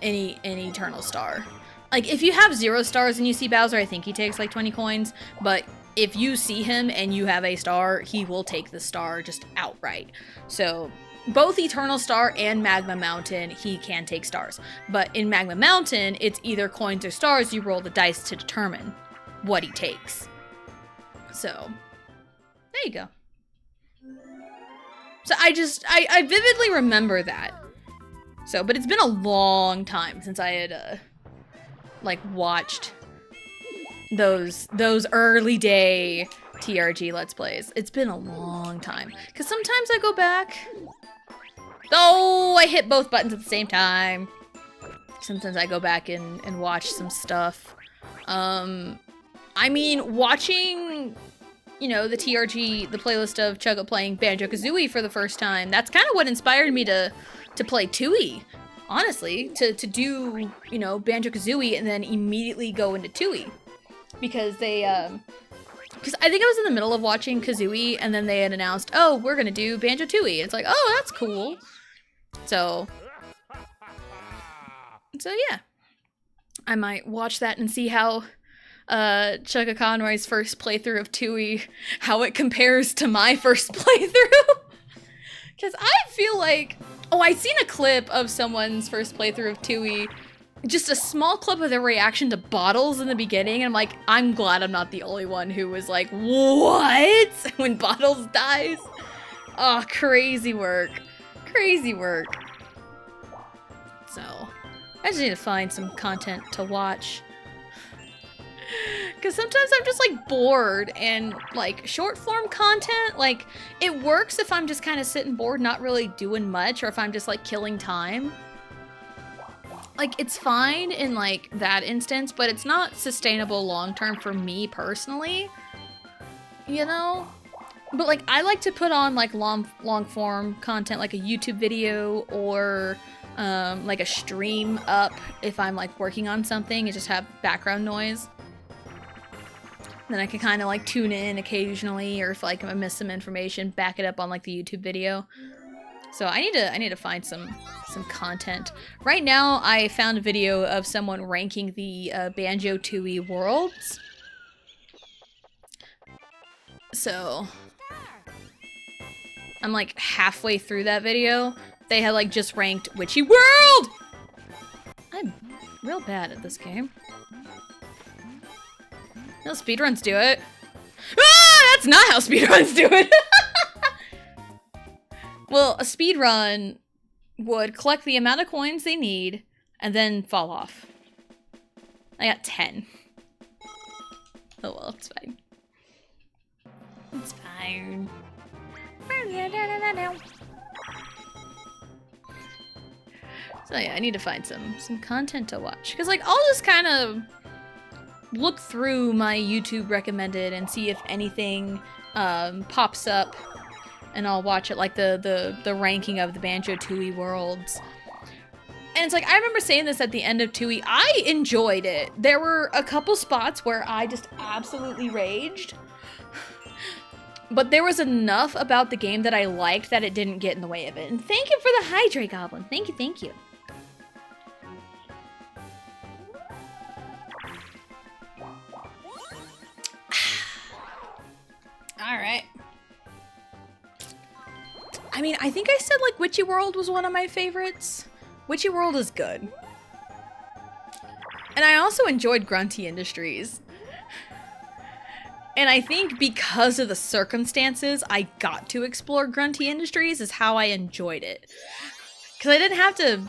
in Eternal Star. Like, if you have 0 stars and you see Bowser, I think he takes like 20 coins, but if you see him and you have a star, he will take the star just outright. So both Eternal Star and Magma Mountain, he can take stars. But in Magma Mountain, it's either coins or stars. You roll the dice to determine what he takes. So, there you go. So I vividly remember that. So, but it's been a long time since I had, like, watched those early day TRG Let's Plays. It's been a long time. Because sometimes I go back. Oh, I hit both buttons at the same time. Sometimes I go back and watch some stuff. I mean, watching, you know, the TRG, the playlist of Chugga playing Banjo-Kazooie for the first time, that's kind of what inspired me to play Tooie, honestly, to do, you know, Banjo-Kazooie and then immediately go into Tooie. Because they, because I think I was in the middle of watching Kazooie and then they had announced, oh, we're gonna do Banjo-Tooie. It's like, oh, that's cool. So yeah. I might watch that and see how Chugga Conroy's first playthrough of Tooie, how it compares to my first playthrough. Because I feel like, oh, I seen a clip of someone's first playthrough of Tooie, just a small clip of their reaction to Bottles in the beginning, and I'm like, I'm glad I'm not the only one who was like, what? When Bottles dies? Oh, crazy work. Crazy work. So, I just need to find some content to watch. Because sometimes I'm just, like, bored, and, like, short-form content, like, it works if I'm just kind of sitting bored, not really doing much, or if I'm just, like, killing time. Like, it's fine in, like, that instance, but it's not sustainable long-term for me, personally. You know? But, like, I like to put on, like, long-form content, like a YouTube video, or like a stream up if I'm, like, working on something and just have background noise. Then I can kind of, like, tune in occasionally, or if, like, I miss some information, back it up on, like, the YouTube video. So I need to find some content. Right now, I found a video of someone ranking the Banjo-Tooie worlds. So I'm, like, halfway through that video. They had, like, just ranked Witchy World! I'm real bad at this game. No, speedruns do it. Ah, that's not how speedruns do it! Well, a speedrun would collect the amount of coins they need and then fall off. I got 10. Oh well, it's fine. It's fine. So yeah, I need to find some content to watch. Because, like, I'll just kind of look through my YouTube recommended and see if anything pops up, and I'll watch it, like the ranking of the Banjo-Tooie worlds. And it's like, I remember saying this at the end of Tooie, I enjoyed it. There were a couple spots where I just absolutely raged. But there was enough about the game that I liked that it didn't get in the way of it. And thank you for the Hydrate Goblin. Thank you, thank you. Alright. I mean, I think I said, like, Witchy World was one of my favorites. Witchy World is good. And I also enjoyed Grunty Industries. And I think because of the circumstances I got to explore Grunty Industries is how I enjoyed it. Because I didn't have to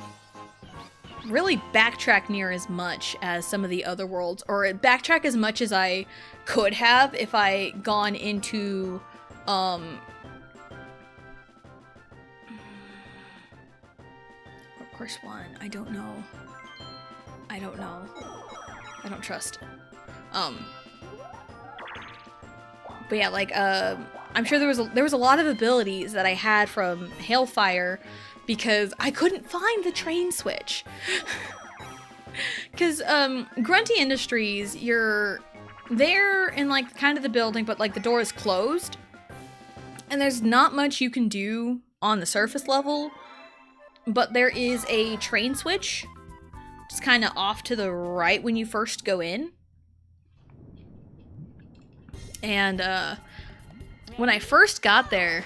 really backtrack near as much as some of the other worlds, or backtrack as much as I could have if I gone into, Of course one, I don't know. I don't know. I don't trust it. But yeah, like, I'm sure there was a lot of abilities that I had from Hailfire because I couldn't find the train switch. Because, Grunty Industries, you're there in, like, kind of the building, but, like, the door is closed. And there's not much you can do on the surface level, but there is a train switch just kind of off to the right when you first go in. And, when I first got there,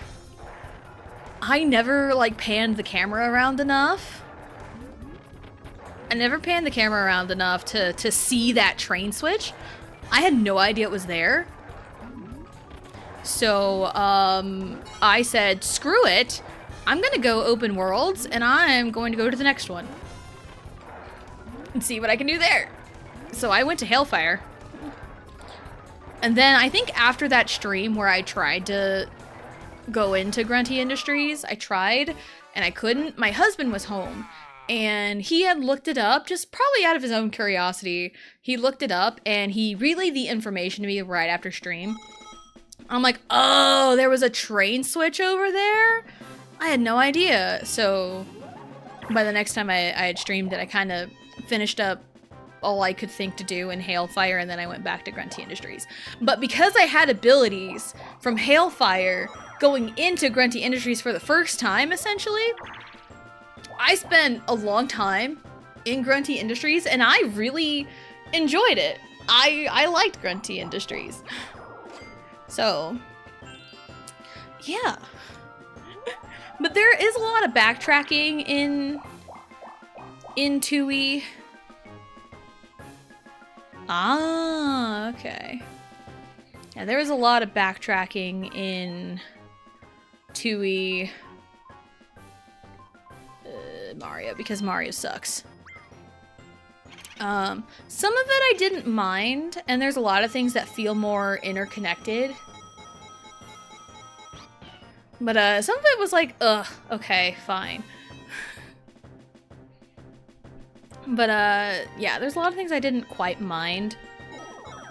I never, like, panned the camera around enough. I never panned the camera around enough to see that train switch. I had no idea it was there. So, I said, screw it. I'm gonna go open worlds, and I'm going to go to the next one. And see what I can do there. So I went to Hailfire. And then I think after that stream where I tried to go into Grunty Industries, I tried, and I couldn't. My husband was home, and he had looked it up, just probably out of his own curiosity. He looked it up, and he relayed the information to me right after stream. I'm like, oh, there was a train switch over there? I had no idea. So by the next time I had streamed it, I kind of finished up all I could think to do in Hailfire, and then I went back to Grunty Industries. But because I had abilities from Hailfire going into Grunty Industries for the first time, essentially, I spent a long time in Grunty Industries, and I really enjoyed it. I liked Grunty Industries. So, yeah. But there is a lot of backtracking in Tooie. Ah, okay. Yeah, there was a lot of backtracking in Tooie Mario, because Mario sucks. Some of it I didn't mind, and there's a lot of things that feel more interconnected. But some of it was like, ugh, okay, fine. But yeah, there's a lot of things I didn't quite mind.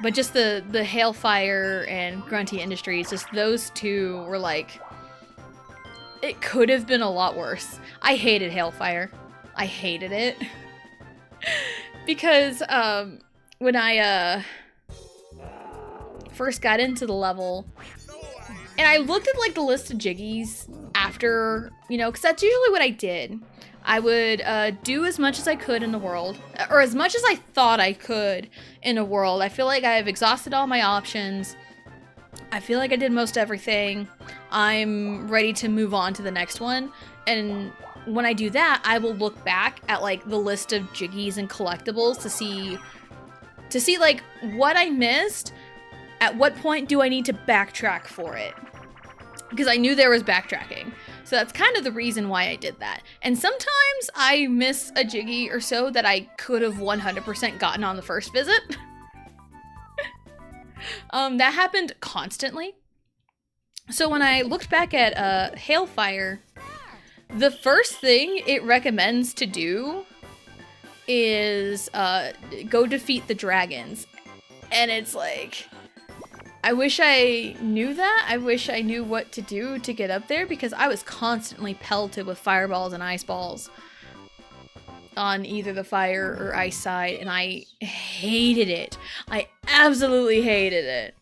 But just the Hailfire and Grunty Industries, just those two were like, it could have been a lot worse. I hated Hailfire. I hated it. Because when I first got into the level, and I looked at like the list of Jiggies after, you know, because that's usually what I did. I would do as much as I could in the world, or as much as I thought I could in a world. I feel like I've exhausted all my options. I feel like I did most everything. I'm ready to move on to the next one. And when I do that, I will look back at like the list of Jiggies and collectibles to see like what I missed. At what point do I need to backtrack for it? Because I knew there was backtracking. So that's kind of the reason why I did that. And sometimes I miss a Jiggy or so that I could have 100% gotten on the first visit. That happened constantly. So when I looked back at Hailfire, the first thing it recommends to do is go defeat the dragons. And it's like, I wish I knew that. I wish I knew what to do to get up there, because I was constantly pelted with fireballs and ice balls on either the fire or ice side, and I hated it. I absolutely hated it.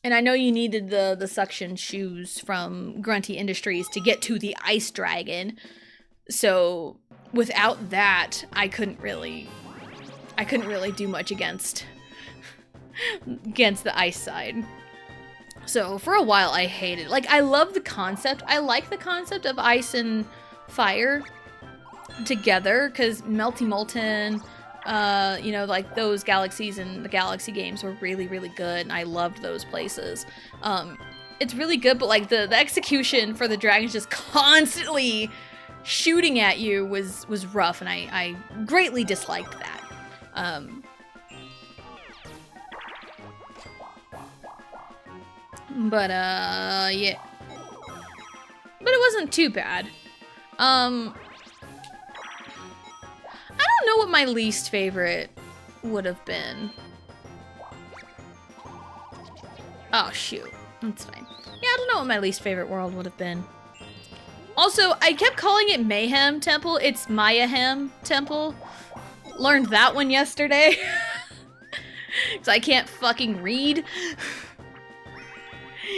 And I know you needed the suction shoes from Grunty Industries to get to the ice dragon. So without that, I couldn't really do much against the ice side. So for a while I hated it. Like, I love the concept. I like the concept of ice and fire together, because Melty Molten, you know, like those galaxies and the Galaxy games were really, really good, and I loved those places. It's really good, but like the execution for the dragons just constantly shooting at you was rough, and I greatly disliked that. But yeah. But it wasn't too bad. I don't know what my least favorite would have been. Oh, shoot. That's fine. Yeah, I don't know what my least favorite world would have been. Also, I kept calling it Mayhem Temple. It's Mayahem Temple. Learned that one yesterday. Because I can't fucking read.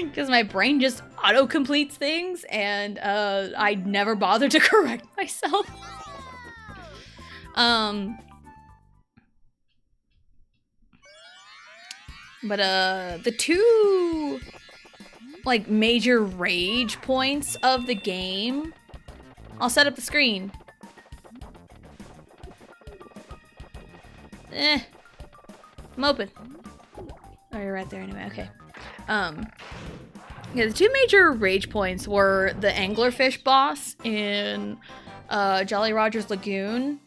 Because my brain just auto-completes things, and I never bother to correct myself. But the two like major rage points of the game. I'll set up the screen. I'm open. Oh, you're right there anyway. Okay. Yeah, the two major rage points were the anglerfish boss in Jolly Roger's Lagoon.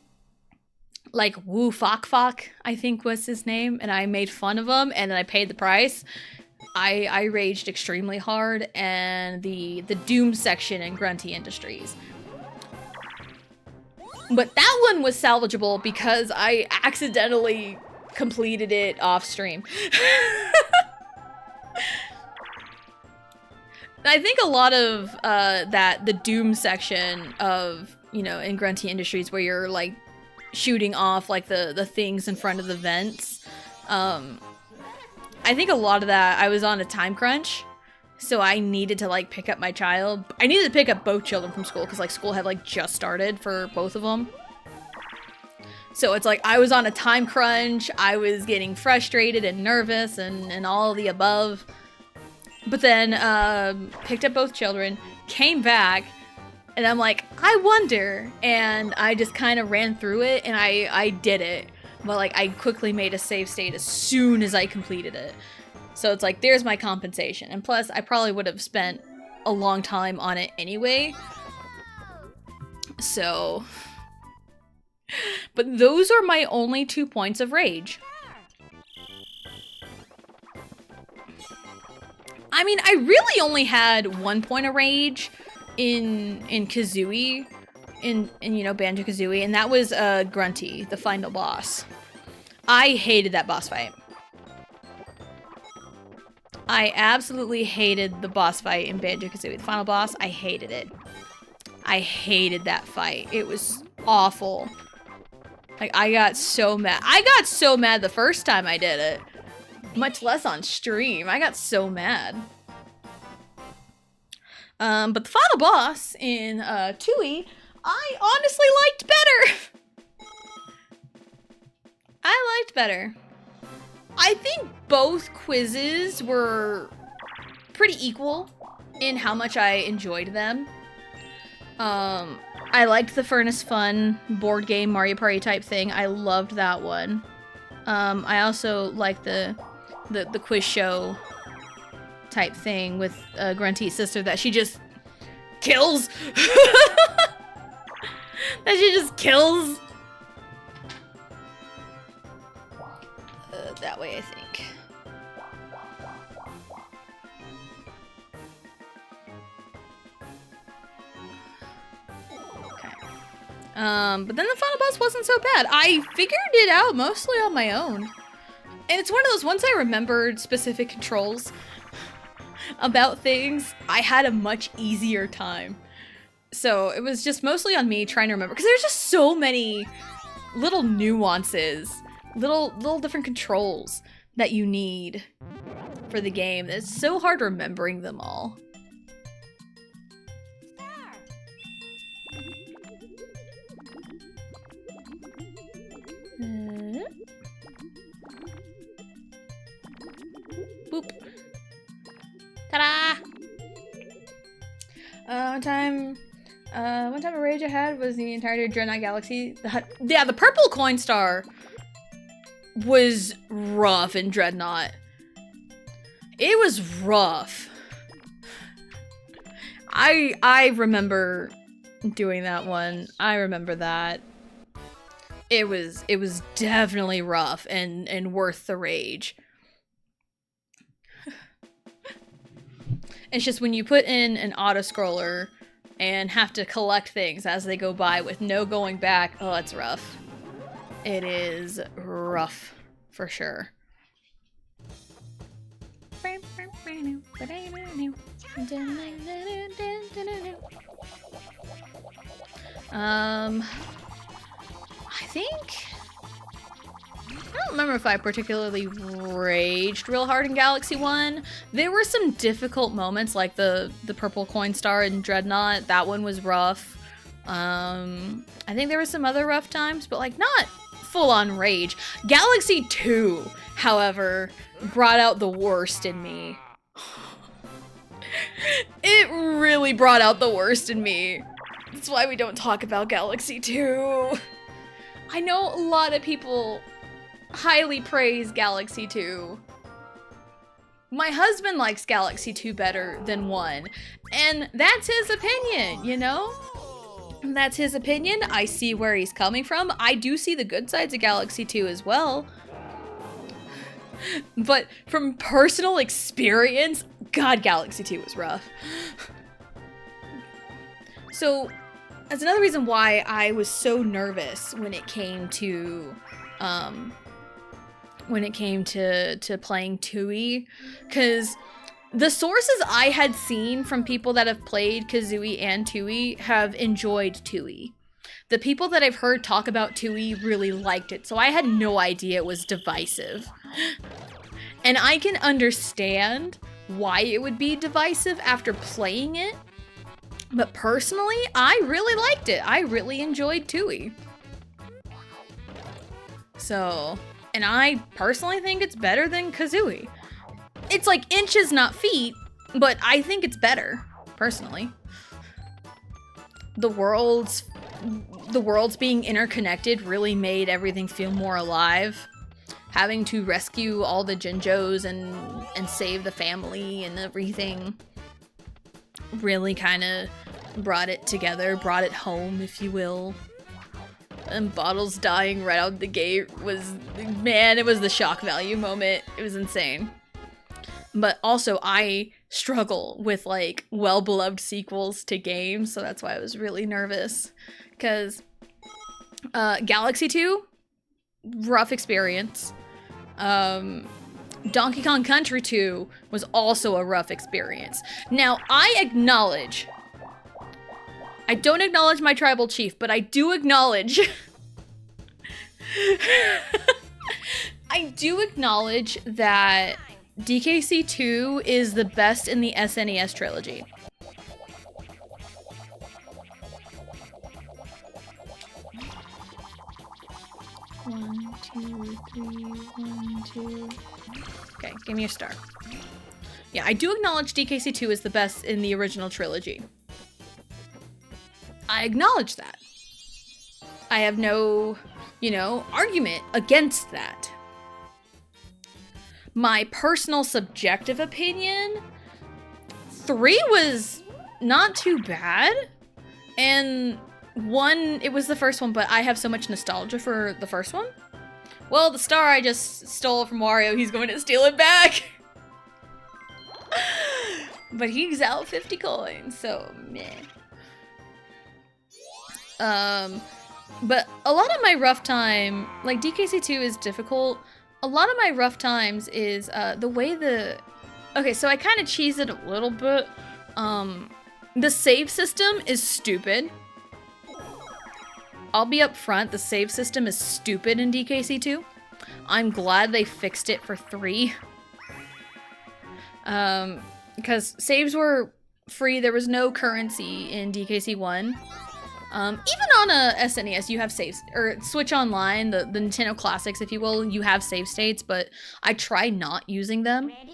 Like Woo Fok Fok, I think was his name, and I made fun of him, and then I paid the price. I raged extremely hard, and the Doom section in Grunty Industries. But that one was salvageable because I accidentally completed it off stream. I think a lot of the Doom section of, you know, in Grunty Industries where you're like shooting off like the things in front of the vents. I think a lot of that I was on a time crunch, so I needed to like pick up my child. I needed to pick up both children from school because like school had like just started for both of them. So it's like I was on a time crunch, I was getting frustrated and nervous and all of the above. But then picked up both children, came back, and I'm like, I wonder. And I just kind of ran through it, and I did it. But like I quickly made a save state as soon as I completed it. So it's like, there's my compensation. And plus, I probably would have spent a long time on it anyway. So... But those are my only 2 points of rage. I mean, I really only had 1 point of rage in Kazooie, in you know, Banjo-Kazooie, and that was Grunty, the final boss. I hated that boss fight. I absolutely hated the boss fight in Banjo-Kazooie. The final boss, I hated it. I hated that fight. It was awful. Like, I got so mad. I got so mad the first time I did it. Much less on stream. I got so mad. But the final boss in Tooie, I honestly liked better. I liked better. I think both quizzes were pretty equal in how much I enjoyed them. I liked the Furnace Fun board game Mario Party type thing. I loved that one. I also liked the quiz show type thing with Grunty's sister that she just kills. That she just kills. That way, I think. Okay. But then the final boss wasn't so bad. I figured it out mostly on my own. And it's one of those, once I remembered specific controls about things, I had a much easier time. So it was just mostly on me trying to remember, because there's just so many little nuances, little different controls that you need for the game. It's so hard remembering them all. Boop. Ta-da! One time a rage I had was the entirety of Dreadnought Galaxy. Yeah, the purple coin star was rough in Dreadnought. It was rough. I remember doing that one. I remember that. It was definitely rough and worth the rage. It's just when you put in an auto-scroller and have to collect things as they go by with no going back, oh, it's rough. It is rough, for sure. I think... I don't remember if I particularly raged real hard in Galaxy 1. There were some difficult moments, like the purple coin star in Dreadnought. That one was rough. I think there were some other rough times, but like not full-on rage. Galaxy 2, however, brought out the worst in me. It really brought out the worst in me. That's why we don't talk about Galaxy 2. I know a lot of people highly praise Galaxy 2. My husband likes Galaxy 2 better than 1, and that's his opinion, you know? That's his opinion. I see where he's coming from. I do see the good sides of Galaxy 2 as well. But from personal experience, God, Galaxy 2 was rough. So, that's another reason why I was so nervous when it came to playing Tooie, because the sources I had seen from people that have played Kazooie and Tooie have enjoyed Tooie. The people that I've heard talk about Tooie really liked it, so I had no idea it was divisive. And I can understand why it would be divisive after playing it, but personally, I really liked it. I really enjoyed Tooie. So, and I personally think it's better than Kazooie. It's like inches, not feet, but I think it's better, personally. The worlds being interconnected really made everything feel more alive. Having to rescue all the Jinjos and save the family and everything really kind of brought it together, brought it home, if you will. And Bottles dying right out the gate was, man, it was the shock value moment. It was insane. But also, I struggle with, like, well-beloved sequels to games, so that's why I was really nervous. Because Galaxy 2, rough experience. Donkey Kong Country 2 was also a rough experience. Now, I don't acknowledge my tribal chief, but I do acknowledge... I do acknowledge that DKC 2 is the best in the SNES trilogy. One, two, three, 1, 2. Okay, give me a star. Yeah, I do acknowledge DKC 2 is the best in the original trilogy. I acknowledge that. I have no, argument against that. My personal subjective opinion, 3 was not too bad. And 1, it was the first one, but I have so much nostalgia for the first one. Well, the star I just stole from Wario, he's going to steal it back. But he's out 50 coins, so meh. But a lot of my rough time, like DKC 2 is difficult. A lot of my rough times is the way okay, so I kind of cheesed it a little bit. The save system is stupid. I'll be up front, the save system is stupid in DKC 2. I'm glad they fixed it for 3. Because saves were free, there was no currency in DKC 1. Even on a SNES, you have saves, or Switch Online, the Nintendo Classics, if you will, you have save states, but I try not using them. Ready?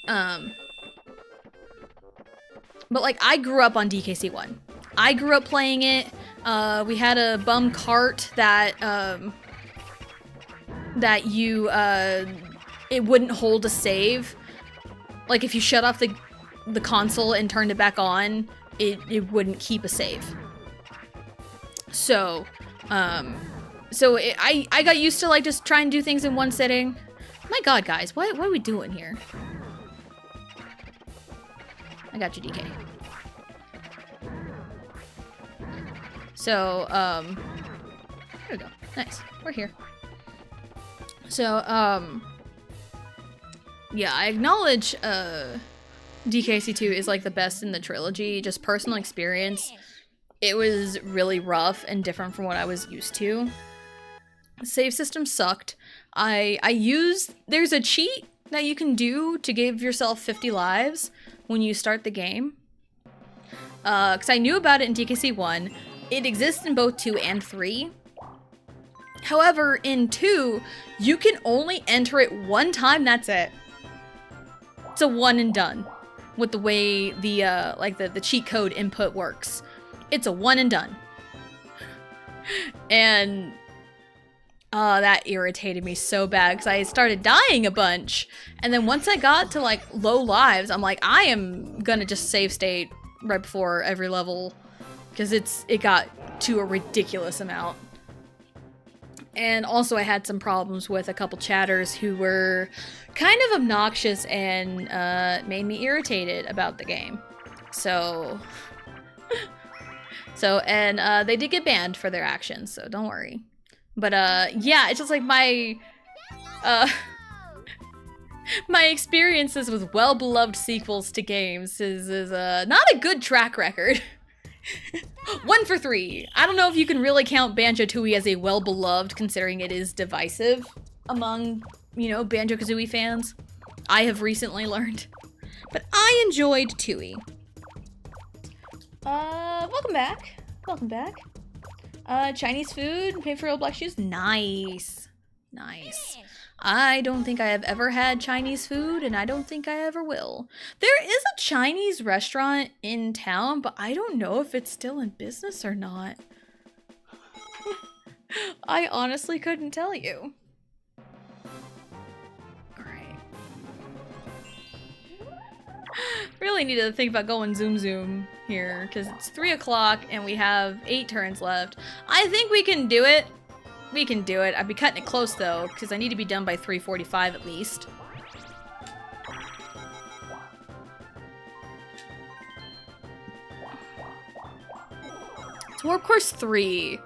Go! But like, I grew up on DKC 1. I grew up playing it. We had a bum cart that, it wouldn't hold a save. Like, if you shut off the console and turned it back on, it wouldn't keep a save. So, I got used to, like, just trying to do things in one sitting. My god, guys, what are we doing here? I got you, DK. So, there we go. Nice. We're here. So, yeah, I acknowledge, DKC 2 is, like, the best in the trilogy. Just personal experience. It was really rough and different from what I was used to. The save system sucked. There's a cheat that you can do to give yourself 50 lives when you start the game. Because I knew about it in DKC 1. It exists in both 2 and 3. However, in 2, you can only enter it one time, that's it. It's a one and done with the way the cheat code input works. It's a one and done. And That irritated me so bad because I started dying a bunch. And then once I got to like low lives, I'm like, I am gonna just save state right before every level because it got to a ridiculous amount. And also I had some problems with a couple chatters who were kind of obnoxious and made me irritated about the game. So they did get banned for their actions, so don't worry. But yeah, it's just like my my experiences with well-beloved sequels to games is not a good track record. 1 for 3. I don't know if you can really count Banjo-Tooie as a well-beloved, considering it is divisive among, you know, Banjo-Kazooie fans. I have recently learned. But I enjoyed Tooie. Welcome back. Welcome back. Chinese food, pay for real black shoes. Nice. Nice. I don't think I have ever had Chinese food, and I don't think I ever will. There is a Chinese restaurant in town, but I don't know if it's still in business or not. I honestly couldn't tell you. Alright. Really need to think about going zoom here, because it's 3 o'clock and we have 8 turns left. I think we can do it. We can do it. I'd be cutting it close though, because I need to be done by 3:45 at least. It's Warp Course 3.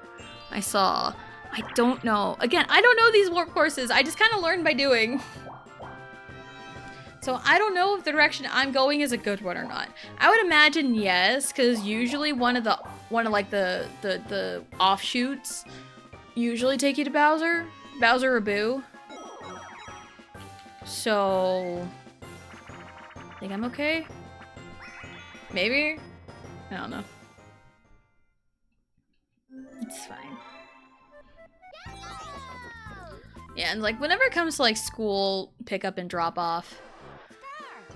I saw. I don't know. Again, I don't know these warp courses. I just kind of learned by doing. So I don't know if the direction I'm going is a good one or not. I would imagine yes, because usually one of the offshoots usually take you to Bowser or Boo. So I think I'm okay. Maybe? I don't know. It's fine. Yeah, and like whenever it comes to like school pickup and drop off,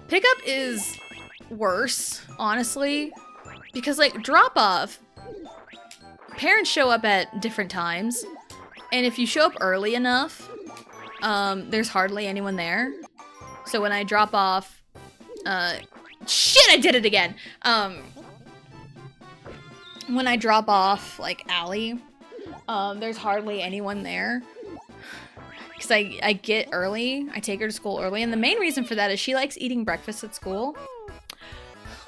pickup is worse, honestly, because like drop off, parents show up at different times, and if you show up early enough, there's hardly anyone there. So when I drop off, shit, I did it again. When I drop off like Allie, there's hardly anyone there. Because I get early, I take her to school early, and the main reason for that is she likes eating breakfast at school.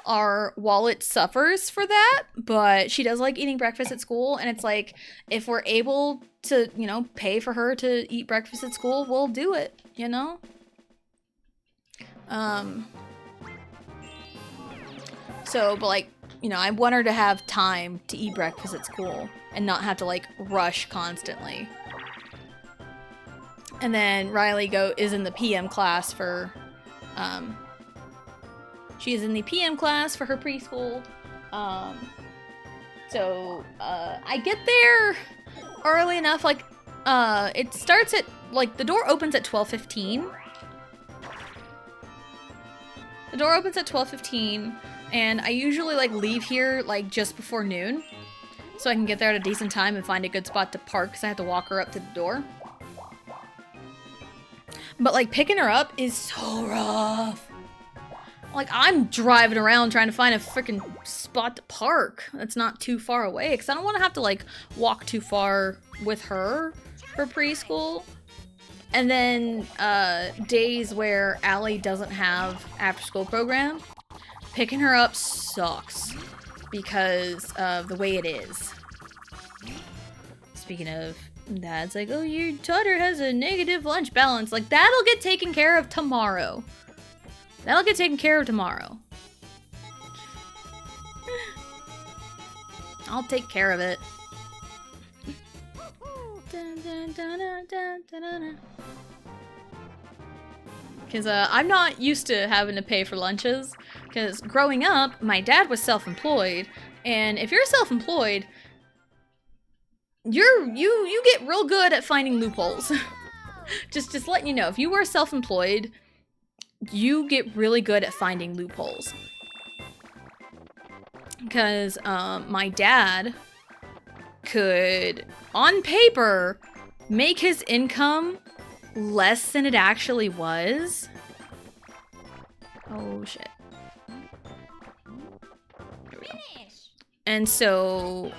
Our wallet suffers for that, but she does like eating breakfast at school, and it's like, if we're able to, you know, pay for her to eat breakfast at school, we'll do it, you know? So, but like, you know, I want her to have time to eat breakfast at school and not have to like rush constantly. And then Riley is in the PM class for, she is in the PM class for her preschool. So I get there early enough, like, it starts at, like, the door opens at 12:15. The door opens at 12:15, and I usually, like, leave here, like, just before noon, so I can get there at a decent time and find a good spot to park, because I have to walk her up to the door. But, like, picking her up is so rough. Like, I'm driving around trying to find a freaking spot to park that's not too far away, because I don't want to have to, like, walk too far with her for preschool. And then, days where Allie doesn't have after-school program, picking her up sucks because of the way it is. Speaking of, Dad's like, oh, your daughter has a negative lunch balance. Like, that'll get taken care of tomorrow. That'll get taken care of tomorrow. I'll take care of it. Because I'm not used to having to pay for lunches. Because growing up, my dad was self-employed. And if you're self-employed, you get real good at finding loopholes. just letting you know, if you were self-employed, you get really good at finding loopholes. Because my dad could, on paper, make his income less than it actually was. Oh shit. And so,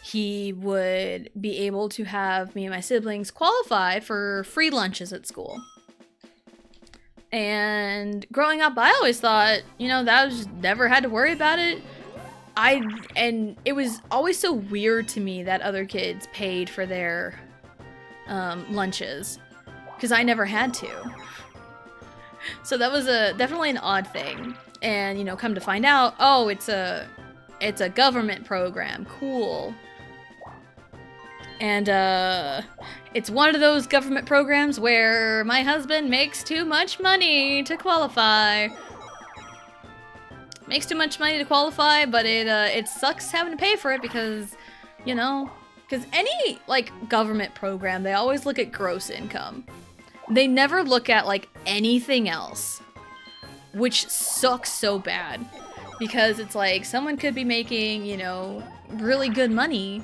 he would be able to have me and my siblings qualify for free lunches at school. And growing up, I always thought, you know, that was never had to worry about it. And it was always so weird to me that other kids paid for their lunches, because I never had to. So that was definitely an odd thing. And, you know, come to find out, oh, it's a government program. Cool. And it's one of those government programs where my husband makes too much money to qualify. Makes too much money to qualify, but it sucks having to pay for it because, you know, because any, like, government program, they always look at gross income. They never look at, like, anything else, which sucks so bad. Because it's like, someone could be making, you know, really good money,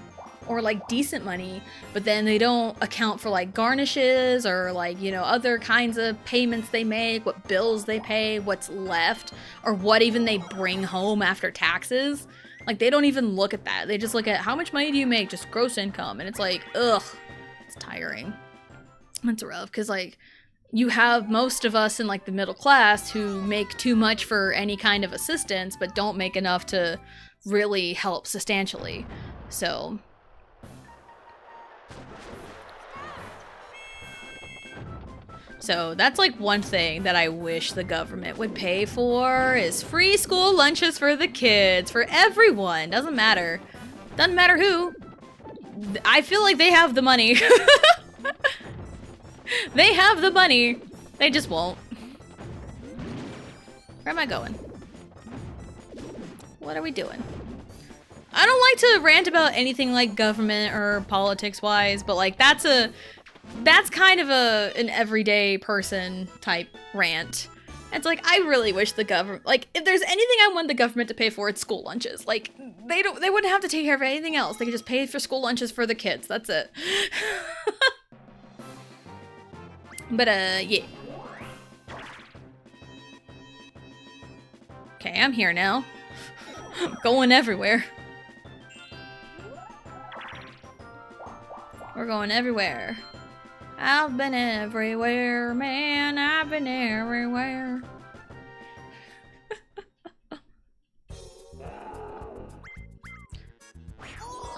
or like decent money, but then they don't account for like garnishes or like, you know, other kinds of payments they make, what bills they pay, what's left, or what even they bring home after taxes. Like, they don't even look at that. They just look at how much money do you make, just gross income. And it's like, ugh, it's tiring. It's rough, because like, you have most of us in like the middle class who make too much for any kind of assistance, but don't make enough to really help substantially. So that's like one thing that I wish the government would pay for, is free school lunches for the kids, for everyone. Doesn't matter. Doesn't matter who. I feel like they have the money. They have the money. They just won't. Where am I going? What are we doing? I don't like to rant about anything like government or politics wise, but like that's kind of an everyday person type rant. It's like, I really wish the government, like, if there's anything I want the government to pay for, it's school lunches. Like, they wouldn't have to take care of anything else. They could just pay for school lunches for the kids. That's it. But, yeah. Okay, I'm here now. I'm going everywhere. We're going everywhere. I've been everywhere, man. I've been everywhere.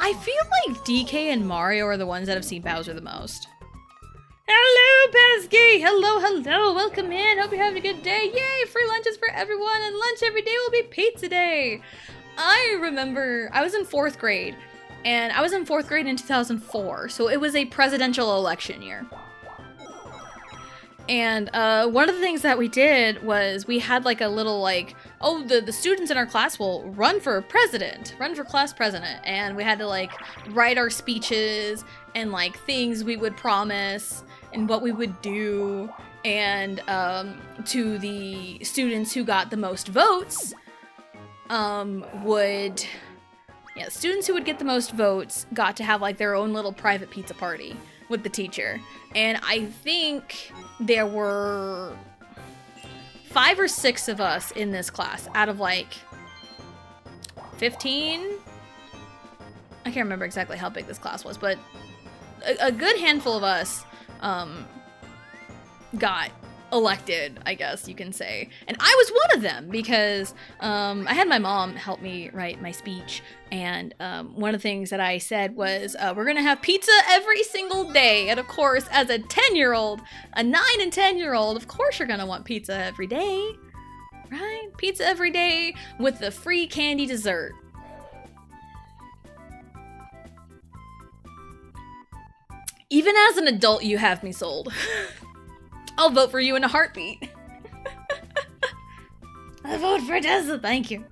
I feel like DK and Mario are the ones that have seen Bowser the most. Hello, Pesky! Hello, hello! Welcome in! Hope you're having a good day! Yay! Free lunches for everyone, and lunch every day will be pizza day! I remember I was in 4th grade, and I was in 4th grade in 2004, so it was a presidential election year. And one of the things that we did was we had like a little like, oh, the students in our class will run for president, run for class president. And we had to like write our speeches and like things we would promise and what we would do. And to the students who got the most votes, students who would get the most votes got to have like their own little private pizza party with the teacher. And I think there were 5 or 6 of us in this class out of like 15. I can't remember exactly how big this class was, but a good handful of us got elected, I guess you can say. And I was one of them because I had my mom help me write my speech, and one of the things that I said was, we're gonna have pizza every single day. And of course, as a 10-year-old, a 9 and 10-year-old, of course you're gonna want pizza every day, right? Pizza every day with the free candy dessert. Even as an adult, you have me sold. I'll vote for you in a heartbeat. I vote for Tessa, thank you.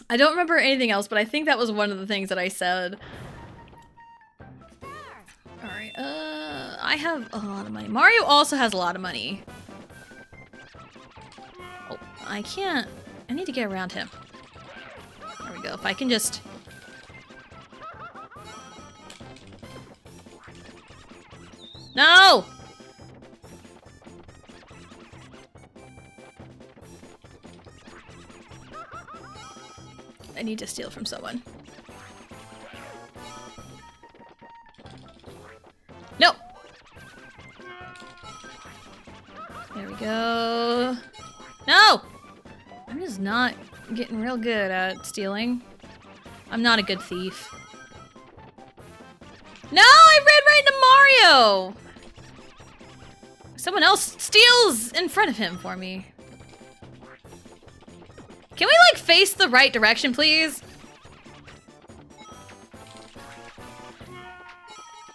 I don't remember anything else, but I think that was one of the things that I said. Alright, I have a lot of money. Mario also has a lot of money. Oh, I can't. I need to get around him. There we go. If I can just... No! I need to steal from someone. No! There we go. No! I'm just not getting real good at stealing. I'm not a good thief. No! I ran right into Mario! Someone else steals in front of him for me. Can we, like, face the right direction, please?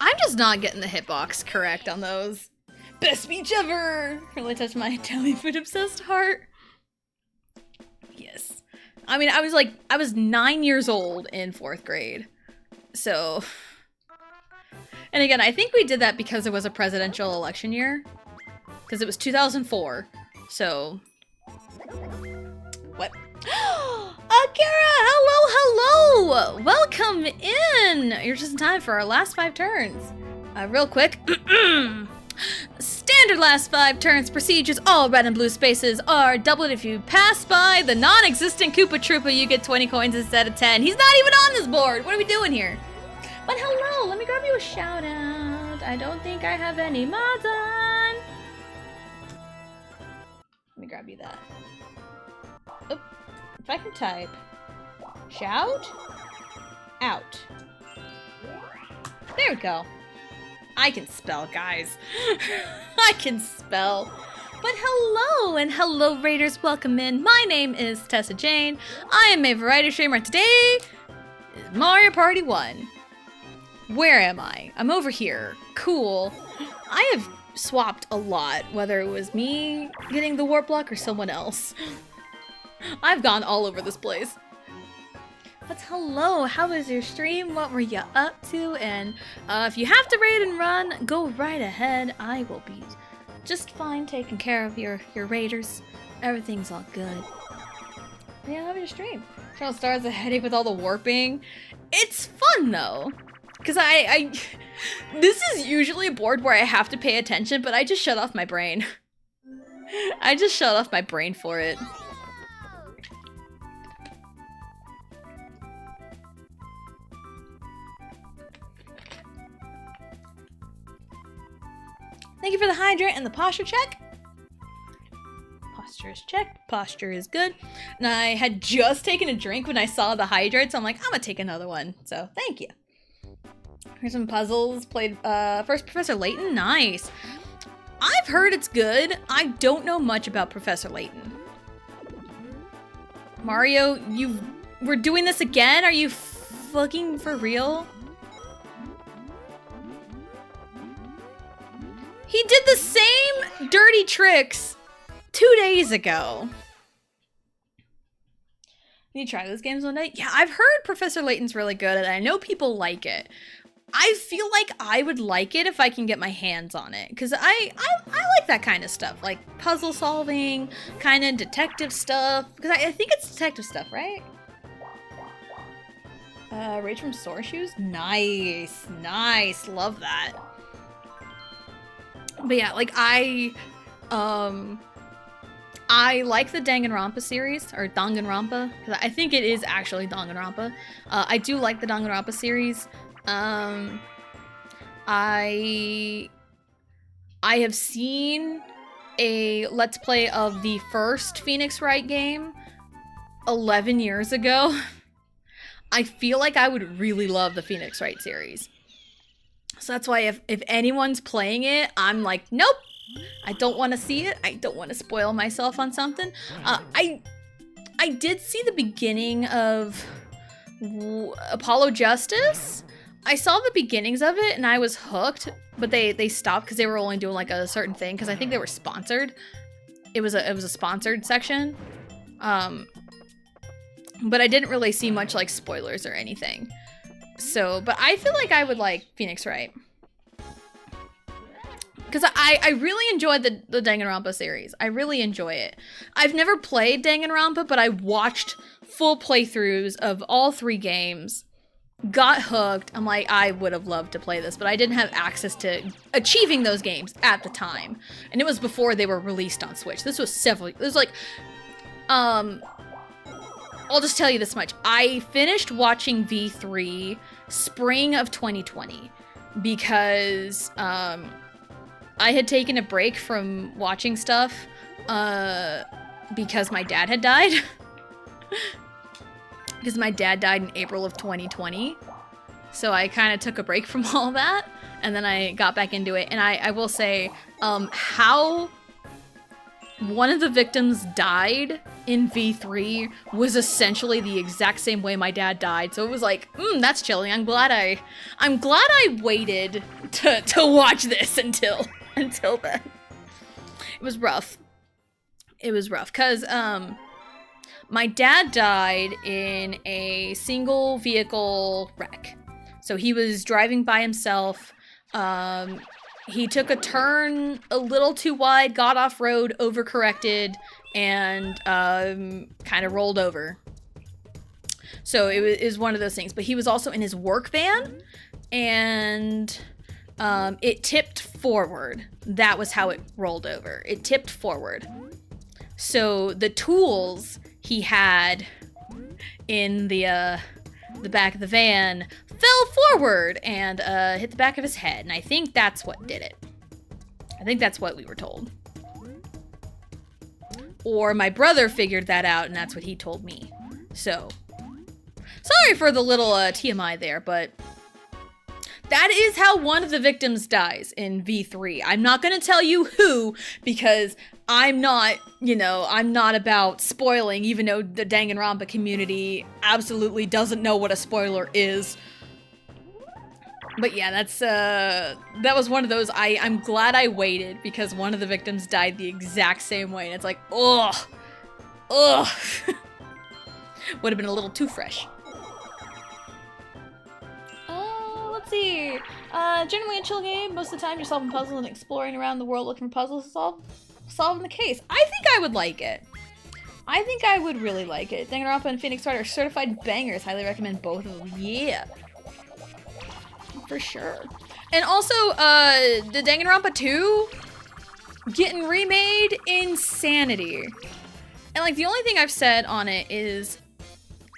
I'm just not getting the hitbox correct on those. Best speech ever! Really touched my Italian food obsessed heart. Yes. I mean, I was 9 years old in 4th grade. So... And again, I think we did that because it was a presidential election year. Because it was 2004. So... What? Akira! Hello! Welcome in! You're just in time for our last 5 turns. Real quick. Standard last 5 turns procedures. All red and blue spaces are doubled. If you pass by the non-existent Koopa Troopa, you get 20 coins instead of 10. He's not even on this board! What are we doing here? But hello! Let me grab you a shout out. I don't think I have any mods on. Let me grab you that. Oop. If I can type. Shout out. There we go. I can spell, guys. I can spell. But hello, and hello, Raiders. Welcome in. My name is Tessa Jane. I am a variety streamer. Today is Mario Party 1. Where am I? I'm over here. Cool. I have swapped a lot, whether it was me getting the warp block or someone else. I've gone all over this place. But hello, how was your stream? What were you up to? And if you have to raid and run, go right ahead. I will be just fine taking care of your raiders. Everything's all good. Yeah, how was your stream? Eternal Stars a headache with all the warping. It's fun though. Because this is usually a board where I have to pay attention, but I just shut off my brain. I just shut off my brain for it. Thank you for the hydrant and the posture check. Posture is checked. Posture is good. And I had just taken a drink when I saw the hydrant, so I'm like, I'm gonna take another one. So thank you. Here's some puzzles. Played first Professor Layton. Nice. I've heard it's good. I don't know much about Professor Layton. Mario, we're doing this again? Are you fucking for real? He did the same dirty tricks 2 days ago. Need to try those games one day? Yeah, I've heard Professor Layton's really good, and I know people like it. I feel like I would like it if I can get my hands on it, because I like that kind of stuff, like puzzle solving, kind of detective stuff, because I think it's detective stuff, right? Rage from Sore Shoes? Nice, nice, love that. But yeah, like I like the Danganronpa series, or Danganronpa, because I think it is actually Danganronpa. I do like the Danganronpa series. I have seen a Let's Play of the first Phoenix Wright game 11 years ago. I feel like I would really love the Phoenix Wright series. So that's why if anyone's playing it, I'm like, nope, I don't want to see it. I don't want to spoil myself on something. I did see the beginning of Apollo Justice. I saw the beginnings of it and I was hooked, but they stopped because they were only doing like a certain thing because I think they were sponsored. It was a sponsored section. But I didn't really see much like spoilers or anything. So, but I feel like I would like Phoenix Wright. Because I really enjoyed the Danganronpa series. I really enjoy it. I've never played Danganronpa, but I watched full playthroughs of all 3 games. got hooked. I'm like, I would have loved to play this, but I didn't have access to achieving those games at the time. And it was before they were released on Switch. This was like, I'll just tell you this much. I finished watching V3 spring of 2020 because, I had taken a break from watching stuff, because my dad had died. Because my dad died in April of 2020. So I kind of took a break from all that, and then I got back into it. And I will say, how one of the victims died in V3 was essentially the exact same way my dad died. So it was like, that's chilling. I'm glad I waited to watch this until then. It was rough. It was rough, because, my dad died in a single vehicle wreck. So he was driving by himself. He took a turn a little too wide, got off road, overcorrected, and kind of rolled over. So it was one of those things. But he was also in his work van, and it tipped forward. That was how it rolled over. It tipped forward. So the tools he had in the back of the van fell forward and hit the back of his head. And I think that's what did it. I think that's what we were told. Or my brother figured that out, and that's what he told me. So, sorry for the little TMI there, but that is how one of the victims dies in V3. I'm not going to tell you who, because I'm not about spoiling, even though the Danganronpa community absolutely doesn't know what a spoiler is. But yeah, that was one of those, I'm glad I waited, because one of the victims died the exact same way, and it's like, ugh. Would have been a little too fresh. Let's see. Generally a chill game. Most of the time you're solving puzzles and exploring around the world looking for puzzles to solve. Solving the case. I think I would like it. I think I would really like it. Danganronpa and Phoenix Wright are certified bangers. Highly recommend both of them. Yeah. For sure. And also, the Danganronpa 2 getting remade, insanity. And like the only thing I've said on it is,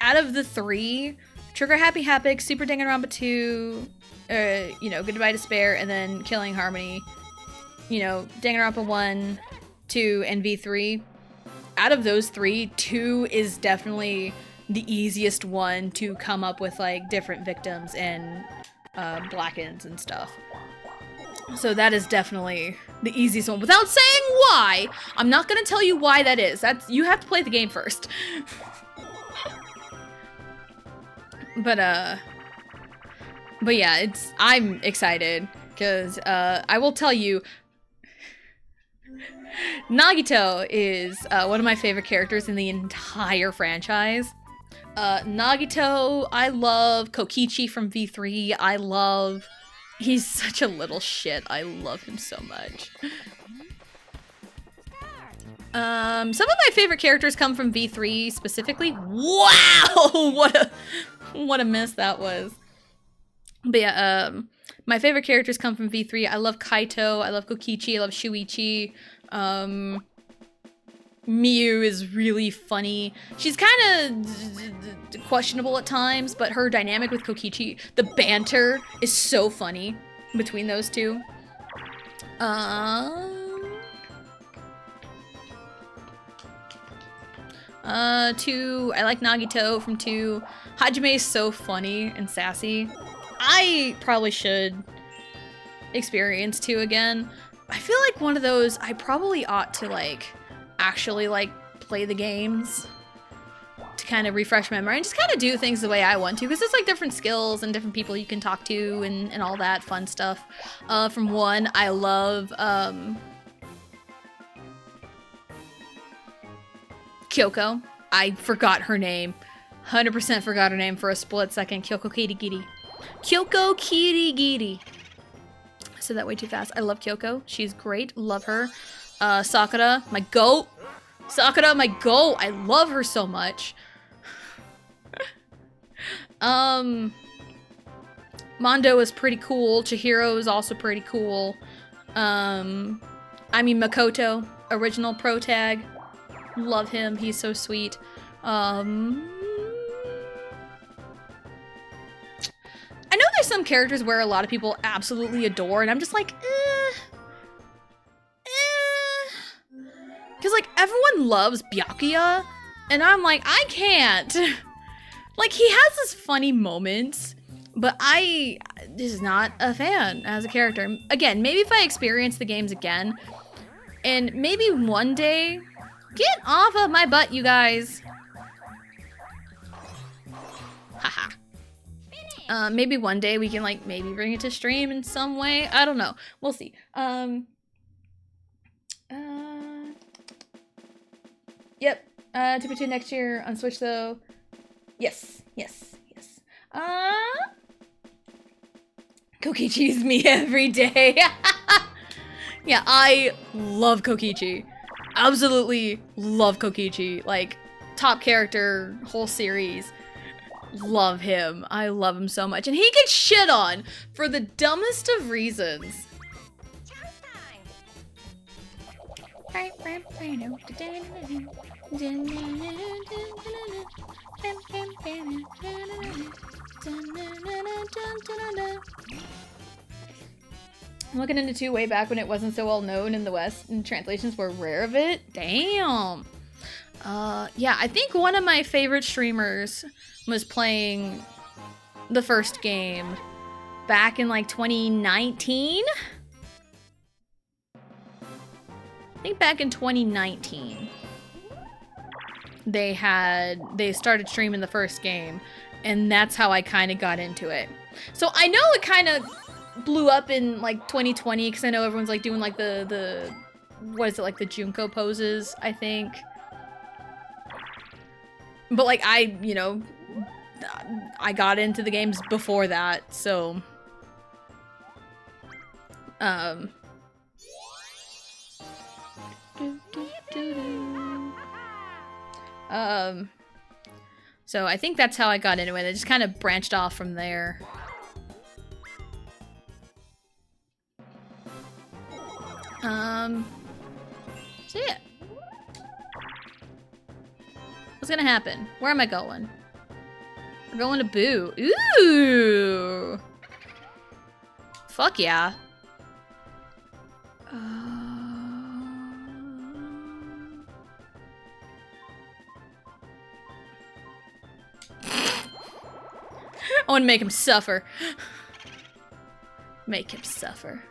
out of the 3, Trigger Happy Haptic, Super Danganronpa 2, Goodbye Despair, and then Killing Harmony, Danganronpa 1, 2, and V3. Out of those 3, 2 is definitely the easiest one to come up with, like, different victims and black-ins and stuff. So that is definitely the easiest one. Without saying why, I'm not gonna tell you why that is. You have to play the game first. But yeah, I'm excited, because I will tell you, Nagito is one of my favorite characters in the entire franchise. Nagito, I love Kokichi from V3. He's such a little shit. I love him so much. Some of my favorite characters come from V3 specifically. Wow! What a miss that was. But yeah, my favorite characters come from V3. I love Kaito, I love Kokichi, I love Shuichi. Miyu is really funny. She's kind of questionable at times, but her dynamic with Kokichi, the banter is so funny between those two. 2, I like Nagito from 2. Hajime is so funny and sassy. I probably should experience 2 again. I feel like one of those, I probably ought to, like, actually, like, play the games to kind of refresh my memory and just kind of do things the way I want to, because there's, like, different skills and different people you can talk to and all that fun stuff. From 1, I love, Kyoko. I forgot her name. 100% forgot her name for a split second. Kyoko Kirigiri. Kyoko Kirigiri. I said that way too fast. I love Kyoko. She's great. Love her. Sakura, my goat. Sakura, my goat. I love her so much. Mondo is pretty cool. Chihiro is also pretty cool. Makoto, original pro tag. Love him. He's so sweet. I know there's some characters where a lot of people absolutely adore, and I'm just like, because, like, everyone loves Byakuya, and I'm like, I can't. Like, he has his funny moments, but this is not a fan as a character. Again, maybe if I experience the games again, and maybe one day, get off of my butt, you guys. Haha. Maybe one day we can, like, maybe bring it to stream in some way. I don't know. We'll see. Yep. Tier 2 next year on Switch, though. Yes. Kokichi's me every day. Yeah, I love Kokichi. Absolutely love Kokichi. Like, top character, whole series. Love him. I love him so much. And he gets shit on for the dumbest of reasons. I'm looking into 2 way back when it wasn't so well known in the West and translations were rare of it. Damn. Yeah, I think one of my favorite streamers was playing the first game back in like 2019. I think back in 2019 they started streaming the first game, and that's how I kind of got into it. So I know it kind of blew up in like 2020 because I know everyone's like doing like the what is it, like the Junko poses, I think. But like I got into the games before that, so so I think that's how I got into it. I just kind of branched off from there. So yeah. What's gonna happen? Where am I going? We're going to Boo. Ooh! Fuck yeah. I want to make him suffer. Make him suffer.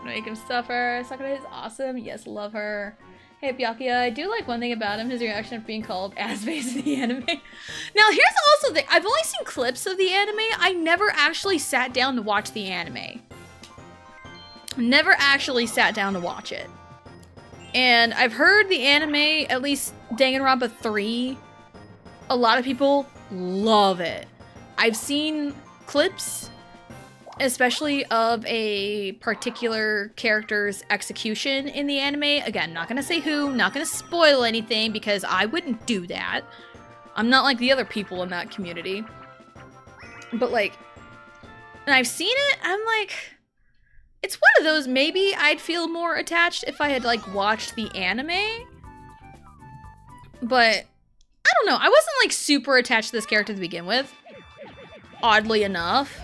Make him suffer. Sakura is awesome. Yes, love her. Hey, Byakuya, I do like one thing about him, his reaction of being called ass-face in the anime. Now, here's also the- I've only seen clips of the anime. I never actually sat down to watch the anime. Never actually sat down to watch it. And I've heard the anime, at least Danganronpa 3, a lot of people love it. I've seen clips, especially of a particular character's execution in the anime. Again, not gonna say who, not gonna spoil anything because I wouldn't do that. I'm not like the other people in that community. But like, and I've seen it, I'm like, it's one of those, maybe I'd feel more attached if I had like watched the anime. But I don't know, I wasn't like super attached to this character to begin with. Oddly enough.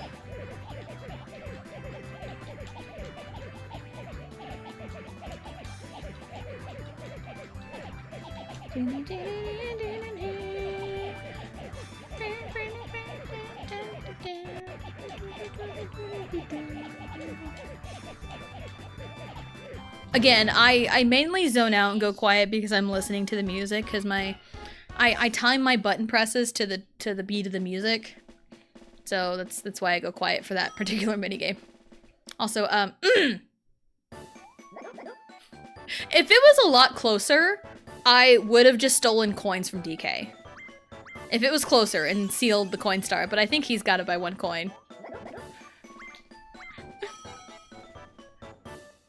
Again, I mainly zone out and go quiet because I'm listening to the music, because I time my button presses to the beat of the music. So that's why I go quiet for that particular minigame. Also, if it was a lot closer, I would have just stolen coins from DK. If it was closer and sealed the coin star, but I think he's got it by 1 coin.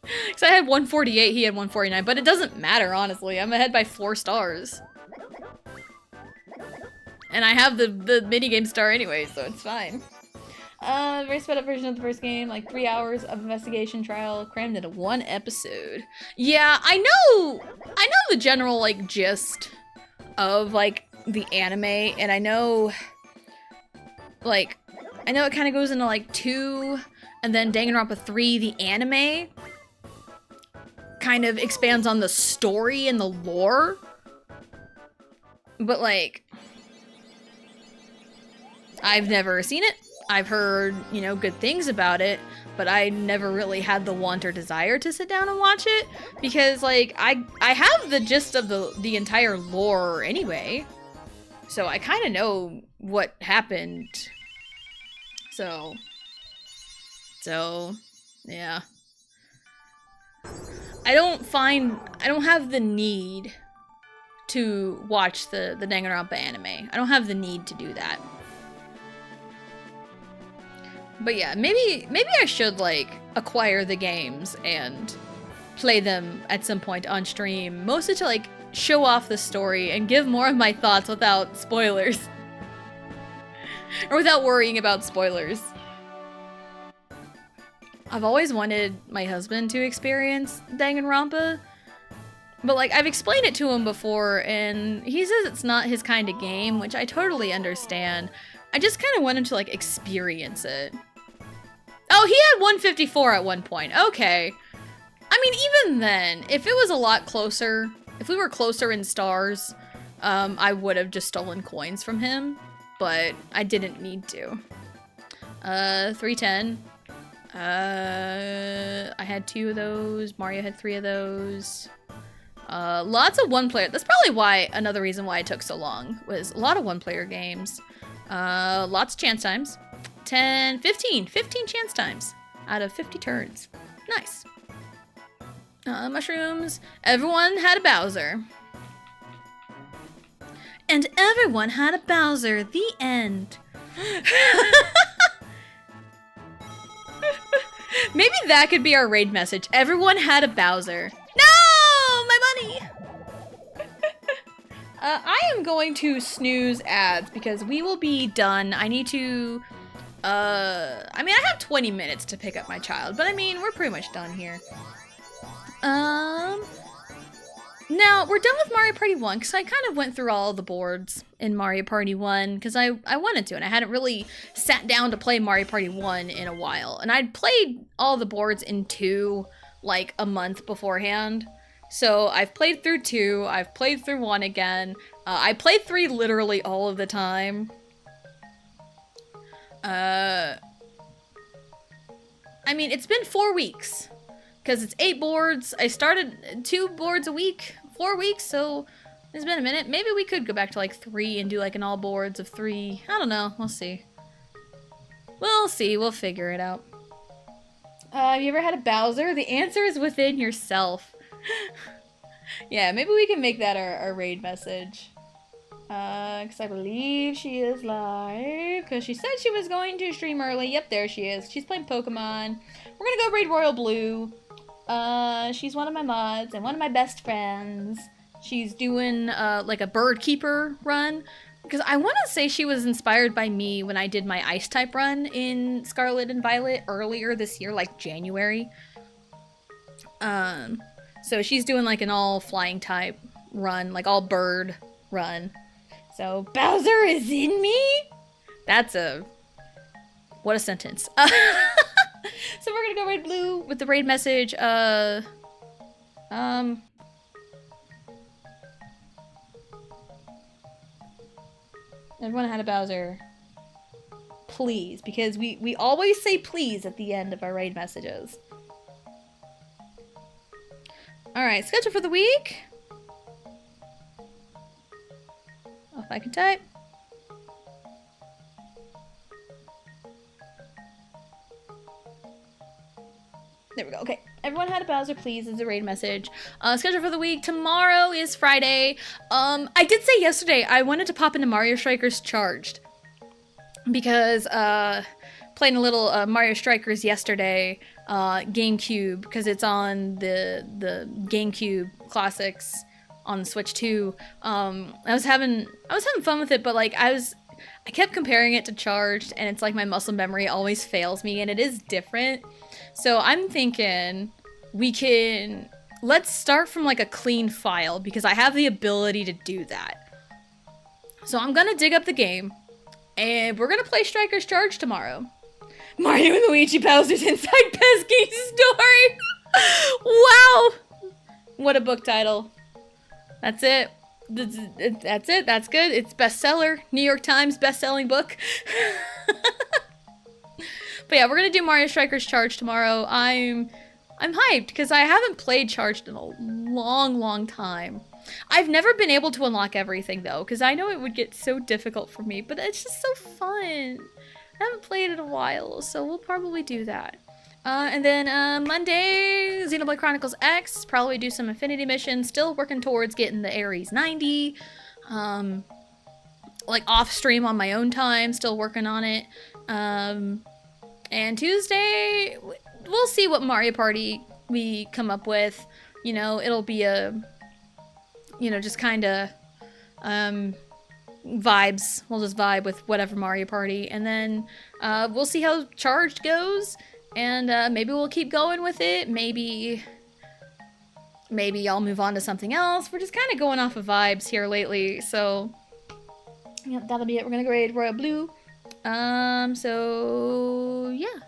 Because I had 148, he had 149, but it doesn't matter, honestly. I'm ahead by 4 stars. And I have the minigame star anyway, so it's fine. Very sped up version of the first game, like 3 hours of investigation trial crammed into 1 episode. Yeah, I know the general like gist of like the anime, and I know it kind of goes into like 2, and then Danganronpa 3, the anime, kind of expands on the story and the lore. But like, I've never seen it. I've heard, good things about it, but I never really had the want or desire to sit down and watch it because like I have the gist of the entire lore anyway. So I kind of know what happened. So yeah. I don't have the need to watch the Danganronpa anime. I don't have the need to do that. But yeah, maybe I should like acquire the games and play them at some point on stream, mostly to like show off the story and give more of my thoughts without spoilers. Or without worrying about spoilers. I've always wanted my husband to experience Danganronpa, but like I've explained it to him before and he says it's not his kind of game, which I totally understand. I just kind of want him to like experience it. Oh, he had 154 at one point. Okay. I mean, even then, if it was a lot closer, if we were closer in stars, I would have just stolen coins from him, but I didn't need to. 310. I had 2 of those. Mario had 3 of those. Lots of one-player. That's probably why, another reason why it took so long, was a lot of one-player games. Lots of chance times. 15 chance times out of 50 turns. Nice. Mushrooms. Everyone had a Bowser. And everyone had a Bowser. The end. Maybe that could be our raid message. Everyone had a Bowser. No! My money! I am going to snooze ads because we will be done. I need to... I mean, I have 20 minutes to pick up my child, but I mean, we're pretty much done here. Now, we're done with Mario Party 1, because I kind of went through all the boards in Mario Party 1, because I wanted to, and I hadn't really sat down to play Mario Party 1 in a while. And I'd played all the boards in 2, like, a month beforehand. So I've played through 2, I've played through 1 again. I played 3 literally all of the time. I mean, it's been 4 weeks, because it's 8 boards. I started 2 boards a week, 4 weeks, so it's been a minute. Maybe we could go back to like 3 and do like an all boards of 3. I don't know. We'll see. We'll see. We'll figure it out. Have you ever had a Bowser? The answer is within yourself. Yeah, maybe we can make that our raid message. Because I believe she is live. Because she said she was going to stream early. Yep, there she is. She's playing Pokemon. We're gonna go raid Royal Blue. She's one of my mods and one of my best friends. She's doing, like a bird keeper run. Because I want to say she was inspired by me when I did my ice type run in Scarlet and Violet earlier this year, like January. So she's doing like an all flying type run, like all bird run. So, Bowser is in me? That's what a sentence. So we're gonna go raid Blue with the raid message, everyone had a Bowser. Please, because we always say please at the end of our raid messages. Alright, schedule for the week. If I can type. There we go. Okay. Everyone had a Bowser, please, is a raid message. Schedule for the week. Tomorrow is Friday. I did say yesterday I wanted to pop into Mario Strikers Charged. Because, playing a little Mario Strikers yesterday, GameCube, because it's on the GameCube Classics on the Switch too. I was having fun with it, but like I kept comparing it to Charged, and it's like my muscle memory always fails me, and it is different. So I'm thinking let's start from like a clean file, because I have the ability to do that. So I'm gonna dig up the game, and we're gonna play Strikers Charge tomorrow. Mario and Luigi Bowser's Inside Pesky Story! Wow! What a book title. That's it. That's it. That's good. It's bestseller. New York Times best-selling book. But yeah, we're gonna do Mario Strikers Charge tomorrow. I'm hyped because I haven't played Charged in a long time. I've never been able to unlock everything though, because I know it would get so difficult for me, but it's just so fun. I haven't played in a while, so we'll probably do that. And then Monday, Xenoblade Chronicles X, probably do some Infinity missions, still working towards getting the Ares 90. Like off stream on my own time, still working on it. And Tuesday, we'll see what Mario Party we come up with. You know, it'll be just kind of vibes. We'll just vibe with whatever Mario Party. And then we'll see how Charged goes. And maybe we'll keep going with it. Maybe I'll move on to something else. We're just kind of going off of vibes here lately. So, yeah, that'll be it. We're going to grade Royal Blue. So, yeah.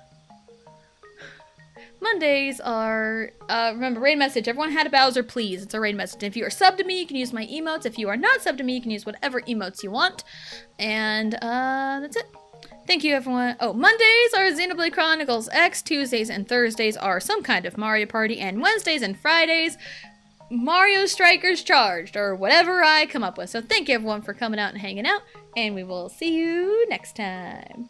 Mondays are, remember, raid message. Everyone had a Bowser, please. It's a raid message. If you are subbed to me, you can use my emotes. If you are not subbed to me, you can use whatever emotes you want. And, that's it. Thank you, everyone. Oh, Mondays are Xenoblade Chronicles X. Tuesdays and Thursdays are some kind of Mario Party. And Wednesdays and Fridays, Mario Strikers Charged, or whatever I come up with. So thank you, everyone, for coming out and hanging out. And we will see you next time.